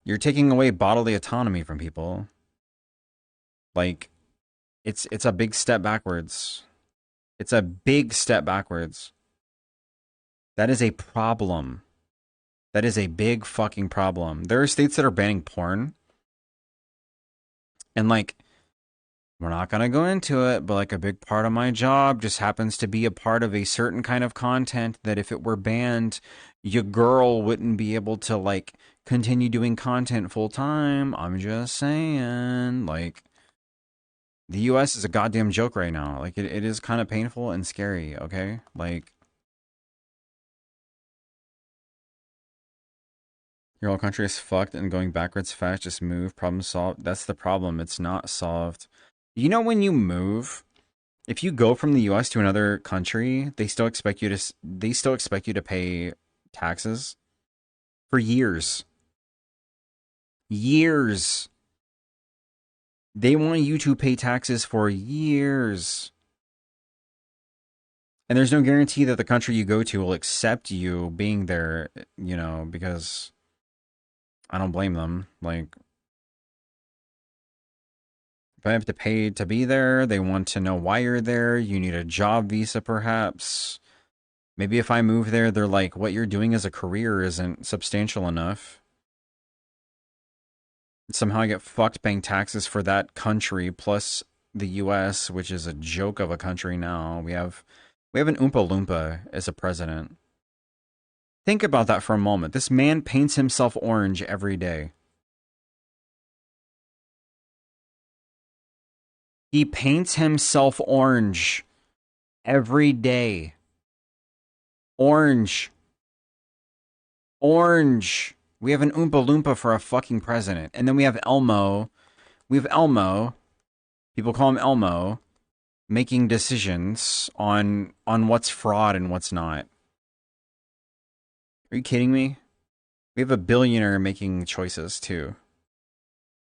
You're taking away bodily autonomy from people. Like, it's a big step backwards. It's a big step backwards. That is a problem. That is a big fucking problem. There are states that are banning porn. And like, we're not going to go into it, but like a big part of my job just happens to be a part of a certain kind of content that if it were banned, your girl wouldn't be able to like continue doing content full time. I'm just saying, like, the US is a goddamn joke right now. Like, it is kind of painful and scary, okay? Like, Your whole country is fucked and going backwards fast. Just move. Problem solved. That's the problem. It's not solved. You know, when you move, if you go from the U.S. to another country, they still expect you to pay taxes for years. Years. They want you to pay taxes for years. And there's no guarantee that the country you go to will accept you being there, you know, because I don't blame them. Like, if I have to pay to be there, they want to know why you're there. You need a job visa, perhaps. Maybe if I move there, they're like, what you're doing as a career isn't substantial enough. Somehow I get fucked paying taxes for that country plus the US, which is a joke of a country now. We have an Oompa Loompa as a president. Think about that for a moment. This man paints himself orange every day. He paints himself orange every day. Orange. Orange. We have an Oompa Loompa for a fucking president. And then we have Elmo. We have Elmo. People call him Elmo. Making decisions on what's fraud and what's not. Are you kidding me? We have a billionaire making choices too.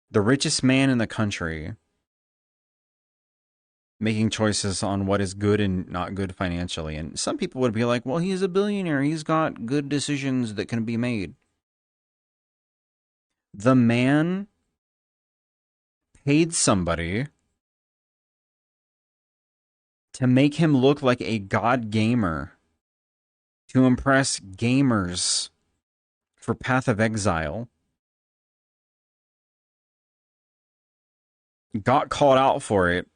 The richest man in the country making choices on what is good and not good financially. And some people would be like, well, he's a billionaire. He's got good decisions that can be made. The man paid somebody to make him look like a god gamer, to impress gamers for Path of Exile. Got called out for it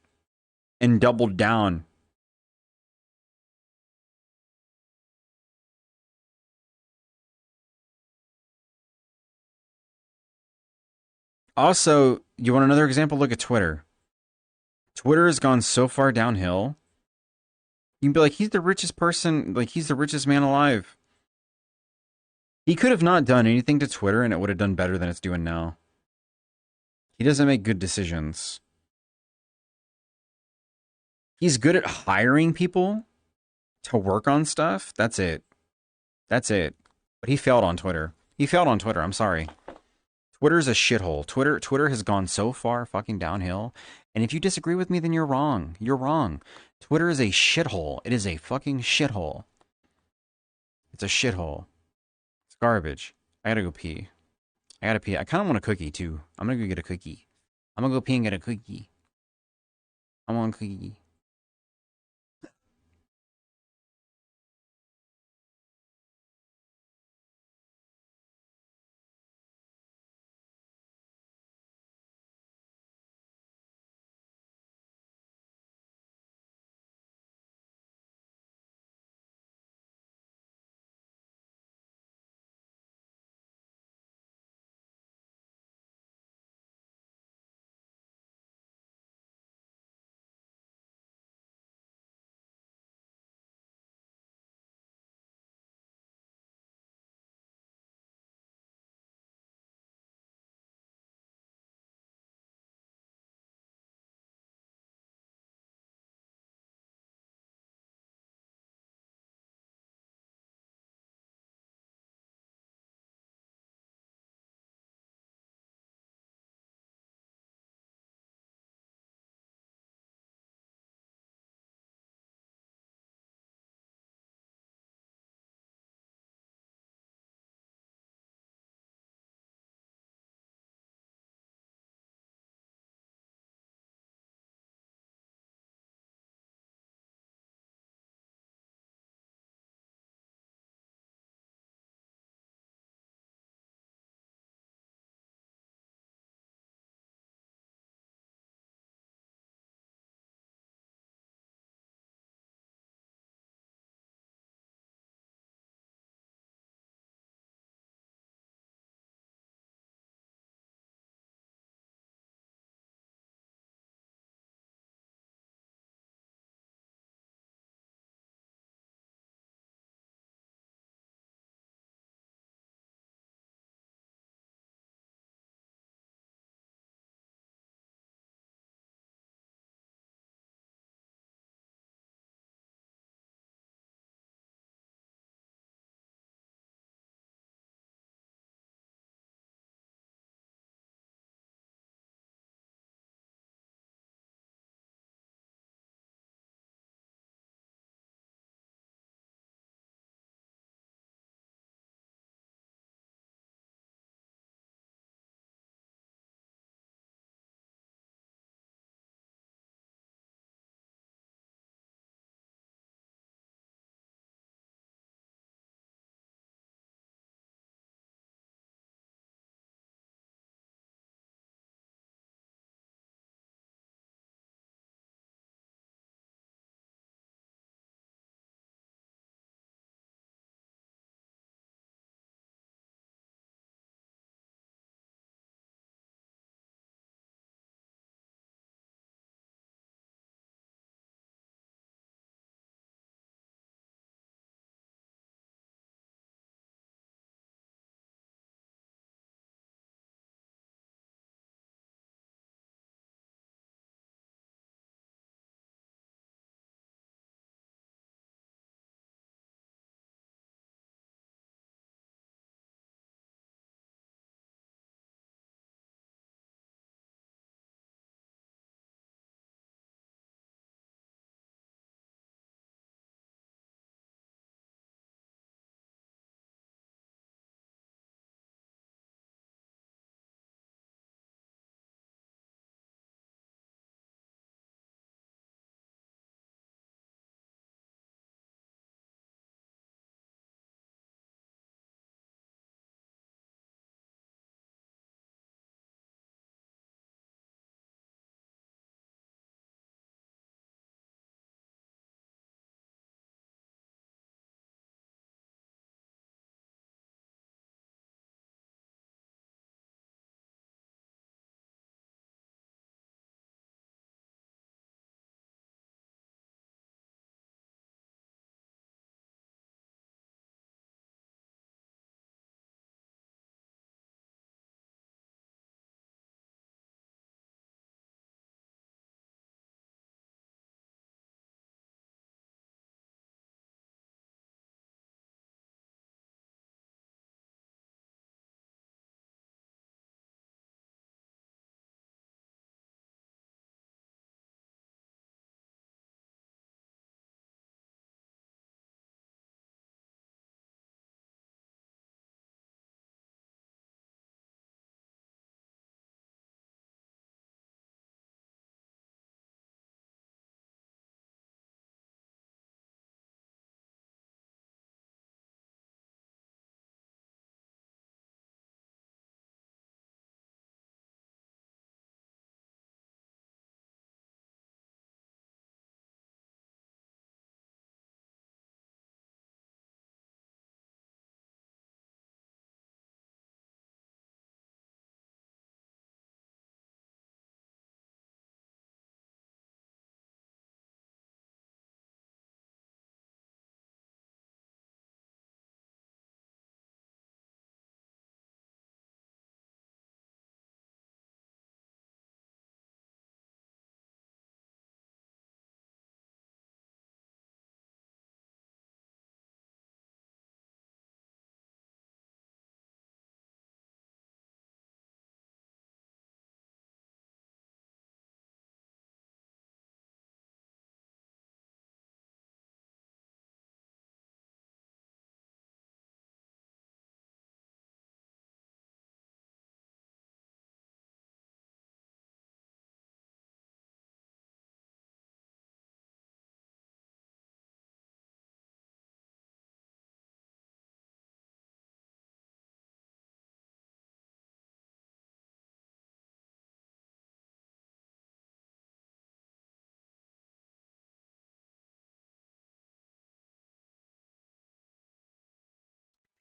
and doubled down. Also, you want another example? Look at Twitter. Twitter has gone so far downhill. You can be like, he's the richest person, like he's the richest man alive. He could have not done anything to Twitter and it would have done better than it's doing now. He doesn't make good decisions. He's good at hiring people to work on stuff. That's it. That's it. But he failed on Twitter. He failed on Twitter. I'm sorry. Twitter's a shithole. Twitter has gone so far fucking downhill. And if you disagree with me, then you're wrong. You're wrong. Twitter is a shithole. It is a fucking shithole. It's a shithole. It's garbage. I gotta go pee. I kind of want a cookie, too. I'm gonna go get a cookie. I'm gonna go pee and get a cookie. I want a cookie.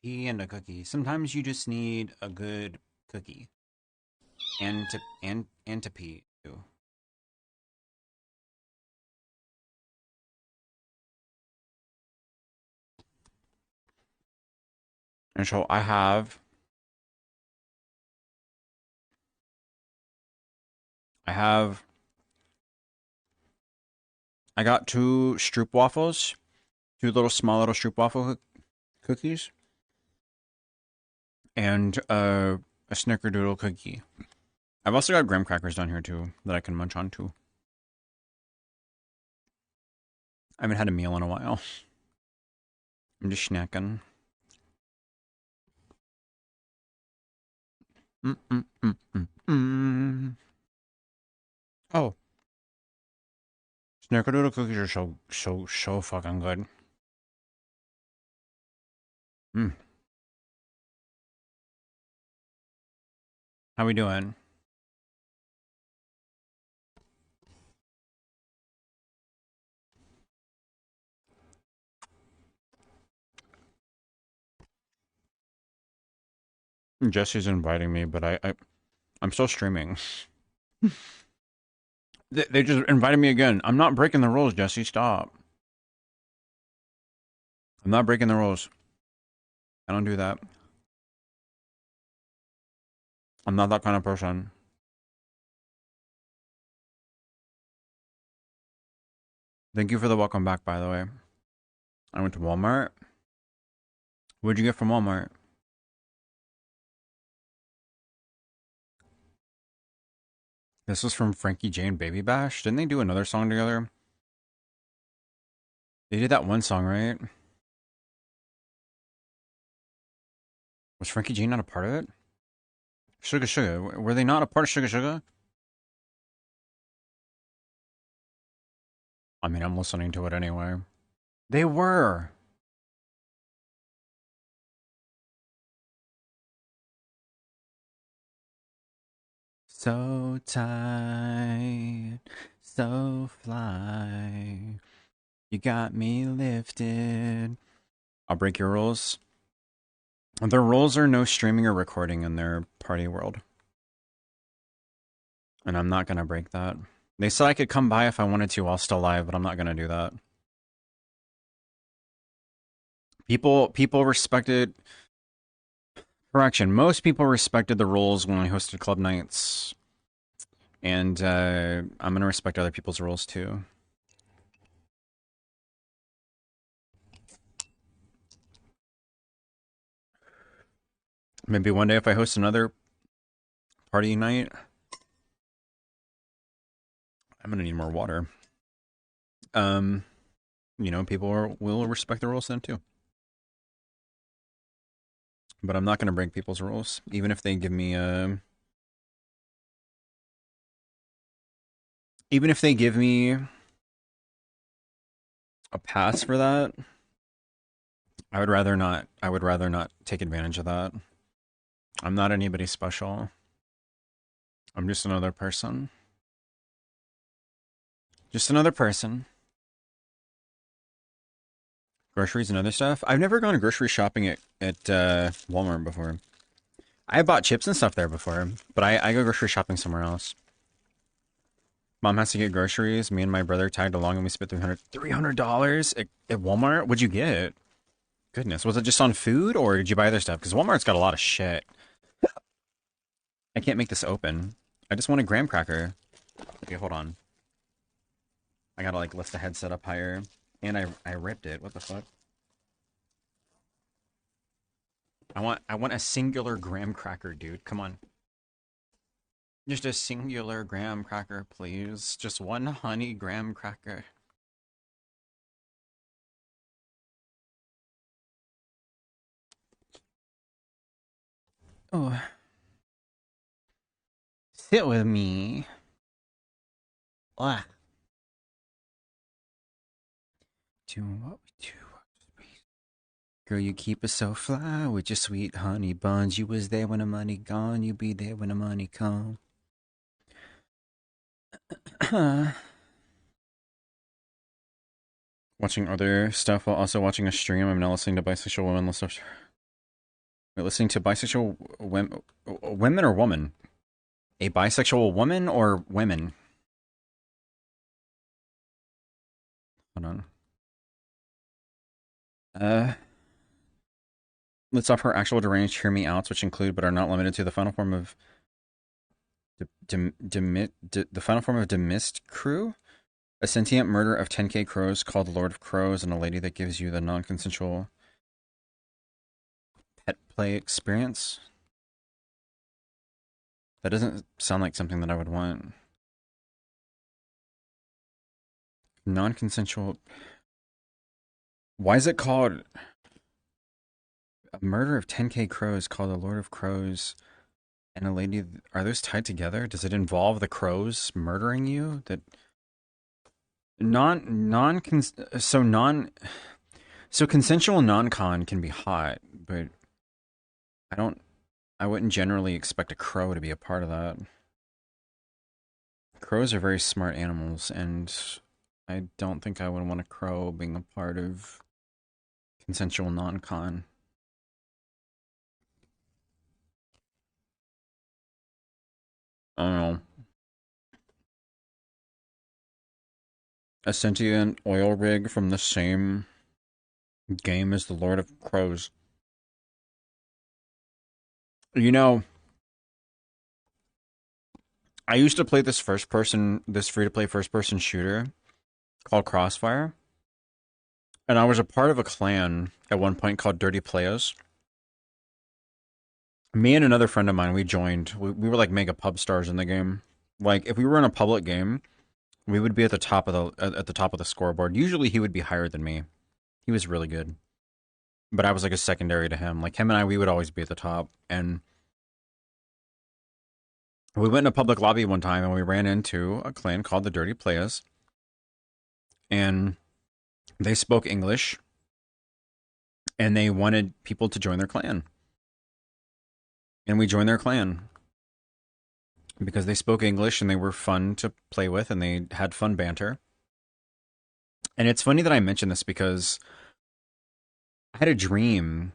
tea and a cookie. Sometimes you just need a good cookie. And to pee too. And so I got two stroopwafels, two small little stroopwafel cookies, and a snickerdoodle cookie. I've also got graham crackers down here too that I can munch on too. I haven't had a meal in a while. I'm just snacking. Oh. Snickerdoodle cookies are so fucking good. How we doing? Jesse's inviting me, but I'm still streaming. They just invited me again. I'm not breaking the rules, Jesse. Stop. I'm not breaking the rules. I don't do that. I'm not that kind of person. Thank you for the welcome back, by the way. I went to Walmart. What'd you get from Walmart? This was from Frankie J and Baby Bash. Didn't they do another song together? They did that one song, right? Was Frankie J not a part of it? Sugar Sugar. Were they not a part of Sugar Sugar? I mean, I'm listening to it anyway. They were. So tight, so fly. You got me lifted. I'll break your rules. Their rules are no streaming or recording in their party world. And I'm not gonna break that. They said I could come by if I wanted to while still live, but I'm not gonna do that. People respected... Correction, most people respected the rules when I hosted club nights. And I'm gonna respect other people's rules too. Maybe one day if I host another party night, I'm gonna need more water. You know, people will respect the rules then too. But I'm not gonna break people's rules, even if they give me a... Even if they give me a pass for that, I would rather not take advantage of that. I'm not anybody special. I'm just another person. Just another person. Groceries and other stuff. I've never gone grocery shopping at Walmart before. I bought chips and stuff there before, but I go grocery shopping somewhere else. Mom has to get groceries. Me and my brother tagged along and we spent $300 at Walmart. What'd you get? Goodness, was it just on food or did you buy other stuff? Because Walmart's got a lot of shit. I can't make this open. I just want a graham cracker. Okay, hold on. I gotta like lift the headset up higher. And I ripped it. What the fuck? I want a singular graham cracker, dude. Come on. Just a singular graham cracker, please. Just one honey graham cracker. Oh. Sit with me. Ah. Doing what we do. Girl, you keep us so fly with your sweet honey buns. You was there when the money gone. You be there when the money come. Watching other stuff while also watching a stream. I'm now listening to Bisexual Women. We're listening to bisexual women or woman? A bisexual woman or women? Hold on. Let's offer actual deranged hear me outs, which include but are not limited to the final form of the final form of Demist Crew, a sentient murder of 10k crows called the Lord of Crows, and a lady that gives you the non-consensual pet play experience. That doesn't sound like something that I would want. Non-consensual. Why is it called a murder of 10k crows called the Lord of Crows and a lady? Are those tied together? Does it involve the crows murdering you? That so consensual non-con can be hot, but I wouldn't generally expect a crow to be a part of that. Crows are very smart animals, and I don't think I would want a crow being a part of consensual non-con. I don't know. A sentient oil rig from the same game as the Lord of Crows. You know, I used to play this free-to-play first-person shooter called Crossfire. And I was a part of a clan at one point called Dirty Players. Me and another friend of mine, we joined. We were like mega pub stars in the game. Like, if we were in a public game, we would be at the top of the scoreboard. Usually he would be higher than me. He was really good. But I was like a secondary to him. Like him and I, we would always be at the top. And we went in a public lobby one time and we ran into a clan called the Dirty Players. And they spoke English. And they wanted people to join their clan. And we joined their clan. Because they spoke English and they were fun to play with and they had fun banter. And it's funny that I mention this because I had a dream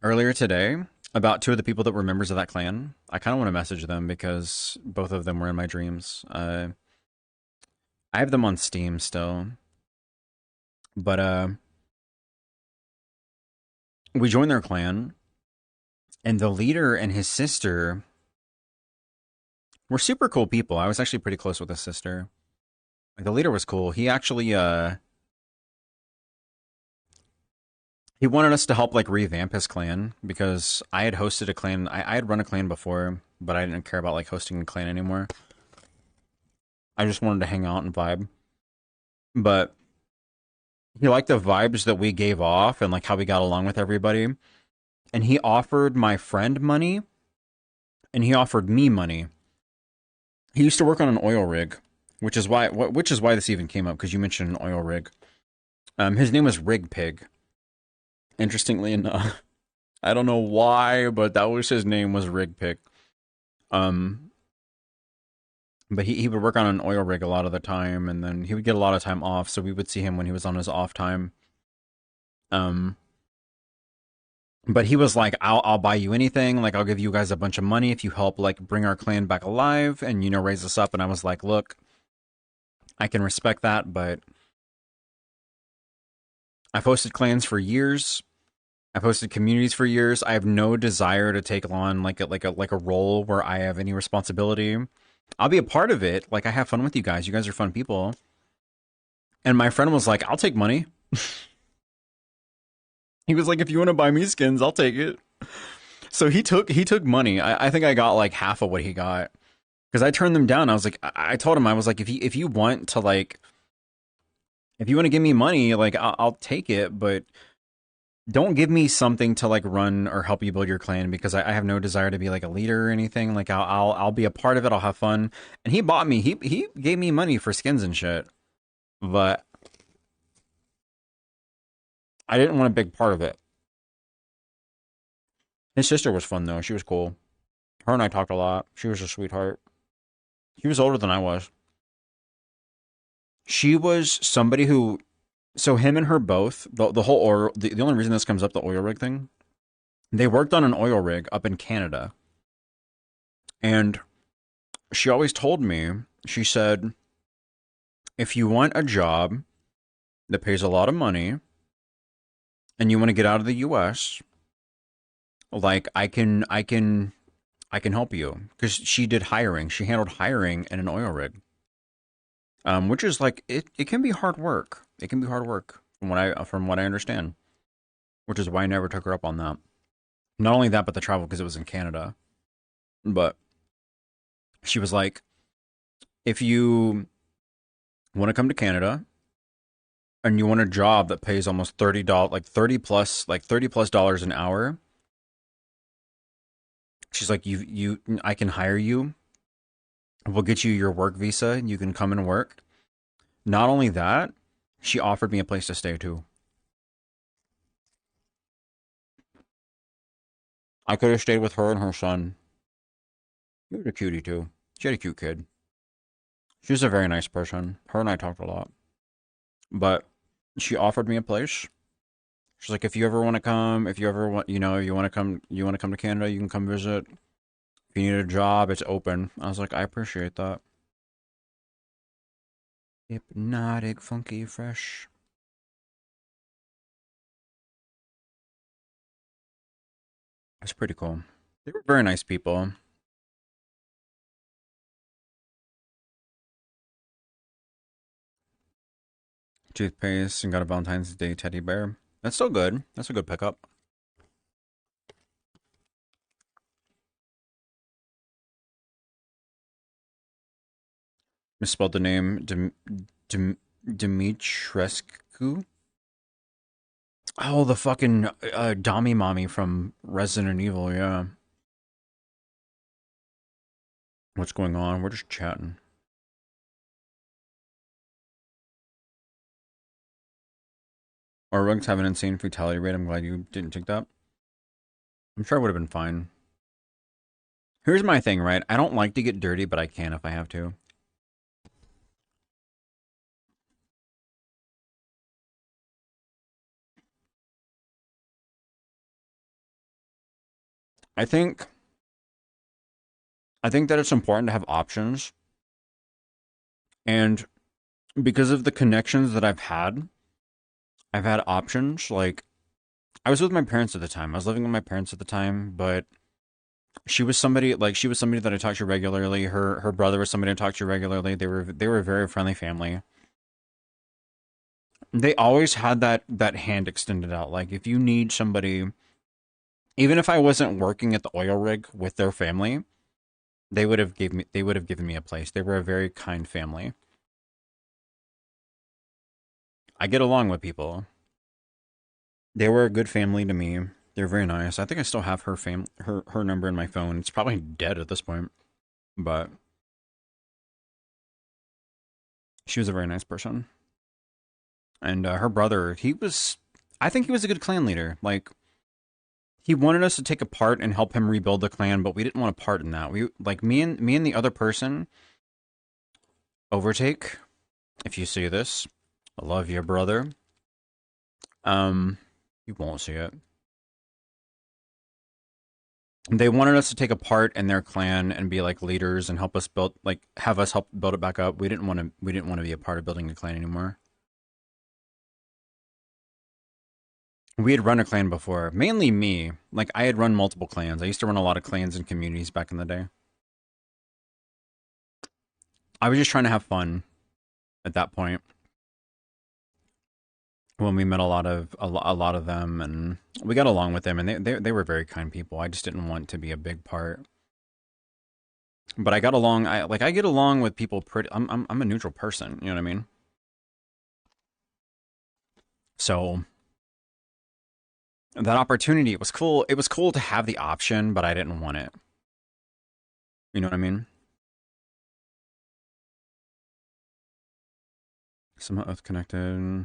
earlier today about two of the people that were members of that clan. I kind of want to message them because both of them were in my dreams. I have them on Steam still. But we joined their clan. And the leader and his sister were super cool people. I was actually pretty close with his sister. Like, the leader was cool. He actually, he wanted us to help, like, revamp his clan. Because I had hosted a clan. I had run a clan before, but I didn't care about, like, hosting a clan anymore. I just wanted to hang out and vibe. But he liked the vibes that we gave off and, like, how we got along with everybody. And he offered my friend money, and he offered me money. He used to work on an oil rig, which is why this even came up, because you mentioned an oil rig. His name was Rig Pig. Interestingly enough, I don't know why, but that was his name, was Rig Pig. But he would work on an oil rig a lot of the time, and then he would get a lot of time off, so we would see him when he was on his off time. But he was like, I'll buy you anything. Like, I'll give you guys a bunch of money if you help, like, bring our clan back alive and, you know, raise us up. And I was like, look, I can respect that, but I've hosted clans for years. I've hosted communities for years. I have no desire to take on like a role where I have any responsibility. I'll be a part of it. Like, I have fun with you guys. You guys are fun people. And my friend was like, I'll take money. He was like, if you want to buy me skins, I'll take it. So he took money. I think I got like half of what he got. Because I turned them down. I was like, I told him, I was like, if you want to, like, if you want to give me money, like, I'll take it, but don't give me something to, like, run or help you build your clan, because I have no desire to be like a leader or anything. Like, I'll be a part of it. I'll have fun. And he bought me. He gave me money for skins and shit. But I didn't want a big part of it. His sister was fun, though. She was cool. Her and I talked a lot. She was a sweetheart. She was older than I was. She was somebody who So him and her both, the whole oil, the only reason this comes up, the oil rig thing, they worked on an oil rig up in Canada. And she always told me, she said, if you want a job that pays a lot of money and you want to get out of the US, like I can help you, because she did hiring. She handled hiring in an oil rig. Which is like it can be hard work. It can be hard work from what I understand, which is why I never took her up on that. Not only that, but the travel, because it was in Canada. But she was like, if you want to come to Canada and you want a job that pays almost $30, like 30 plus, like $30+ an hour, she's like, I can hire you. We'll get you your work visa and you can come and work. Not only that, she offered me a place to stay too. I could have stayed with her and her son. He was a cutie too. She had a cute kid. She was a very nice person. Her and I talked a lot. But she offered me a place. She's like, if you ever want to come, if you ever want, you want to come to Canada, you can come visit. If you need a job, it's open. I was like, I appreciate that. Hypnotic, funky, fresh. It's pretty cool. They were very nice people. Toothpaste and got a Valentine's Day teddy bear. That's still good. That's a good pickup. Misspelled the name. Dimitrescu. Oh, the fucking Dami Mommy from Resident Evil, yeah. What's going on? We're just chatting. Our rugs have an insane fatality rate. I'm glad you didn't take that. I'm sure I would have been fine. Here's my thing, right? I don't like to get dirty, but I can if I have to. I think that it's important to have options. And because of the connections that I've had options. Like, I was with my parents at the time. I was living with my parents at the time, but she was somebody that I talked to regularly. Her brother was somebody I talked to regularly. They were a very friendly family. They always had that hand extended out. Like, if you need somebody, even if I wasn't working at the oil rig with their family, they would have given me a place. They were a very kind family. I get along with people. They were a good family to me. They're very nice. I think I still have her number in my phone. It's probably dead at this point, but she was a very nice person. And her brother, I think he was a good clan leader. Like, he wanted us to take a part and help him rebuild the clan, but we didn't want a part in that. We, like, me and the other person, Overtake, if you see this, I love you, brother. You won't see it. They wanted us to take a part in their clan and be like leaders and help us build, like, have us help build it back up. We didn't want to be a part of building a clan anymore. We had run a clan before, mainly me. Like, I had run multiple clans. I used to run a lot of clans and communities back in the day. I was just trying to have fun at that point. When we met a lot of them, and we got along with them, and they were very kind people. I just didn't want to be a big part. But I got along. I get along with people pretty. I'm a neutral person. You know what I mean? So that opportunity, it was cool. It was cool to have the option, but I didn't want it. You know what I mean? Somehow it's connected.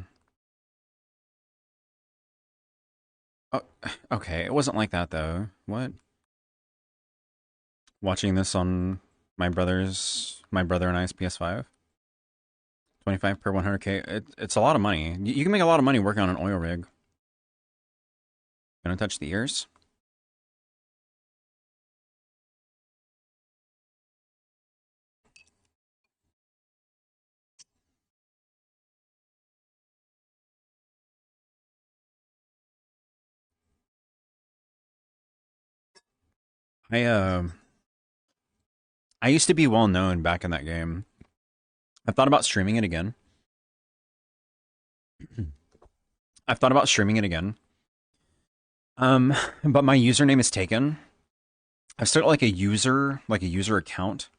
Oh, okay. It wasn't like that though. What? Watching this on my brother and I's PS5. 25 per 100K. It's a lot of money. You can make a lot of money working on an oil rig. Gonna touch the ears. I used to be well known back in that game. I've thought about streaming it again. I've thought about streaming it again. But my username is taken. I've started like a user account.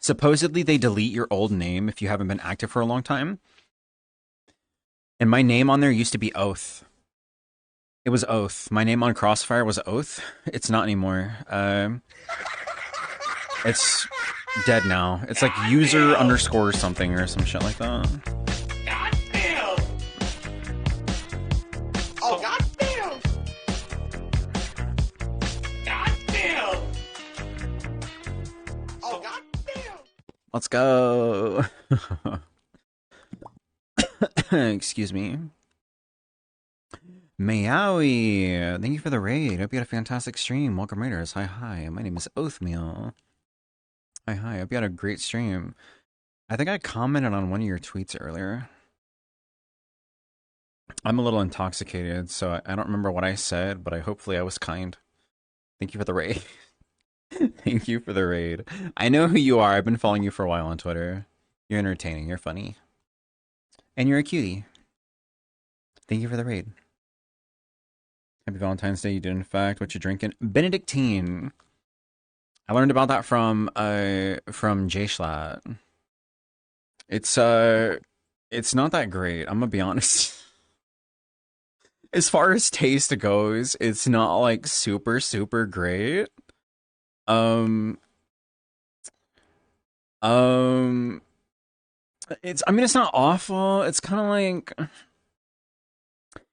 Supposedly they delete your old name if you haven't been active for a long time. And my name on there used to be Oath. It was Oath. My name on Crossfire was Oath. It's not anymore. It's dead now. It's like user underscore something or some shit like that.
God damn! Oh, god damn! God damn! Oh, god damn!
Let's go. Excuse me. Meowie, thank you for the raid. Hope you had a fantastic stream. Welcome, Raiders. Hi. My name is Oathmeal. Hi. Hope you had a great stream. I think I commented on one of your tweets earlier. I'm a little intoxicated, so I don't remember what I said, but hopefully I was kind. Thank you for the raid. Thank you for the raid. I know who you are. I've been following you for a while on Twitter. You're entertaining. You're funny. And you're a cutie. Thank you for the raid. Happy Valentine's Day. You did, in fact. What you drinking? Benedictine. I learned about that from Jay Schlatt. It's not that great. I'm gonna be honest. As far as taste goes, it's not like super great. It's not awful. It's kind of like,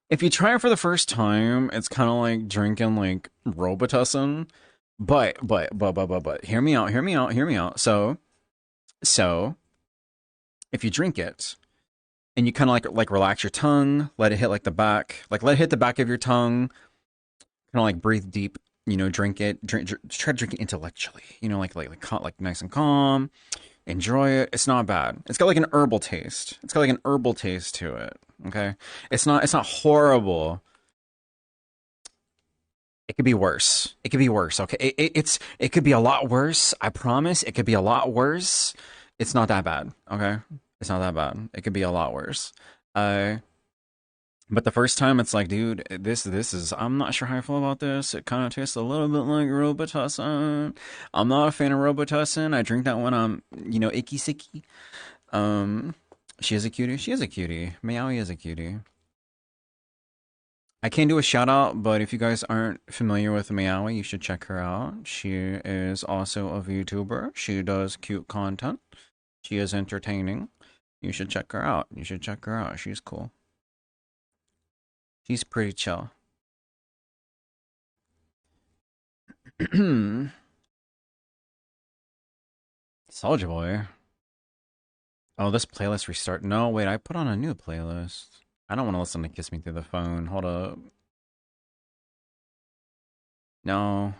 if you try it for the first time, it's kind of like drinking like Robitussin. But hear me out. So if you drink it and you kind of like relax your tongue, let it hit like the back, let it hit the back of your tongue, kind of like breathe deep, drink it, try to drink it intellectually, like nice and calm, enjoy it. It's not bad. It's got like an herbal taste. To it. Okay. It's not horrible. It could be worse. Okay. It could be a lot worse. I promise. It could be a lot worse. It's not that bad. Okay. It's not that bad. It could be a lot worse. But the first time it's like, dude, this is, I'm not sure how I feel about this. It kind of tastes a little bit like Robitussin. I'm not a fan of Robitussin. I drink that when I'm, icky sicky. She is a cutie. Meowie is a cutie. I can't do a shout out, but if you guys aren't familiar with Meowie, you should check her out. She is also a VTuber. She does cute content. She is entertaining. You should check her out. She's cool. She's pretty chill. Soulja Boy. Oh, this playlist restart. No, wait, I put on a new playlist. I don't want to listen to Kiss Me Through the Phone. Hold up. No.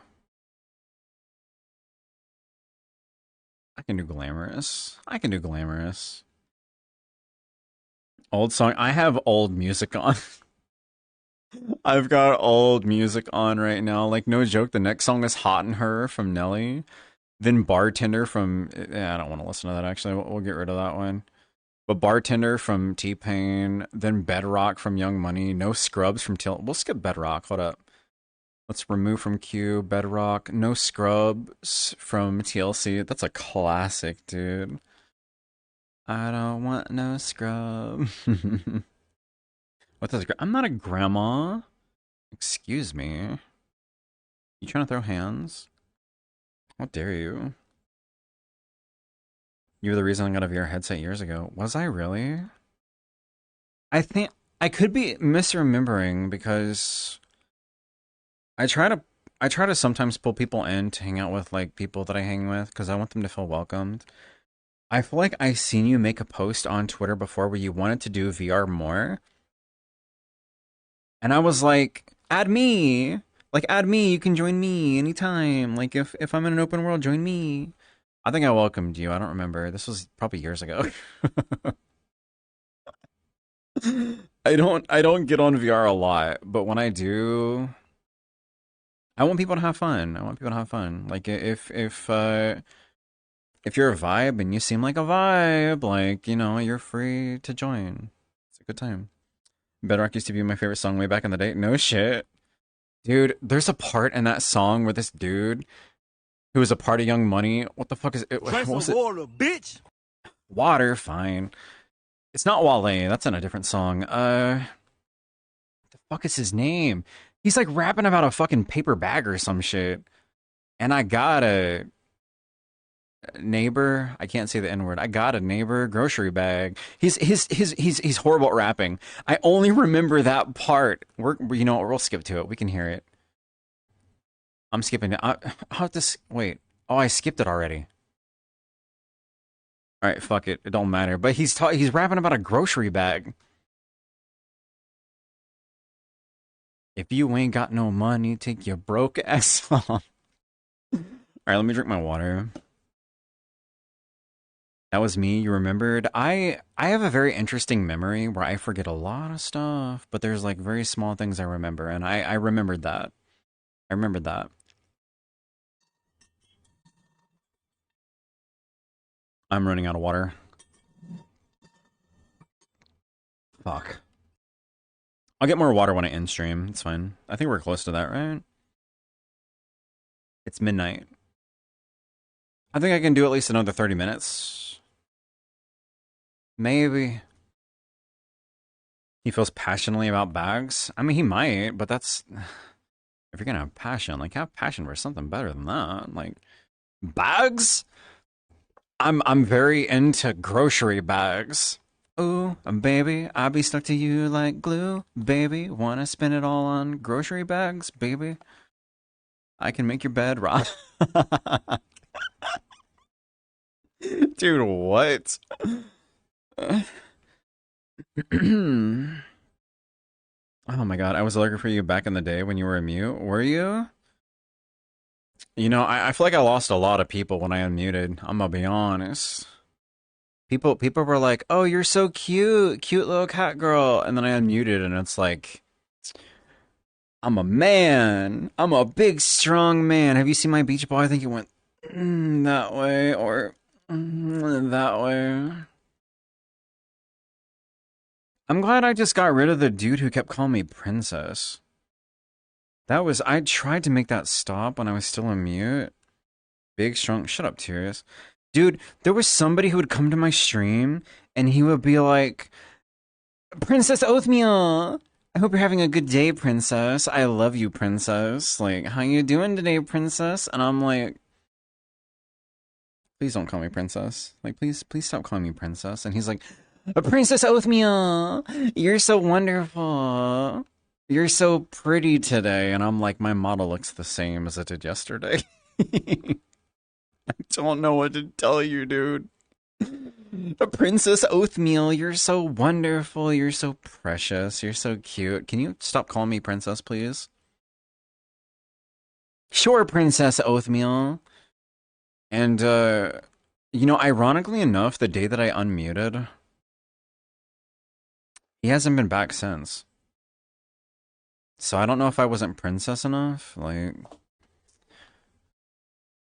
I can do Glamorous. Old song. I have old music on. I've got old music on right now. Like, no joke, the next song is Hot in Her from Nelly. Then Bartender from... I don't want to listen to that, actually. We'll get rid of that one. But Bartender from T-Pain. Then Bedrock from Young Money. No Scrubs from TL... We'll skip Bedrock. Hold up. Let's remove from Q. Bedrock. No Scrubs from TLC. That's a classic, dude. I don't want no scrub. What does... I'm not a grandma. Excuse me. You trying to throw hands? How dare you? You were the reason I got a VR headset years ago. Was I really? I think I could be misremembering because I try to sometimes pull people in to hang out with like people that I hang with because I want them to feel welcomed. I feel like I seen you make a post on Twitter before where you wanted to do VR more. And I was like, add me. Like, add me. You can join me anytime. Like, if I'm in an open world, join me. I think I welcomed you. I don't remember. This was probably years ago. I don't get on VR a lot, but when I do, I want people to have fun. I want people to have fun. Like if you're a vibe and you seem like a vibe, like, you know, you're free to join. It's a good time. Bedrock used to be my favorite song way back in the day. No shit. Dude, there's a part in that song where this dude who was a part of Young Money, what the fuck is it?
Drink
What was
some
it?
water, bitch.
Water, fine. It's not Wale. That's in a different song. What the fuck is his name? He's like rapping about a fucking paper bag or some shit. And I got a neighbor. I can't say the N word. I got a neighbor grocery bag. He's horrible at rapping. I only remember that part. You know what? We'll skip to it. We can hear it. I'm skipping it. I'll have to wait. Oh, I skipped it already. All right, fuck it. It don't matter. But he's rapping about a grocery bag. If you ain't got no money, take your broke ass off. All right, let me drink my water. That was me. You remembered. I have a very interesting memory where I forget a lot of stuff, but there's like very small things I remember, and I remembered that. I remembered that. I'm running out of water. Fuck. I'll get more water when I end stream. It's fine. I think we're close to that, right? It's midnight. I think I can do at least another 30 minutes. Maybe. He feels passionately about bags. I mean, he might, but that's... If you're gonna have passion, like, have passion for something better than that. Like, bags? I'm very into grocery bags. Ooh, baby, I'll be stuck to you like glue. Baby, wanna spend it all on grocery bags, baby? I can make your bed rock. Dude, what? Oh my god, I was looking for you back in the day when you were a mute. Were you? You know, I feel like I lost a lot of people when I unmuted. I'm gonna be honest. People were like, "Oh, you're so cute, cute little cat girl," and then I unmuted, and it's like, I'm a man. I'm a big, strong man. Have you seen my beach ball? I think it went that way or that way. I'm glad I just got rid of the dude who kept calling me princess. I tried to make that stop when I was still on mute. Big, strong, shut up, Tears. Dude, there was somebody who would come to my stream and he would be like, Princess Oathmeal, I hope you're having a good day, princess. I love you, princess. Like, how you doing today, princess? And I'm like, please don't call me princess. Like, please stop calling me princess. And he's like, Princess Oathmeal, you're so wonderful. You're so pretty today. And I'm like, my model looks the same as it did yesterday. I don't know what to tell you, dude. Princess Oathmeal, you're so wonderful. You're so precious. You're so cute. Can you stop calling me princess, please? Sure, Princess Oathmeal. And, you know, ironically enough, the day that I unmuted, he hasn't been back since. So I don't know if I wasn't princess enough. Like,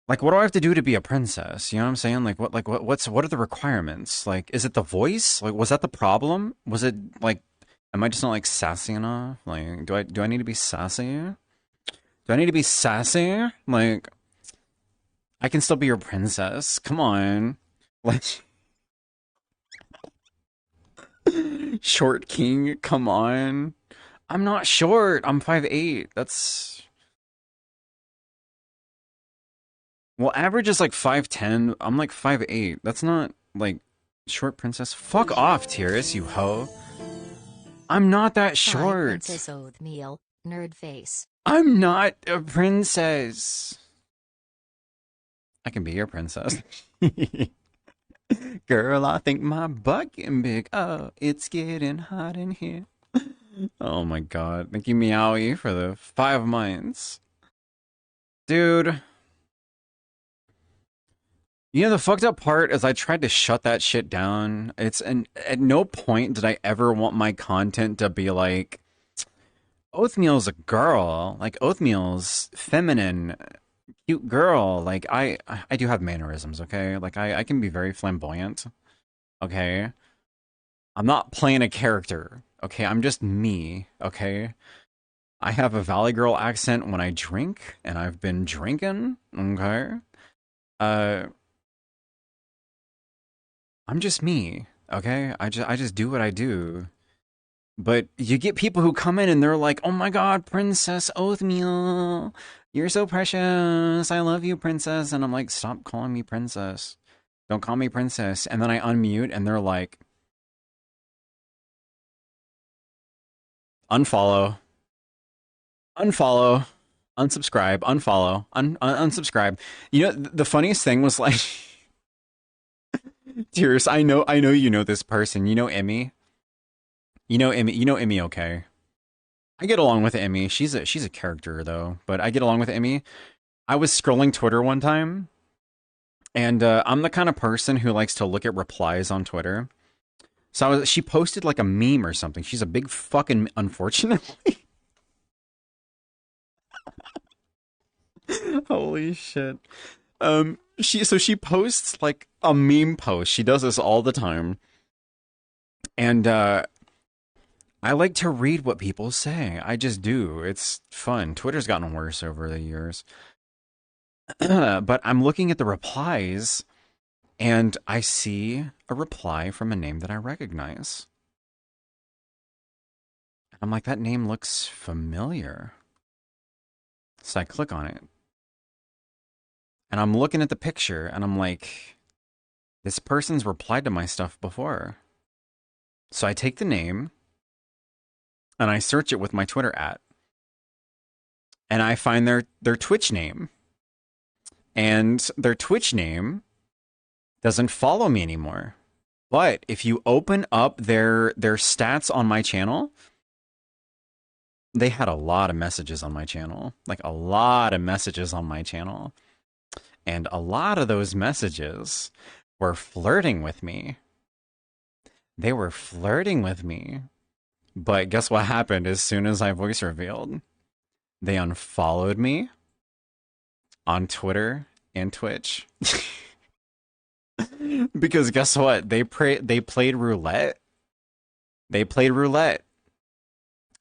what do I have to do to be a princess? You know what I'm saying? Like, what are the requirements? Like, is it the voice? Like, was that the problem? Was it, like, am I just not, like, sassy enough? Like, do I need to be sassy? Do I need to be sassy? Like, I can still be your princess. Come on. Like, short king, come on. I'm not short. I'm 5'8". That's... Well, average is like 5'10". I'm like 5'8". That's not, like, short princess. Fuck off, Tyrus, you hoe. I'm not that short.
Princess Oathmeal, nerd face.
I'm not a princess. I can be your princess. Girl, I think my butt getting big. Oh, it's getting hot in here. Oh my god. Thank you, Meowie, for the 5 months. Dude. You know, the fucked up part is I tried to shut that shit down. At no point did I ever want my content to be like, Oathmeal's a girl. Like, Oathmeal's feminine, cute girl. Like, I do have mannerisms, okay? Like, I can be very flamboyant, okay? I'm not playing a character, okay? I'm just me, okay? I have a Valley Girl accent when I drink, and I've been drinking, okay? I'm just me, okay? I just do what I do. But you get people who come in and they're like, "Oh my god, Princess Oathmeal, you're so precious. I love you, Princess." And I'm like, "Stop calling me Princess. Don't call me Princess." And then I unmute and they're like, "Unfollow. Unfollow. Unsubscribe. Unfollow. Unsubscribe." You know, the funniest thing was like, Tears, I know you know this person. You know Emmy? You know Emmy, okay? I get along with Emmy. She's a character though, but I get along with Emmy. I was scrolling Twitter one time, and I'm the kind of person who likes to look at replies on Twitter. So she posted like a meme or something. She's a big fucking, unfortunately. Holy shit. She posts like a meme post. She does this all the time. And I like to read what people say. I just do. It's fun. Twitter's gotten worse over the years. But I'm looking at the replies, and I see a reply from a name that I recognize. I'm like, that name looks familiar. So I click on it. And I'm looking at the picture, and I'm like, this person's replied to my stuff before. So I take the name, and I search it with my Twitter @ and I find their Twitch name. And their Twitch name doesn't follow me anymore. But if you open up their stats on my channel, they had a lot of messages on my channel. Like, a lot of messages on my channel. And a lot of those messages were flirting with me. They were flirting with me. But guess what happened as soon as I voice revealed? They unfollowed me on Twitter and Twitch. Because guess what? They played roulette. They played roulette.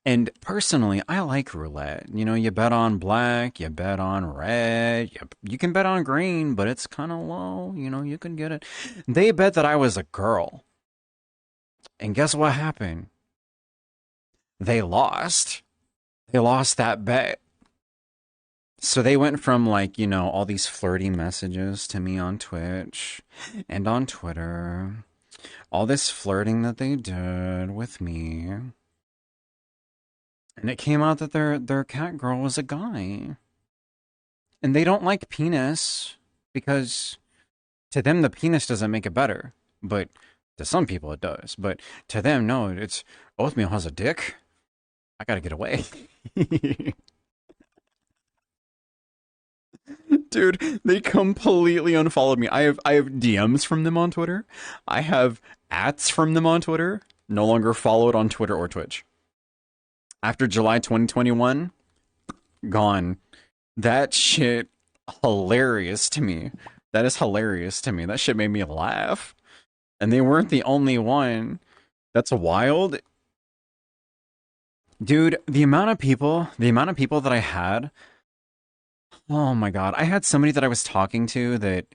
And personally, I like roulette. You know, you bet on black, you bet on red, you can bet on green, but it's kind of low. You know, you can get it. They bet that I was a girl. And guess what happened? They lost. They lost that bet. So they went from, like, you know, all these flirty messages to me on Twitch and on Twitter. All this flirting that they did with me. And it came out that their cat girl was a guy. And they don't like penis because to them the penis doesn't make it better. But to some people it does. But to them, no, it's Oathmeal has a dick. I gotta get away. Dude, they completely unfollowed me. I have DMs from them on Twitter. I have ats from them on Twitter. No longer followed on Twitter or Twitch. After July 2021, gone. That shit hilarious to me. That is hilarious to me. That shit made me laugh. And they weren't the only one. That's wild. Dude, the amount of people that I had. Oh my god. I had somebody that I was talking to that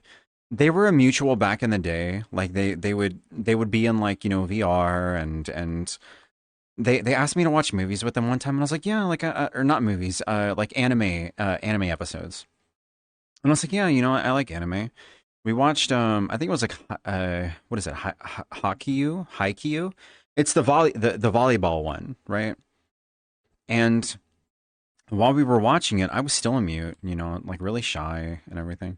they were a mutual back in the day. Like they would be in, like, you know, VR and they asked me to watch movies with them one time, and I was like, yeah, like or not movies, like anime episodes. And I was like, yeah, you know, I like anime. We watched I think it was like what is it? Haikyuu? It's the volleyball one, right? And while we were watching it, I was still a mute, you know, like really shy and everything.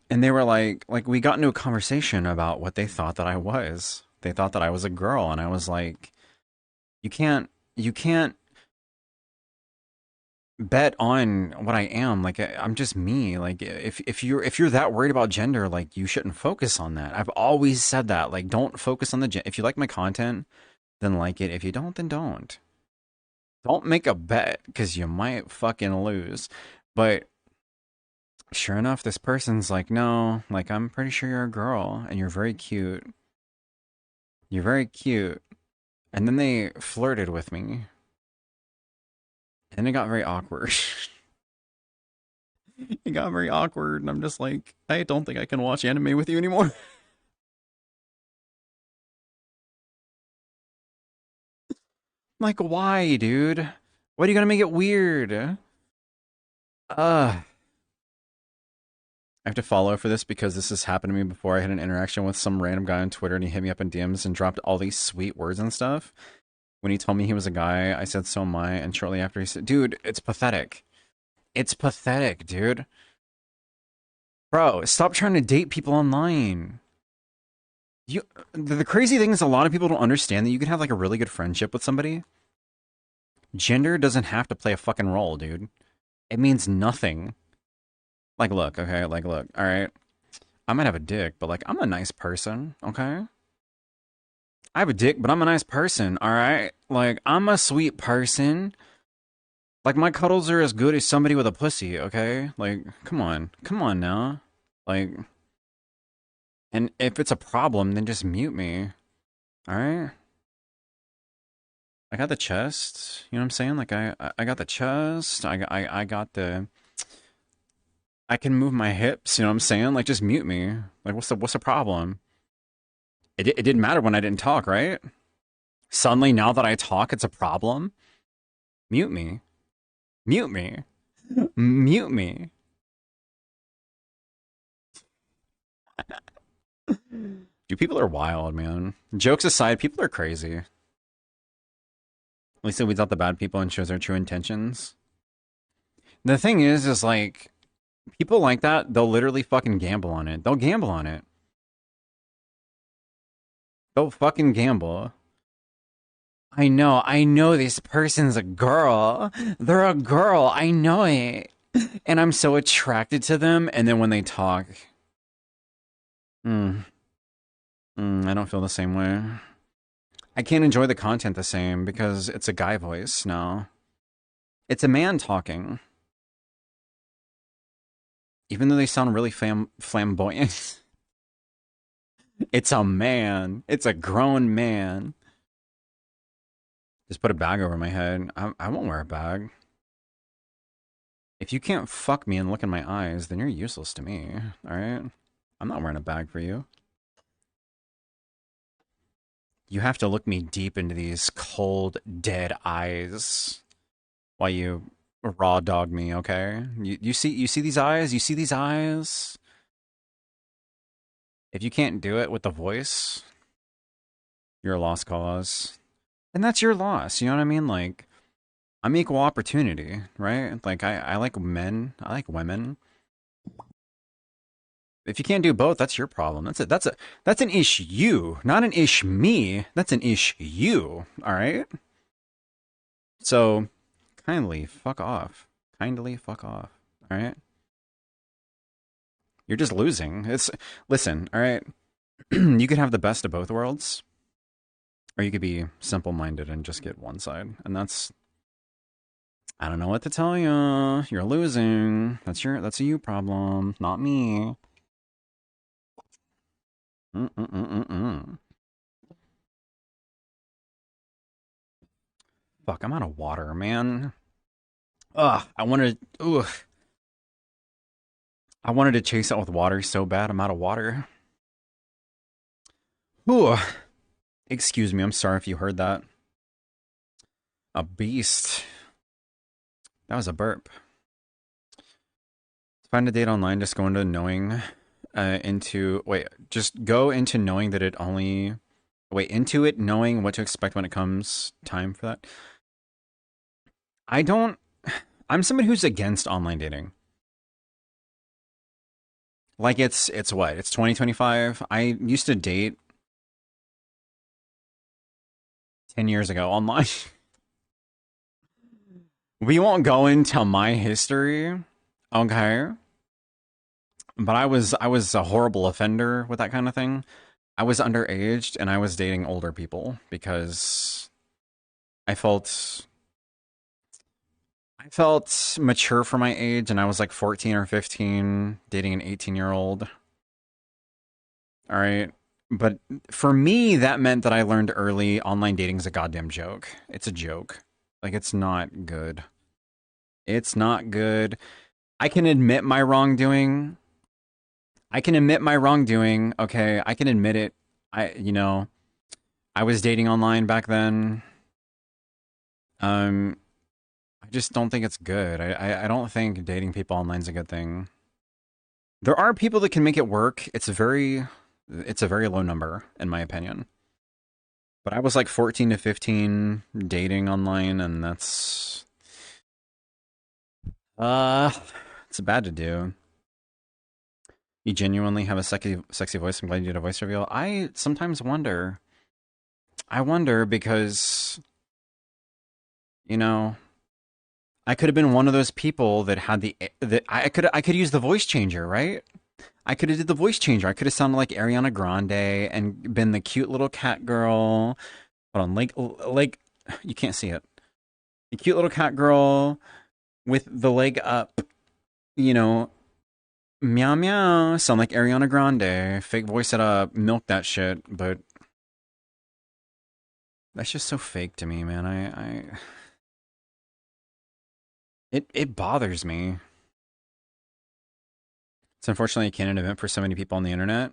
And they were like we got into a conversation about what they thought that I was. They thought that I was a girl, and I was like, you can't bet on what I am. Like, I'm just me. Like, if you're that worried about gender, like, you shouldn't focus on that. I've always said that. Like, don't focus on the if you like my content, then like it. If you don't, then don't. Don't make a bet, because you might fucking lose. But sure enough, this person's like, no, like, I'm pretty sure you're a girl, and you're very cute. You're very cute. And then they flirted with me. And it got very awkward. It got very awkward, and I'm just like, I don't think I can watch anime with you anymore. Like, why, dude? Why are you gonna make it weird? I have to follow for this because this has happened to me before. I had an interaction with some random guy on Twitter, and he hit me up in DMs and dropped all these sweet words and stuff. When he told me he was a guy, I said, so am I. And shortly after, he said, dude, it's pathetic. It's pathetic, dude. Bro, stop trying to date people online. The crazy thing is, a lot of people don't understand that you can have like a really good friendship with somebody. Gender doesn't have to play a fucking role, dude. It means nothing. Like, look, okay? Like, look, alright? I might have a dick, but like, I'm a nice person, okay? I have a dick, but I'm a nice person, alright? Like, I'm a sweet person. Like, my cuddles are as good as somebody with a pussy, okay? Like, come on. Come on now. Like, and if it's a problem, then just mute me. Alright? I got the chest. You know what I'm saying? Like, I got the chest. I got the... I can move my hips, you know what I'm saying? Like, just mute me. Like, what's the problem? It didn't matter when I didn't talk, right? Suddenly, now that I talk, it's a problem? Mute me. Mute me. Mute me. Dude, people are wild, man. Jokes aside, people are crazy. At least it weeds out the bad people and shows their true intentions. The thing is like, people like that, they'll literally fucking gamble on it. They'll gamble on it. They'll fucking gamble. I know this person's a girl. They're a girl, I know it. And I'm so attracted to them, and then when they talk... I don't feel the same way. I can't enjoy the content the same, because it's a guy voice now. It's a man talking. Even though they sound really flamboyant. It's a man. It's a grown man. Just put a bag over my head. I won't wear a bag. If you can't fuck me and look in my eyes, then you're useless to me. Alright? I'm not wearing a bag for you. You have to look me deep into these cold, dead eyes while you raw dog me, okay? You see these eyes? You see these eyes? If you can't do it with the voice, you're a lost cause. And that's your loss, you know what I mean? Like, I'm equal opportunity, right? Like, I like men, I like women. If you can't do both, that's your problem. That's an ish you, not an ish me. That's an ish you, alright? So, kindly fuck off. Kindly fuck off, alright? You're just losing. Listen, alright? You could have the best of both worlds. Or you could be simple-minded and just get one side. And that's... I don't know what to tell you. You're losing. That's a you problem, not me. Fuck, I'm out of water, man. I wanted to chase it with water so bad. I'm out of water. Ooh. Excuse me, I'm sorry if you heard that. A beast. That was a burp. Find a date online, just go into knowing, just go into knowing that it only, into it knowing what to expect when it comes time for that. I'm somebody who's against online dating. Like it's what? It's 2025. I used to date 10 years ago online. We won't go into my history, okay? But I was a horrible offender with that kind of thing. I was underaged and I was dating older people because I felt mature for my age, and I was like 14 or 15 dating an 18-year-old. All right. But for me, that meant that I learned early online dating is a goddamn joke. It's a joke. Like, it's not good. It's not good. I can admit my wrongdoing. Okay, I can admit it. I was dating online back then. I just don't think it's good. I don't think dating people online is a good thing. There are people that can make it work. It's a very low number, in my opinion. But I was like 14 to 15 dating online, and that's it's bad to do. You genuinely have a sexy voice. I'm glad you did a voice reveal. I sometimes wonder. I wonder because, I could have been one of those people that had I could use the voice changer, right? I could have did the voice changer. I could have sounded like Ariana Grande and been the cute little cat girl. Hold on, like you can't see it. The cute little cat girl with the leg up, meow meow, sound like Ariana Grande. Fake voice it up, milk that shit. But that's just so fake to me, man. It bothers me. It's unfortunately a canon event for so many people on the internet.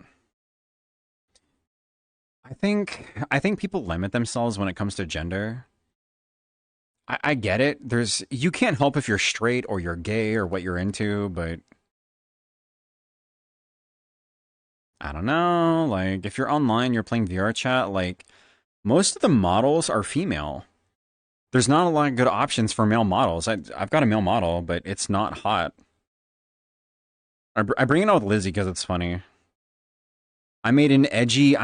I think people limit themselves when it comes to gender. I get it. You can't help if you're straight or you're gay or what you're into, but I don't know. Like, if you're online, you're playing VR chat, like, most of the models are female. There's not a lot of good options for male models. I've got a male model, but it's not hot. I bring it out with Lizzie because it's funny. I made an edgy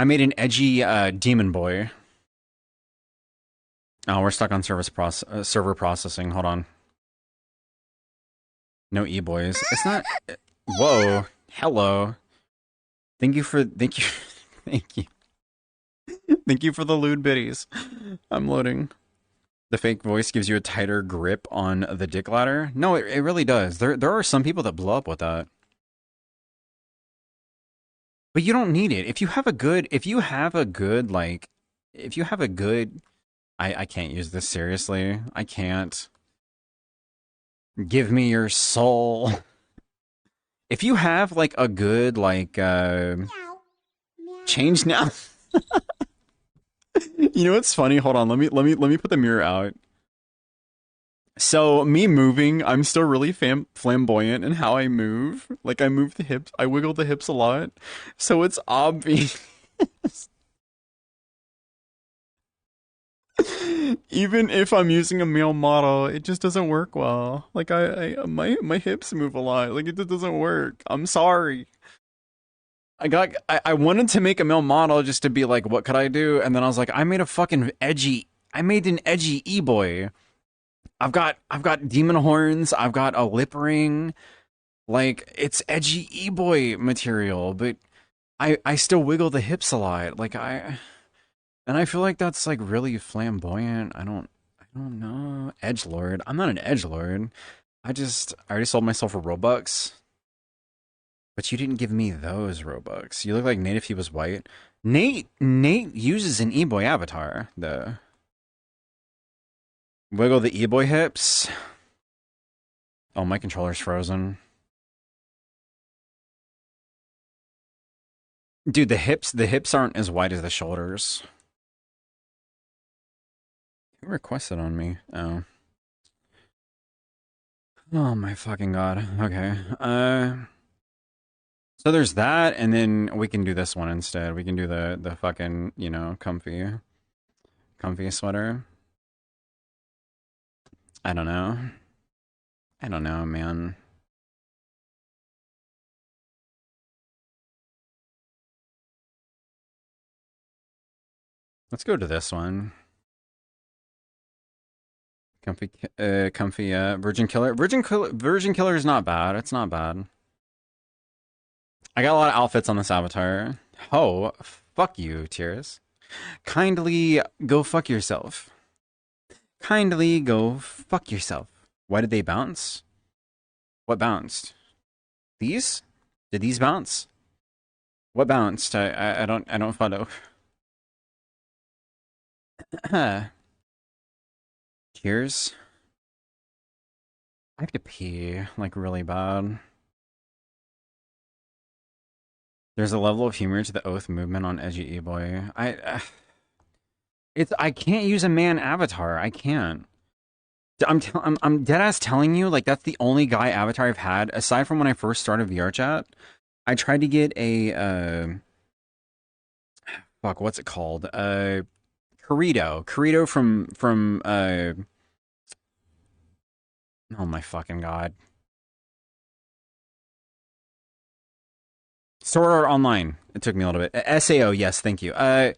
demon boy. Oh, we're stuck on server processing. Hold on. No e-boys. It's not. Whoa. Hello. Thank you. Thank you. Thank you for the lewd biddies. I'm loading. The fake voice gives you a tighter grip on the dick ladder. No, it really does. There are some people that blow up with that. But you don't need it. If you have a good, I can't use this seriously. I can't. Give me your soul. If you have like a good change now. You know what's funny? Hold on. Let me put the mirror out. So me moving, I'm still really flamboyant in how I move. Like, I move the hips, I wiggle the hips a lot. So it's obvious. Even if I'm using a male model, it just doesn't work well. Like, my hips move a lot. Like, it just doesn't work. I'm sorry. I wanted to make a male model just to be like, what could I do? And then I was like, I made an edgy e-boy. I've got demon horns, I've got a lip ring. Like, it's edgy e-boy material, but I still wiggle the hips a lot. And I feel like that's like really flamboyant. I don't know. Edgelord. I'm not an edgelord. I already sold myself for Robux. But you didn't give me those Robux. You look like Nate if he was white. Nate uses an e-boy avatar. Wiggle the e-boy hips. Oh, my controller's frozen. Dude, the hips aren't as wide as the shoulders. Who requested on me? Oh. Oh my fucking god. Okay. So there's that, and then we can do this one instead. We can do the fucking, comfy sweater. I don't know, man. Let's go to this one. Comfy, Virgin Killer. Virgin Killer is not bad. It's not bad. I got a lot of outfits on this avatar. Oh, fuck you, Tears. Kindly go fuck yourself. Kindly go fuck yourself. Why did they bounce? What bounced? These? Did these bounce? What bounced? I don't follow. Tears. I have to pee, like, really bad. There's a level of humor to the oath movement on Edgy E-Boy. I can't use a man avatar. I can't. I'm dead ass telling you, like, that's the only guy avatar I've had aside from when I first started VR chat. I tried to get a fuck, what's it called? Corito from oh my fucking god. Sword Art Online. It took me a little bit. SAO, yes, thank you. I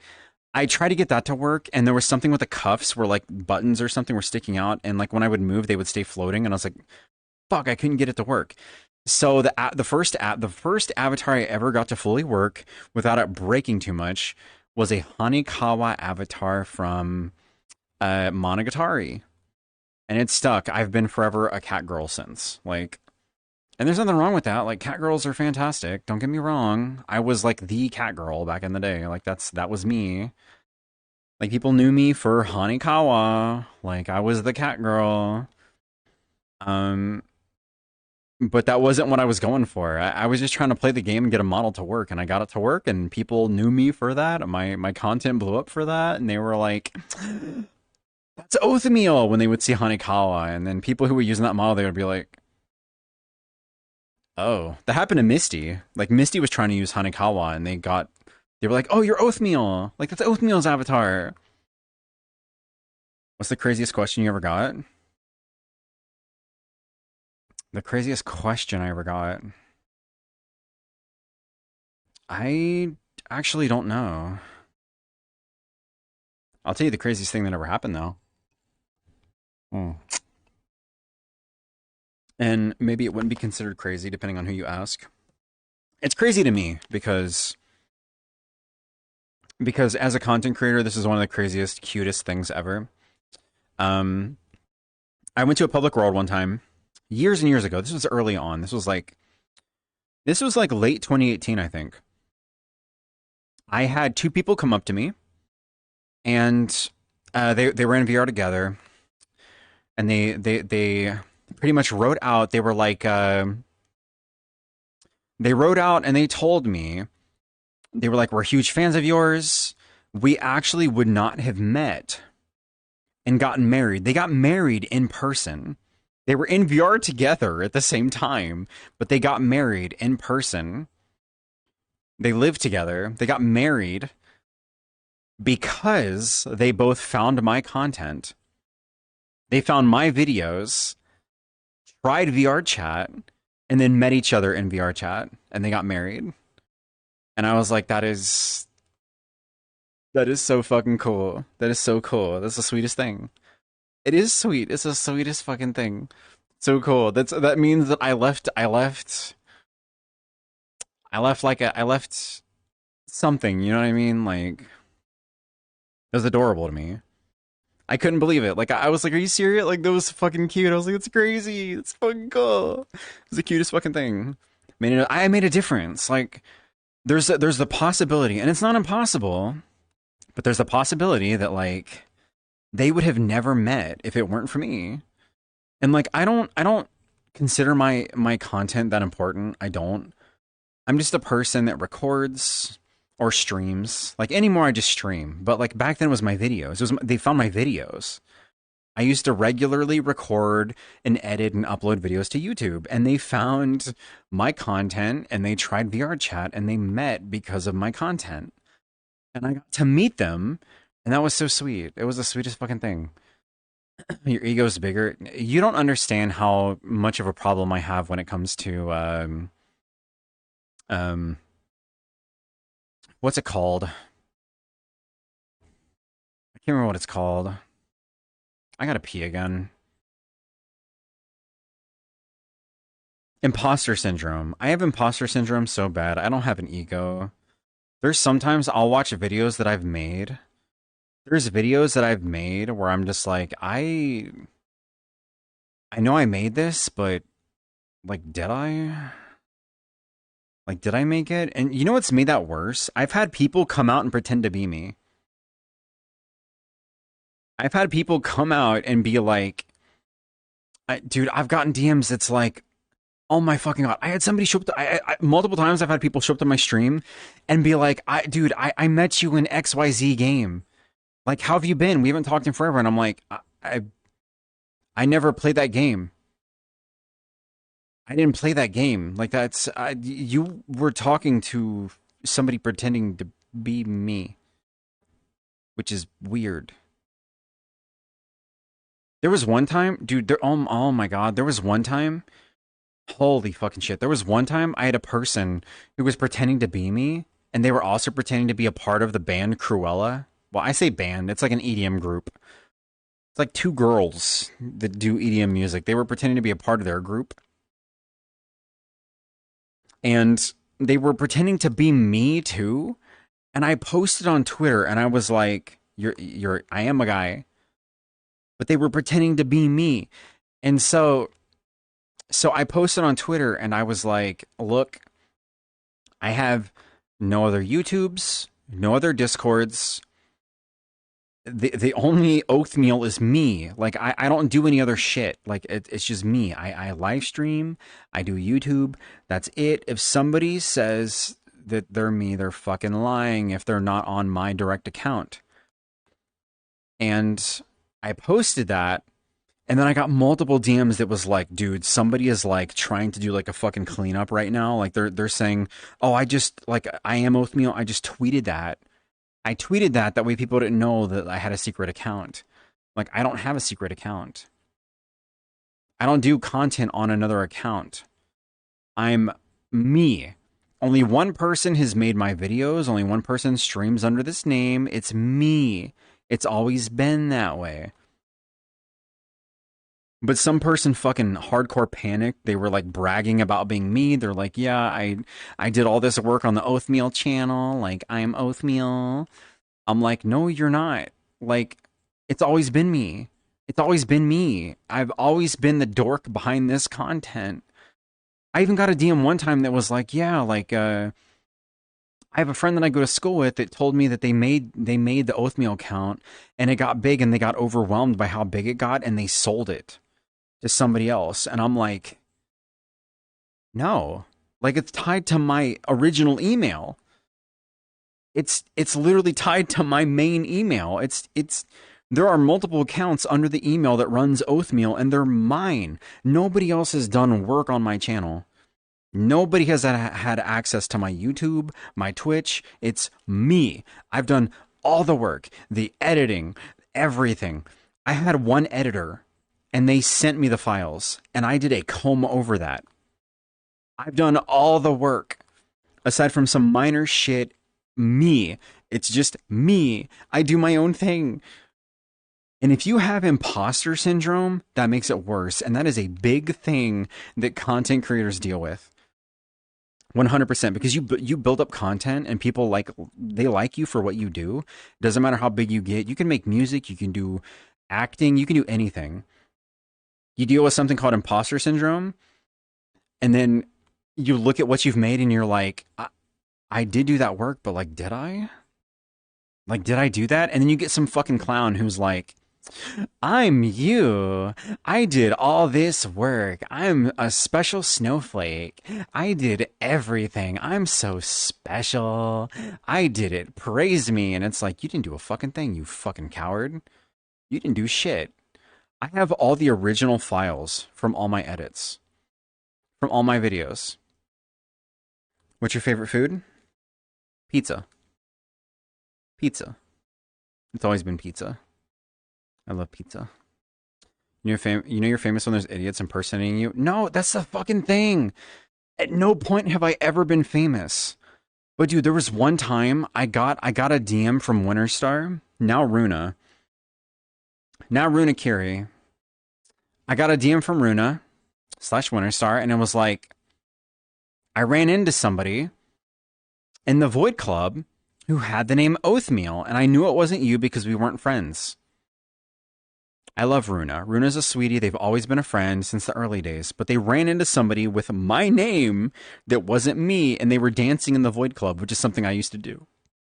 tried to get that to work, and there was something with the cuffs where, like, buttons or something were sticking out, and, like, when I would move, they would stay floating, and I was like, fuck, I couldn't get it to work. So the first avatar I ever got to fully work without it breaking too much was a Hanekawa avatar from Monogatari. And it stuck. I've been forever a cat girl since. Like, and there's nothing wrong with that. Like, cat girls are fantastic. Don't get me wrong. I was like the cat girl back in the day. Like, that was me. Like, people knew me for Hanekawa. Like, I was the cat girl. But that wasn't what I was going for. I was just trying to play the game and get a model to work, and I got it to work, and people knew me for that. My content blew up for that, and they were like, that's Othniel when they would see Hanekawa, and then people who were using that model, they would be like, oh. That happened to Misty. Like, Misty was trying to use Hanekawa, and they were like, oh, you're Othniel. Like, that's Othniel's avatar. What's the craziest question you ever got? The craziest question I ever got. I actually don't know. I'll tell you the craziest thing that ever happened, though. And maybe it wouldn't be considered crazy depending on who you ask. It's crazy to me because as a content creator, this is one of the craziest, cutest things ever. I went to a public world one time. Years and years ago. This was early on. This was like late 2018, I think. I had two people come up to me, and they were in VR together, and they pretty much wrote out. They were like they wrote out and they told me, they were like, we're huge fans of yours. We actually would not have met and gotten married. They got married in person. They were in VR together at the same time, but they got married in person. They lived together. They got married because they both found my content. They found my videos, tried VR chat, and then met each other in VR chat, and they got married. And I was like, that is so fucking cool. That is so cool. That's the sweetest thing. It is sweet. It's the sweetest fucking thing. So cool. That means that I left something, you know what I mean? Like, it was adorable to me. I couldn't believe it. Like, I was like, are you serious? Like, that was fucking cute. I was like, it's crazy. It's fucking cool. It's the cutest fucking thing. I made a difference. Like, there's the possibility, and it's not impossible, but there's the possibility that, like, they would have never met if it weren't for me. And, like, I don't consider my content that important. I don't. I'm just a person that records or streams. Like, anymore I just stream. But, like, back then it was my videos. They found my videos. I used to regularly record and edit and upload videos to YouTube, and they found my content, and they tried VR chat, and they met because of my content. And I got to meet them. And that was so sweet. It was the sweetest fucking thing. Your ego's bigger. You don't understand how much of a problem I have when it comes to what's it called? can't remember what it's called. I gotta pee again. Imposter syndrome. I have imposter syndrome so bad. I don't have an ego. There's sometimes I'll watch videos that I've made. There's videos that I've made where I'm just like, I know I made this, but like, did I? Like, did I make it? And you know what's made that worse? I've had people come out and pretend to be me. I've had people come out and be like, dude, I've gotten DMs that's like, oh my fucking God. I had somebody show up to, multiple times I've had people show up to my stream and be like, dude, I met you in XYZ game. Like, how have you been? We haven't talked in forever. And I'm like, I never played that game. I didn't play that game. Like, that's, you were talking to somebody pretending to be me, which is weird. There was one time, dude, oh my God, there was one time, holy fucking shit. There was one time I had a person who was pretending to be me, and they were also pretending to be a part of the band Cruella. Well, I say band, it's like an EDM group. It's like two girls that do EDM music. They were pretending to be a part of their group. And they were pretending to be me too. And I posted on Twitter and I was like, I am a guy. But they were pretending to be me. And so I posted on Twitter and I was like, look, I have no other YouTubes, no other Discords. The only Oathmeal is me. Like, I don't do any other shit. Like, it's just me. I live stream. I do YouTube. That's it. If somebody says that they're me, they're fucking lying if they're not on my direct account. And I posted that. And then I got multiple DMs that was like, dude, somebody is like trying to do like a fucking cleanup right now. Like, they're saying, oh, I am Oathmeal. I just tweeted that. I tweeted that way people didn't know that I had a secret account. Like, I don't have a secret account. I don't do content on another account. I'm me. Only one person has made my videos. Only one person streams under this name. It's me. It's always been that way. But some person fucking hardcore panicked. They were like bragging about being me. They're like, yeah, I did all this work on the Oathmeal channel. Like, I'm Oathmeal. I'm like, no, you're not. Like, it's always been me. It's always been me. I've always been the dork behind this content. I even got a DM one time that was like, yeah, like, I have a friend that I go to school with that told me that they made the Oathmeal account and it got big and they got overwhelmed by how big it got and they sold it to somebody else. And I'm like, no, like, it's tied to my original email. It's literally tied to my main email. There are multiple accounts under the email that runs Oathmeal and they're mine. Nobody else has done work on my channel. Nobody has had access to my YouTube, my Twitch. It's me. I've done all the work, the editing, everything. I had one editor and they sent me the files and I did a comb over that. I've done all the work aside from some minor shit. Me. It's just me. I do my own thing. And if you have imposter syndrome, that makes it worse. And that is a big thing that content creators deal with. 100%, because you build up content and people they like you for what you do. Doesn't matter how big you get. You can make music, you can do acting, you can do anything. You deal with something called imposter syndrome, and then you look at what you've made and you're like, I did do that work, but like, did I? Like, did I do that? And then you get some fucking clown who's like, I'm you. I did all this work. I'm a special snowflake. I did everything. I'm so special. I did it. Praise me. And it's like, you didn't do a fucking thing, you fucking coward. You didn't do shit. I have all the original files from all my edits, from all my videos. What's your favorite food? Pizza. Pizza. It's always been pizza. I love pizza. You know you're famous when there's idiots impersonating you? No, that's the fucking thing. At no point have I ever been famous. But dude, there was one time I got a DM from Winterstar, now Runa, Now Runa Kiri. I got a DM from Runa / Winterstar, and it was like, I ran into somebody in the Void Club who had the name Oathmeal, and I knew it wasn't you because we weren't friends. I love Runa. Runa's a sweetie. They've always been a friend since the early days, but they ran into somebody with my name that wasn't me, and they were dancing in the Void Club, which is something I used to do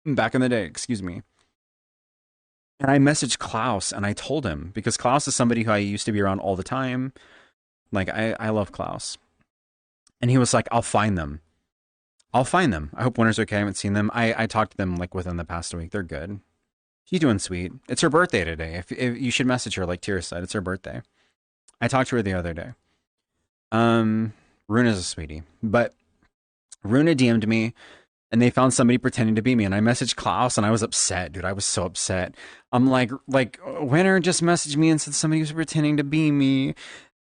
back in the day, excuse me. And I messaged Klaus, and I told him, because Klaus is somebody who I used to be around all the time. Like, I love Klaus. And he was like, I'll find them. I'll find them. I hope Winter's okay. I haven't seen them. I talked to them, like, within the past week. They're good. She's doing sweet. It's her birthday today. If you should message her, like Tira said. It's her birthday. I talked to her the other day. Runa's a sweetie. But Runa DM'd me, and they found somebody pretending to be me. And I messaged Klaus, and I was upset, dude. I was so upset. I'm like, Winter just messaged me and said somebody was pretending to be me,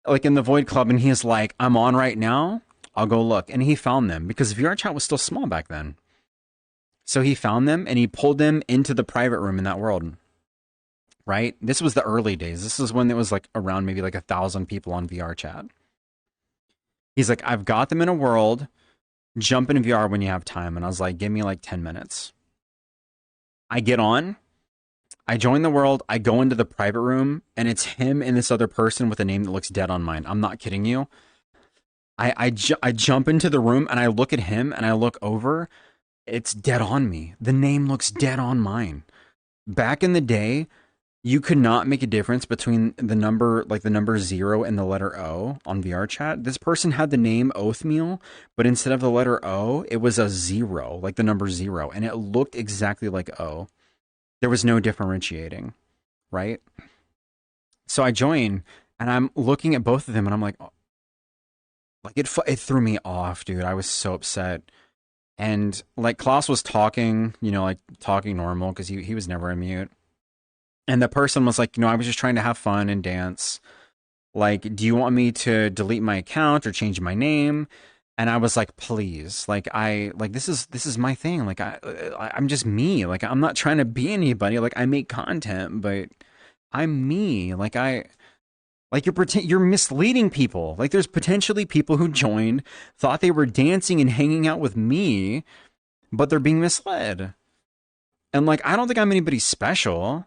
like in the Void Club. And he's like, I'm on right now. I'll go look. And he found them because VR chat was still small back then. So he found them and he pulled them into the private room in that world. Right? This was the early days. This is when it was like around maybe like 1,000 people on VR chat. He's like, I've got them in a world. Jump in VR when you have time. And I was like, give me like 10 minutes. I get on. I join the world. I go into the private room and it's him and this other person with a name that looks dead on mine. I'm not kidding you. I jump into the room and I look at him and I look over. It's dead on me. The name looks dead on mine. Back in the day, you could not make a difference between the number 0 and the letter O on VR chat. This person had the name Oathmeal, but instead of the letter O, it was a 0, like the number 0, and it looked exactly like O. There was no differentiating, right? So I join, and I'm looking at both of them, and I'm like, oh, like it threw me off, dude. I was so upset. And like Klaus was talking, like talking normal because he was never on mute. And the person was like, I was just trying to have fun and dance. Like, do you want me to delete my account or change my name? And I was like, please, this is my thing. Like I'm just me. Like I'm not trying to be anybody. Like I make content, but I'm me. You're misleading people. Like there's potentially people who joined, thought they were dancing and hanging out with me, but they're being misled. And like, I don't think I'm anybody special.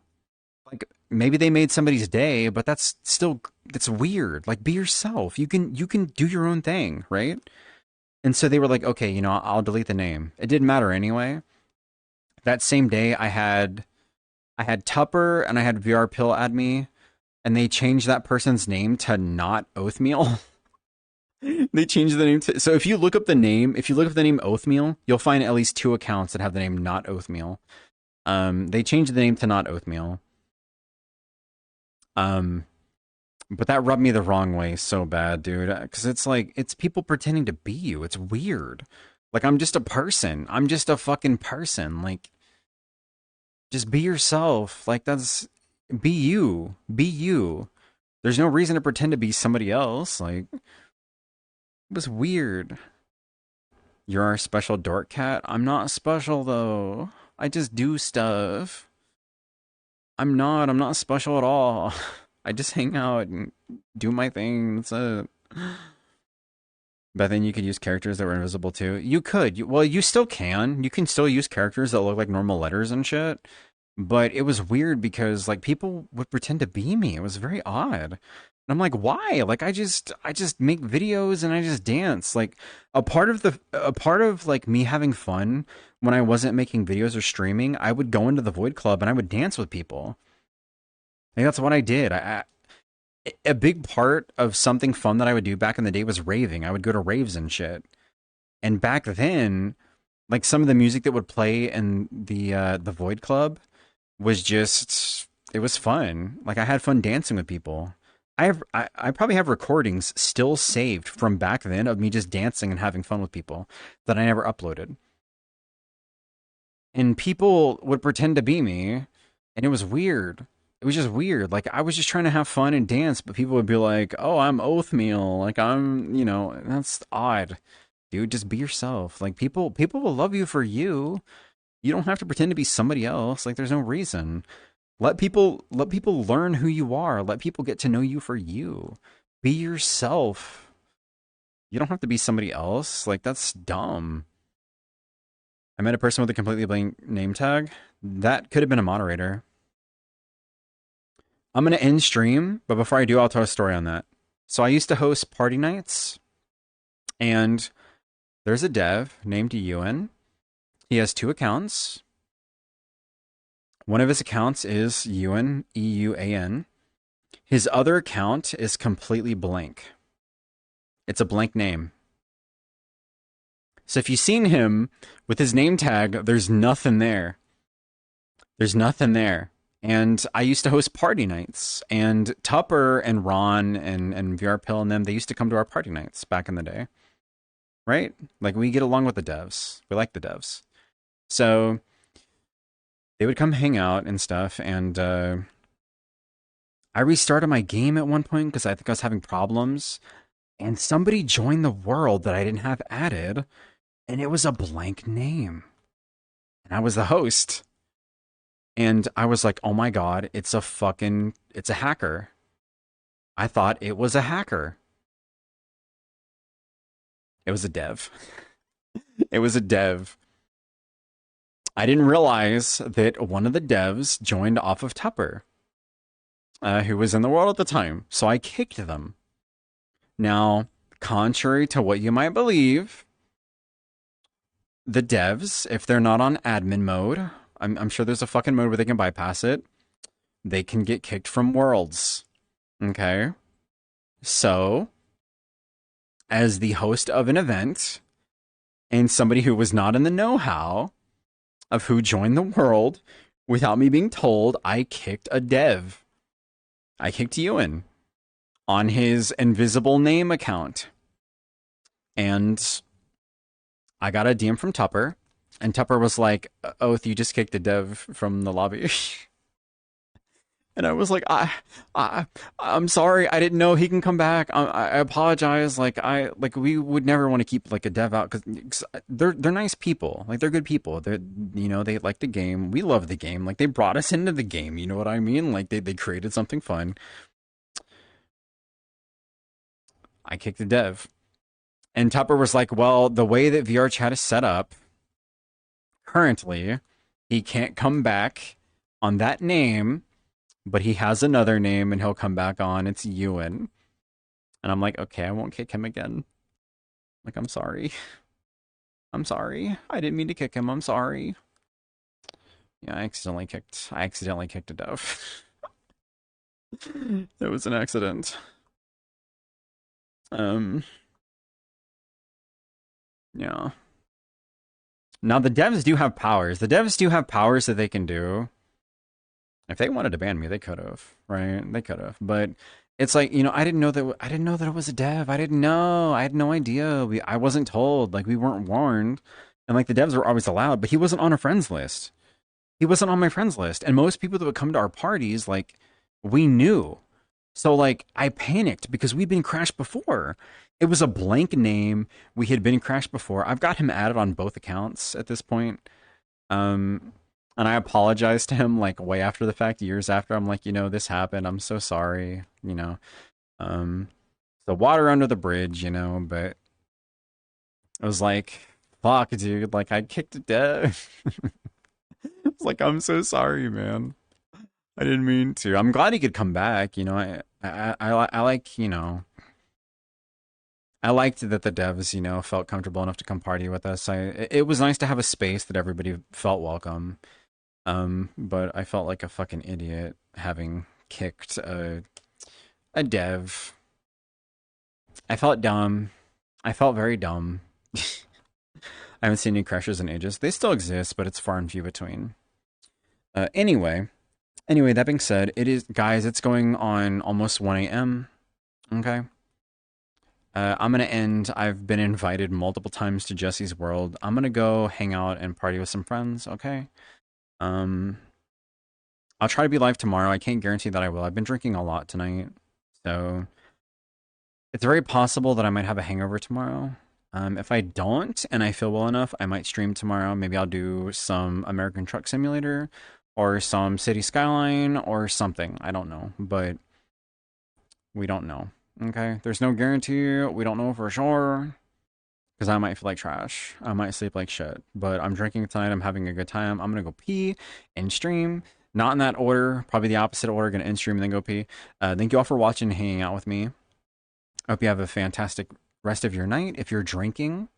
Like maybe they made somebody's day, but that's weird. Like be yourself. You can do your own thing, right? And so they were like, okay, I'll delete the name. It didn't matter anyway. That same day I had Tupper and I had VR Pill add me. And they changed that person's name to not Oathmeal. They changed the name to... So if you look up the name Oathmeal, you'll find at least 2 accounts that have the name not Oathmeal. They changed the name to not Oathmeal. But that rubbed me the wrong way so bad, dude. Because it's like, it's people pretending to be you. It's weird. Like, I'm just a person. I'm just a fucking person. Like, just be yourself. Like, be you. Be you. There's no reason to pretend to be somebody else. Like, it was weird. You're our special dork cat? I'm not special, though. I just do stuff. I'm not special at all. I just hang out and do my thing. That's it. But then you could use characters that were invisible, too. You could. Well, you still can. You can still use characters that look like normal letters and shit. But it was weird because like people would pretend to be me. It was very odd. And I'm like, why? Like I just make videos and I just dance. Like a part of like me having fun when I wasn't making videos or streaming, I would go into the Void Club and I would dance with people. Like that's what I did. A big part of something fun that I would do back in the day was raving. I would go to raves and shit. And back then, like some of the music that would play in the Void Club was just, it was fun. Like I had fun dancing with people. I probably have recordings still saved from back then of me just dancing and having fun with people that I never uploaded. And people would pretend to be me, and it was weird. It was just weird. Like I was just trying to have fun and dance, but people would be like, "Oh, I'm Oathmeal." Like I'm, that's odd. Dude, just be yourself. Like people will love you for you. You don't have to pretend to be somebody else. Like there's no reason. Let people learn who you are. Let people get to know you for you. Be yourself. You don't have to be somebody else. Like, that's dumb. I met a person with a completely blank name tag. That could have been a moderator. I'm going to end stream, but before I do, I'll tell a story on that. So I used to host party nights, and there's a dev named Ewan. He has 2 accounts. One of his accounts is Ewan, E-U-A-N. His other account is completely blank. It's a blank name. So if you've seen him with his name tag, there's nothing there. There's nothing there. And I used to host party nights. And Tupper and Ron and VR Pill and them, they used to come to our party nights back in the day. Right? Like, we get along with the devs. We like the devs. So they would come hang out and stuff. And I restarted my game at one point because I think I was having problems. And somebody joined the world that I didn't have added. And it was a blank name. And I was the host. And I was like, oh my God, it's a hacker. I thought it was a hacker. It was a dev. It was a dev. I didn't realize that one of the devs joined off of Tupper, who was in the world at the time. So I kicked them. Now, contrary to what you might believe, the devs, if they're not on admin mode, I'm sure there's a fucking mode where they can bypass it. They can get kicked from worlds. Okay? So, as the host of an event, and somebody who was not in the know-how of who joined the world, without me being told, I kicked a dev. I kicked Ewan on his invisible name account. And I got a DM from Tupper. And Tupper was like, Oath, you just kicked a dev from the lobby. And I was like, I'm sorry. I didn't know he can come back. I apologize. Like, we would never want to keep like a dev out because they're nice people. Like, they're good people. They like the game. We love the game. Like, they brought us into the game. You know what I mean? Like, they created something fun. I kicked the dev. And Tupper was like, well, the way that VR chat is set up, currently, he can't come back on that name, but he has another name and he'll come back on. It's Ewan. And I'm like, okay, I won't kick him again. Like, I'm sorry. I'm sorry. I didn't mean to kick him. I'm sorry. Yeah, I accidentally kicked a dev. It was an accident. Yeah. Now, the devs do have powers. The devs do have powers that they can do. If they wanted to ban me, they could have, right? They could have. But it's like, I didn't know that it was a dev. I didn't know. I had no idea. I wasn't told. Like, we weren't warned. And like, the devs were always allowed, but he wasn't on a friends list. He wasn't on my friends list. And most people that would come to our parties, like, we knew. So like, I panicked because we'd been crashed before. It was a blank name. We had been crashed before. I've got him added on both accounts at this point. And I apologized to him like way after the fact, years after. I'm like, this happened. I'm so sorry. The water under the bridge, but I was like, fuck, dude. Like, I kicked a dev. It's like, I'm so sorry, man. I didn't mean to. I'm glad he could come back. I like, I liked that the devs, felt comfortable enough to come party with us. It was nice to have a space that everybody felt welcome. But I felt like a fucking idiot having kicked a dev. I felt dumb. I felt very dumb. I haven't seen any crashes in ages. They still exist, but it's far and few between. Anyway, that being said, guys, it's going on almost 1 a.m. Okay. I'm going to end. I've been invited multiple times to Jesse's World. I'm going to go hang out and party with some friends, okay? I'll try to be live tomorrow. I can't guarantee that I will. I've been drinking a lot tonight, so it's very possible that I might have a hangover tomorrow. If I don't and I feel well enough, I might stream tomorrow. Maybe I'll do some American Truck Simulator, or some city skyline or something. I don't know, but we don't know. Okay, there's no guarantee. We don't know for sure. Because I might feel like trash. I might sleep like shit. But I'm drinking tonight. I'm having a good time. I'm going to go pee and stream. Not in that order. Probably the opposite order. Going to end stream and then go pee. Thank you all for watching and hanging out with me. I hope you have a fantastic rest of your night. If you're drinking,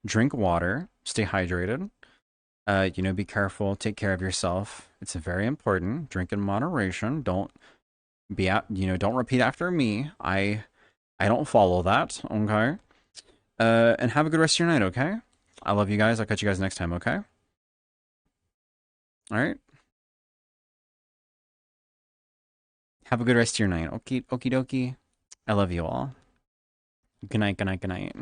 drink water. Stay hydrated. Be careful. Take care of yourself. It's very important. Drink in moderation. Don't repeat after me. I don't follow that. Okay. And have a good rest of your night, okay? I love you guys. I'll catch you guys next time, okay? Alright? Have a good rest of your night. Okie dokie. I love you all. Good night, good night, good night.